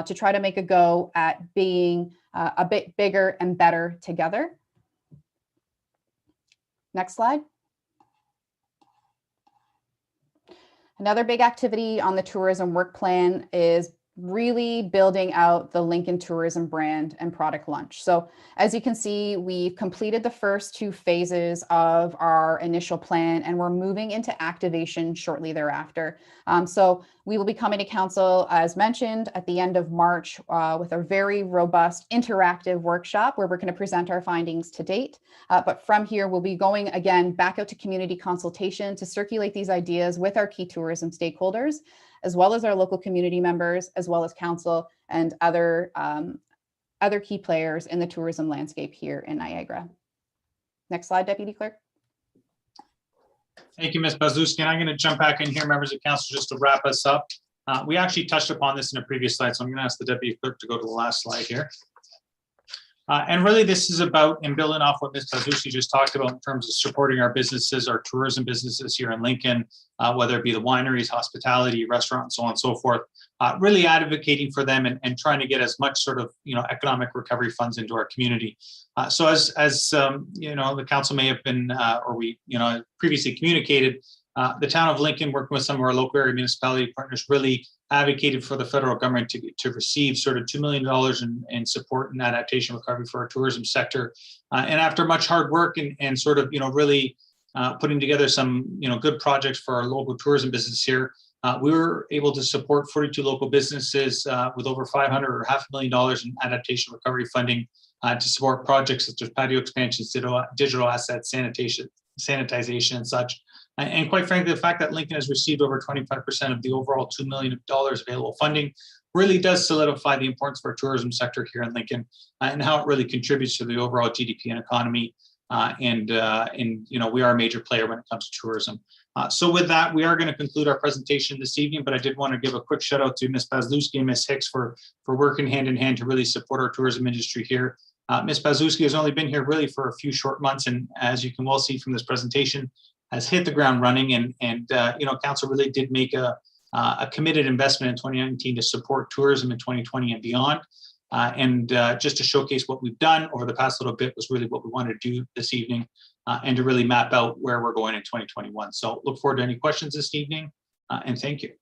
to try to make a go at being a bit bigger and better together. Next slide. Another big activity on the tourism work plan is really building out the Lincoln tourism brand and product launch. So as you can see, we've completed the first 2 phases of our initial plan, and we're moving into activation shortly thereafter. So we will be coming to council, as mentioned, at the end of March with a very robust interactive workshop where we're going to present our findings to date. But from here, we'll be going again back out to community consultation to circulate these ideas with our key tourism stakeholders, as well as our local community members, as well as council and other key players in the tourism landscape here in Niagara. Next slide, Deputy Clerk. Thank you, Ms. Bazlowski. And I'm going to jump back in here, members of council, just to wrap us up. We actually touched upon this in a previous slide, so I'm going to ask the Deputy Clerk to go to the last slide here. And really, this is about, and building off what Ms. Bazlowski just talked about in terms of supporting our businesses, our tourism businesses here in Lincoln, whether it be the wineries, hospitality, restaurants, so on and so forth, really advocating for them and trying to get as much sort of, economic recovery funds into our community. So as the council may have been, or we, previously communicated, the town of Lincoln, working with some of our local area municipality partners, really advocated for the federal government to receive sort of $2 million in support and adaptation recovery for our tourism sector. And after much hard work and sort of, really putting together some, good projects for our local tourism business here, we were able to support 42 local businesses with over $500 or $500,000 in adaptation recovery funding to support projects such as patio expansions, digital assets, sanitization and such. And quite frankly, the fact that Lincoln has received over 25% of the overall $2 million available funding really does solidify the importance of our tourism sector here in Lincoln and how it really contributes to the overall GDP and economy. And we are a major player when it comes to tourism. So with that, we are going to conclude our presentation this evening, but I did want to give a quick shout out to Ms. Bazlowski and Ms. Hicks for working hand in hand to really support our tourism industry here. Ms. Bazlowski has only been here really for a few short months, and as you can well see from this presentation, has hit the ground running. And council really did make a committed investment in 2019 to support tourism in 2020 and beyond. And just to showcase what we've done over the past little bit was really what we wanted to do this evening, and to really map out where we're going in 2021. So look forward to any questions this evening, and thank you.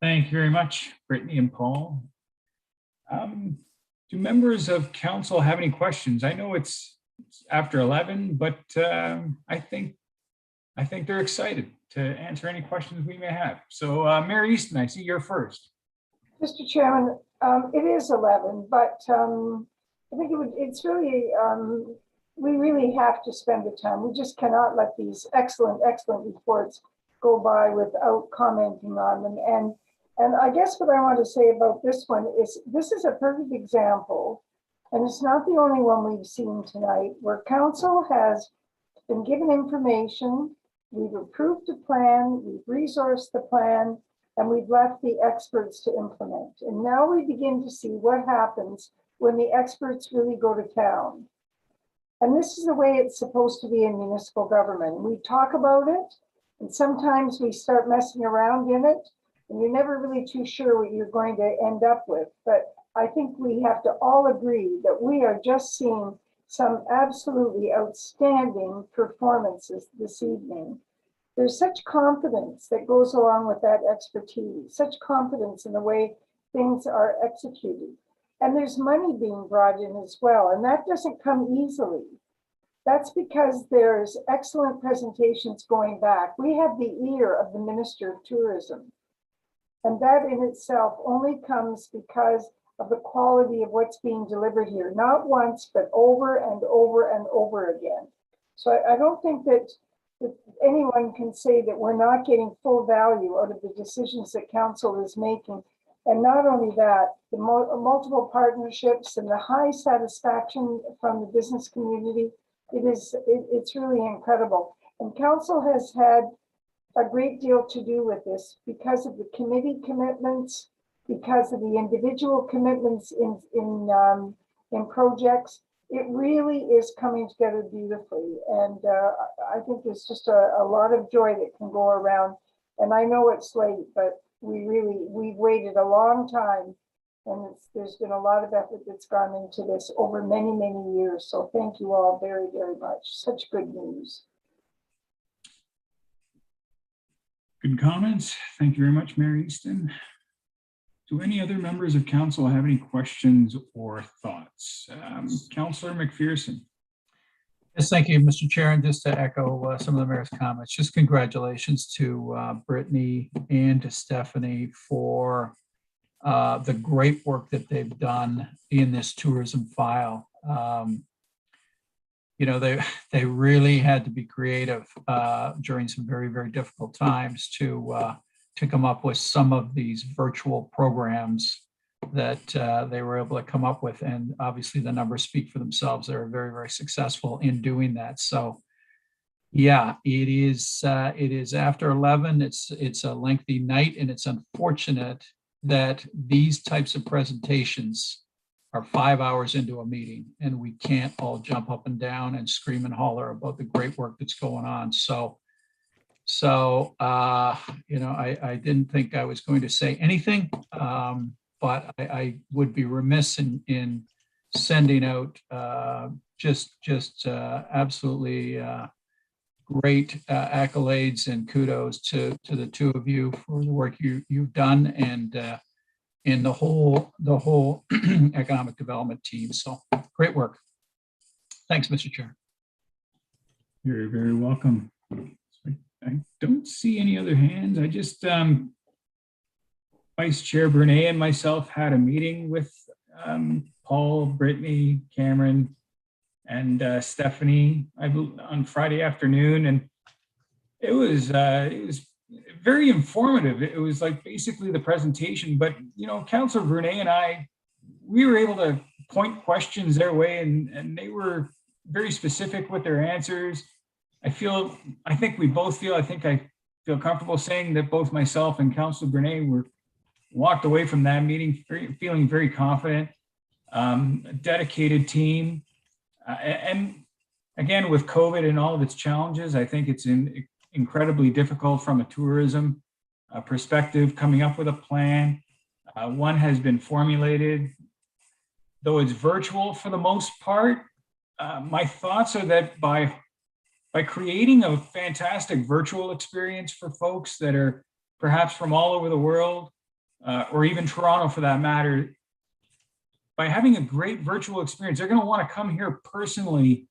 Thank you very much, Brittany and Paul. Do members of council have any questions? I know it's after 11, but I think they're excited to answer any questions we may have. So Mary Easton, I see you're first. Mr. Chairman, it is 11, but I think it's really, we really have to spend the time. We just cannot let these excellent reports go by without commenting on them. And I guess what I want to say about this one is this is a perfect example, and it's not the only one we've seen tonight, where council has been given information, we've approved the plan, we've resourced the plan, and we've left the experts to implement. And now we begin to see what happens when the experts really go to town. And this is the way it's supposed to be in municipal government. We talk about it, and sometimes we start messing around in it, and you're never really too sure what you're going to end up with. But I think we have to all agree that we are just seeing some absolutely outstanding performances this evening. There's such confidence that goes along with that expertise, such confidence in the way things are executed. And there's money being brought in as well, and that doesn't come easily. That's because there's excellent presentations going back. We have the ear of the Minister of Tourism, and that in itself only comes because of the quality of what's being delivered here, not once, but over and over and over again. So I don't think that anyone can say that we're not getting full value out of the decisions that council is making. And not only that, the multiple partnerships and the high satisfaction from the business community, it's really incredible. And council has had a great deal to do with this because of the committee commitments, because of the individual commitments in projects. It really is coming together beautifully. And I think there's just a lot of joy that can go around. And I know it's late, but we've waited a long time, and there's been a lot of effort that's gone into this over many, many years. So thank you all very, very much. Such good news. Good comments. Thank you very much, Mary Easton. Do any other members of council have any questions or thoughts? Councillor McPherson. Yes, thank you, Mr. Chair. And just to echo some of the mayor's comments, just congratulations to Brittany and to Stephanie for the great work that they've done in this tourism file. You know, they really had to be creative during some very, very difficult times to come up with some of these virtual programs that they were able to come up with. And obviously the numbers speak for themselves. They're very, very successful in doing that. So yeah, it is after 11. It's a lengthy night, and it's unfortunate that these types of presentations are 5 hours into a meeting and we can't all jump up and down and scream and holler about the great work that's going on. So you know, I didn't think I was going to say anything, but I would be remiss in sending out just absolutely great accolades and kudos to the two of you for the work you've done, and in the whole economic development team. So great work. Thanks, Mr. Chair. You're very welcome. I don't see any other hands. I just, Vice Chair Bernay and myself had a meeting with Paul, Brittany, Cameron, and Stephanie on Friday afternoon, and it was very informative. It was like basically the presentation, but you know, Councillor Bernay and we were able to point questions their way, and they were very specific with their answers. I think we both feel, I feel comfortable saying that both myself and Councillor Bernay walked away from that meeting feeling very confident, a dedicated team. And again, with COVID and all of its challenges, I think it's incredibly difficult from a tourism perspective, coming up with a plan. One has been formulated, though it's virtual for the most part. My thoughts are that by creating a fantastic virtual experience for folks that are perhaps from all over the world, or even Toronto for that matter, by having a great virtual experience, they're going to want to come here personally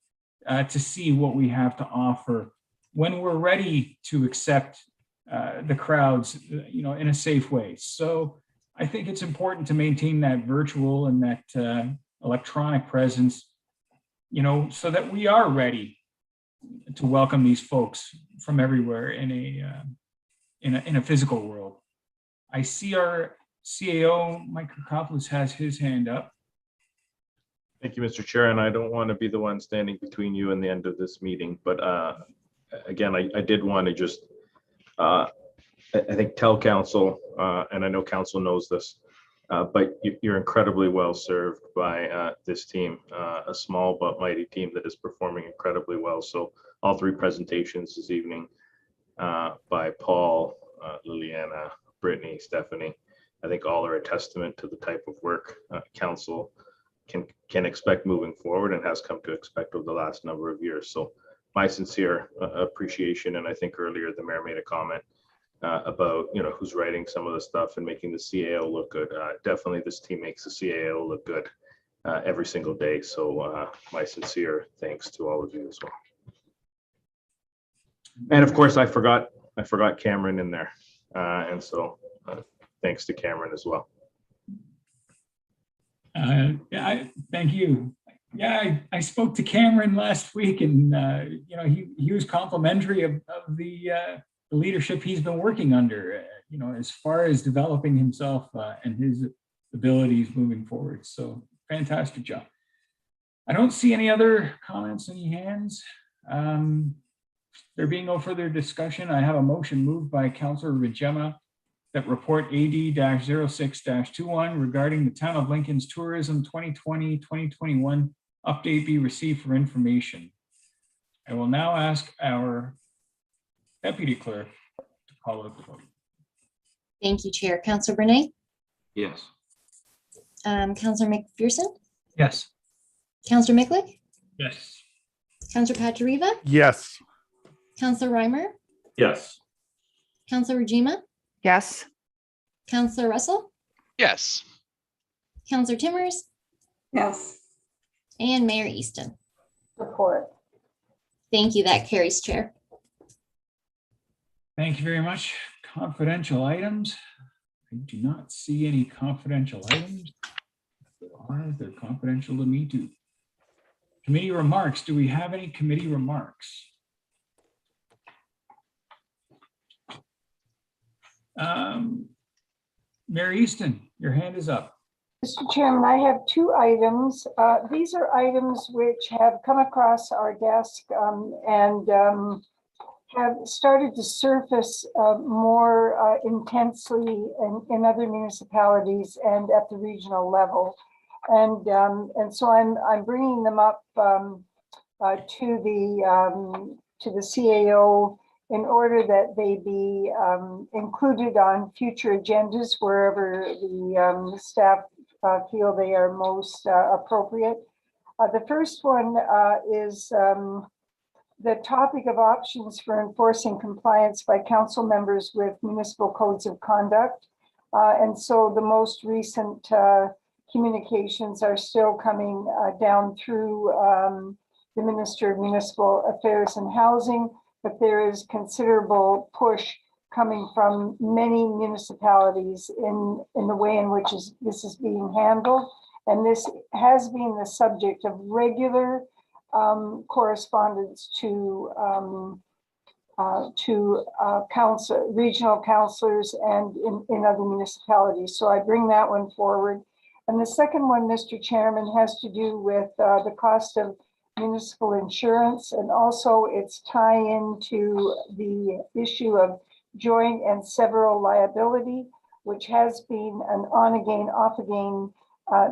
to see what we have to offer when we're ready to accept the crowds, you know, in a safe way. So I think it's important to maintain that virtual and that electronic presence, you know, so that we are ready to welcome these folks from everywhere in a physical world. I see our CAO, Mike Kirkopoulos, has his hand up. Thank you, Mr. Chair, and I don't want to be the one standing between you and the end of this meeting, but again, I did want to just, I think, tell council, and I know council knows this, but you're incredibly well served by this team, a small but mighty team that is performing incredibly well. So all three presentations this evening by Paul, Liliana, Brittany, Stephanie, I think all are a testament to the type of work council can expect moving forward and has come to expect over the last number of years. So my sincere appreciation, and I think earlier the mayor made a comment about, you know, who's writing some of the stuff and making the CAO look good. Definitely this team makes the CAO look good every single day. So my sincere thanks to all of you as well. And of course, I forgot Cameron in there. And so thanks to Cameron as well. Yeah, thank you. Yeah, I spoke to Cameron last week, and you know, he was complimentary of the leadership he's been working under, you know, as far as developing himself and his abilities moving forward. So fantastic job. I don't see any other comments, any hands. There being no further discussion, I have a motion moved by Councillor Rajema that report AD-06-21 regarding the Town of Lincoln's Tourism 2020-2021 update be received for information. I will now ask our Deputy Clerk to call out the vote. Thank you, Chair. Councillor Bernay, Yes. Councillor McPherson, Yes. Councillor Micklick, Yes. Councillor Pachariva, Yes. Councillor Reimer, Yes. Councillor Rajima, Yes. Councillor Russell, Yes. Councillor Timmers, Yes. and Mayor Easton. Support. Thank you. That carries, Chair. Thank you very much. Confidential items. I do not see any confidential items. They're confidential to me too. Committee remarks. Do we have any committee remarks? Mayor Easton, your hand is up. Mr. Chairman, I have two items. These are items which have come across our desk and have started to surface more intensely in other municipalities and at the regional level. And so I'm bringing them up to the CAO in order that they be included on future agendas wherever the staff feel they are most appropriate. The first one is the topic of options for enforcing compliance by council members with municipal codes of conduct. And so the most recent communications are still coming down through the Minister of Municipal Affairs and Housing, but there is considerable push coming from many municipalities in the way in which this is being handled. And this has been the subject of regular correspondence to regional councillors and in other municipalities. So I bring that one forward. And the second one, Mr. Chairman, has to do with the cost of municipal insurance and also its tie-in to the issue of joint and several liability, which has been an on-again, off-again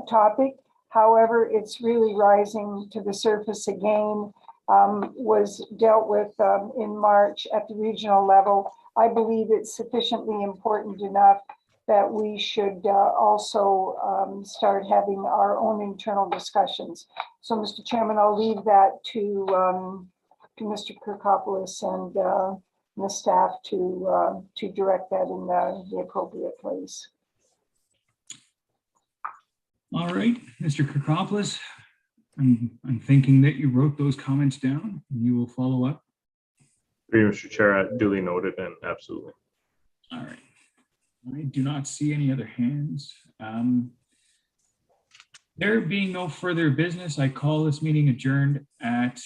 topic. However, it's really rising to the surface again, was dealt with in March at the regional level. I believe it's sufficiently important enough that we should also start having our own internal discussions. So, Mr. Chairman, I'll leave that to Mr. Kirkopoulos and the staff to direct that in the appropriate place. All right, Mr. Kirkopoulos, I'm thinking that you wrote those comments down and you will follow up. Mr. Chair, duly noted and absolutely. All right. I do not see any other hands. There being no further business, I call this meeting adjourned at,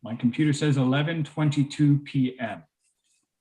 my computer says 11:22 p.m.